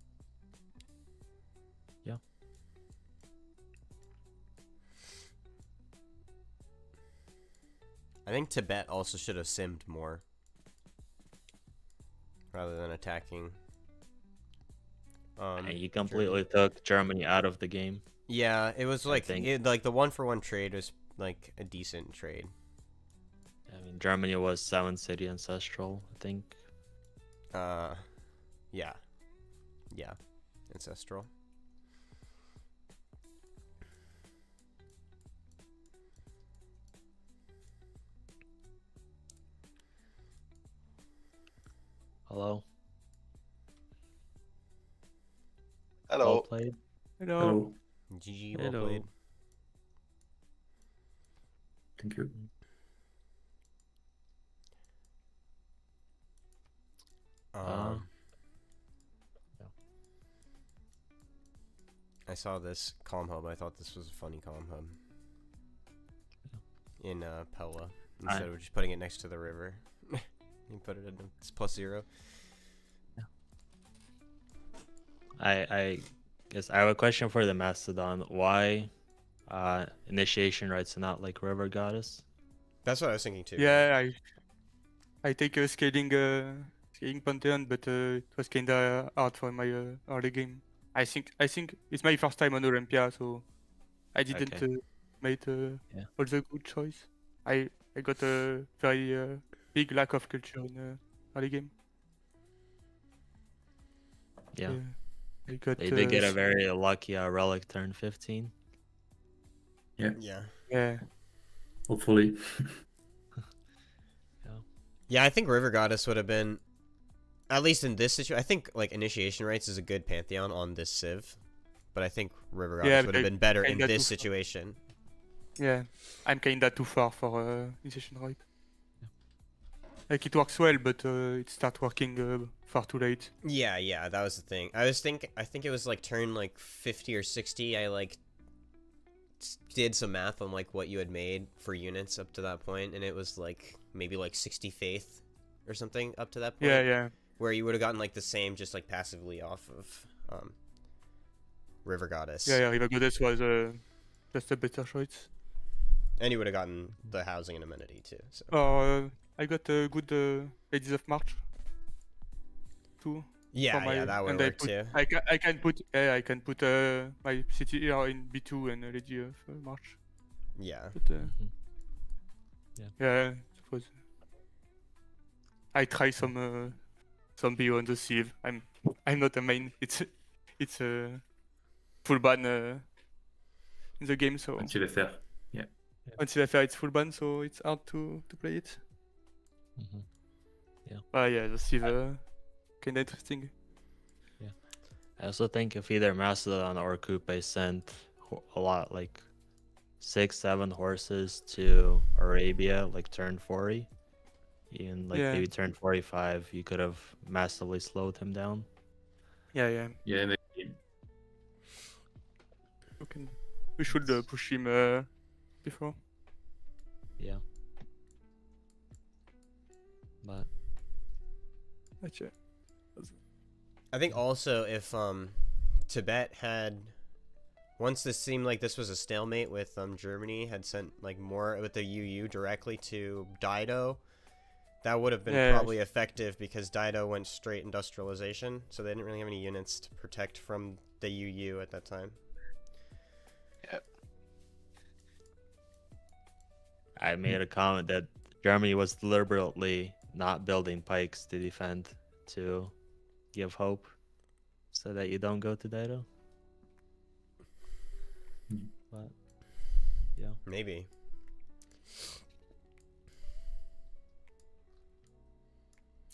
Yeah. I think Tibet also should have simmed more rather than attacking. And he completely took Germany out of the game. Yeah, it was like think. the 1-for-1 trade was like a decent trade. I mean, Germany was 7 city ancestral, I think. Yeah, ancestral. Hello. Hello. Well played. Hello. GG, well played. Thank you. I saw this Calm Hub. I thought this was a funny Calm Hub. In Pella. Instead of just putting it next to the river. You put it in it's +0. Yeah. I guess I have a question for the Mastodon. Why initiation rites are not like River Goddess? That's what I was thinking too. Yeah, I take a scaling Pantheon, but it was kinda hard for my early game. I think it's my first time on Olympia, so I didn't make all the good choice. I got a very big lack of culture in early game. Yeah. I got, they did get a very lucky relic turn 15. Yeah. Hopefully. Yeah, I think River Goddess would have been, at least in this situation, I think like Initiation Rites is a good Pantheon on this Civ, but I think River Goddess would have been better in this situation. Yeah, I'm kinda too far for Initiation Rite. Like it works well, but it starts working far too late. Yeah, that was the thing. I think it was like turn like 50 or 60. I like did some math on like what you had made for units up to that point, and it was like maybe like 60 faith or something up to that point. Yeah. Where you would have gotten like the same just like passively off of River Goddess. Yeah, River Goddess was just a better choice. And you would have gotten the housing and amenity too. So. I got a good Ladies of March too. Yeah, that would work too. I can put my city here in B2 and Lady of March. Yeah. But, yeah, it was. I try some beyond the Civ. I'm not a main. It's a full ban in the game, so. Until FR, yeah. Until FR, it's full ban, so it's hard to play it. Yeah, the Civ kinda interesting. Yeah, I also think if either Mastodon or Coupe sent a lot, like 6-7 horses to Arabia, like turn 40, even like maybe turn 45, you could have massively slowed him down. Yeah. Yeah, maybe. We should push him before. Yeah. But Gotcha. I think also if Tibet had, once this seemed like this was a stalemate with Germany had sent like more with the UU directly to Dido, that would have been probably effective because Dido went straight industrialization, so they didn't really have any units to protect from the UU at that time. Yep. I made a comment that Germany was deliberately not building pikes to defend, to give hope so that you don't go to Dido. but yeah. Maybe.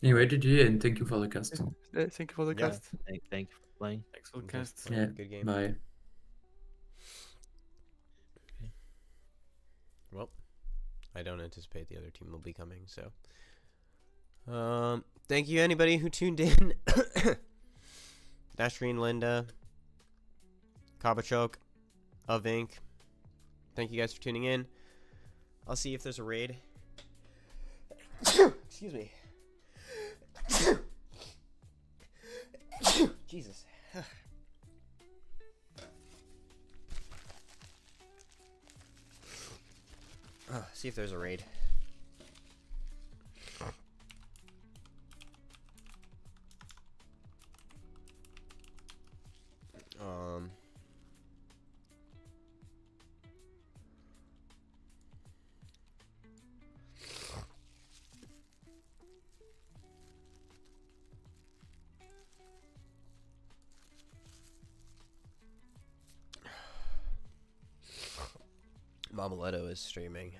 Anyway, GG and thank you for the cast. Thank you for the Yeah. cast. Thank you for playing. Thanks for the Okay. cast. Yeah. Good game. Bye. Well, I don't anticipate the other team will be coming, so. Thank you anybody who tuned in. Dashreen, Linda, Kabachoke, of Inc. Thank you guys for tuning in. I'll see if there's a raid. Excuse me. Jesus. See if there's a raid. Mamaletto is streaming.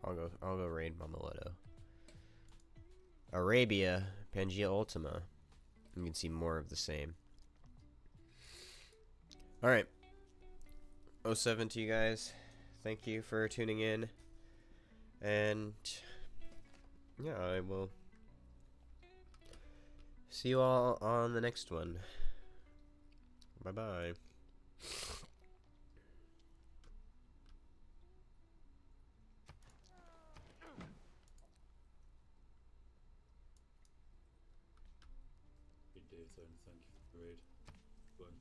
I'll go raid Mamaletto. Arabia, Pangea Ultima. You can see more of the same. Alright. 07 to you guys. Thank you for tuning in. And yeah, I will see you all on the next one. Bye-bye. Good day, Zone. Thank you for the raid. Fun.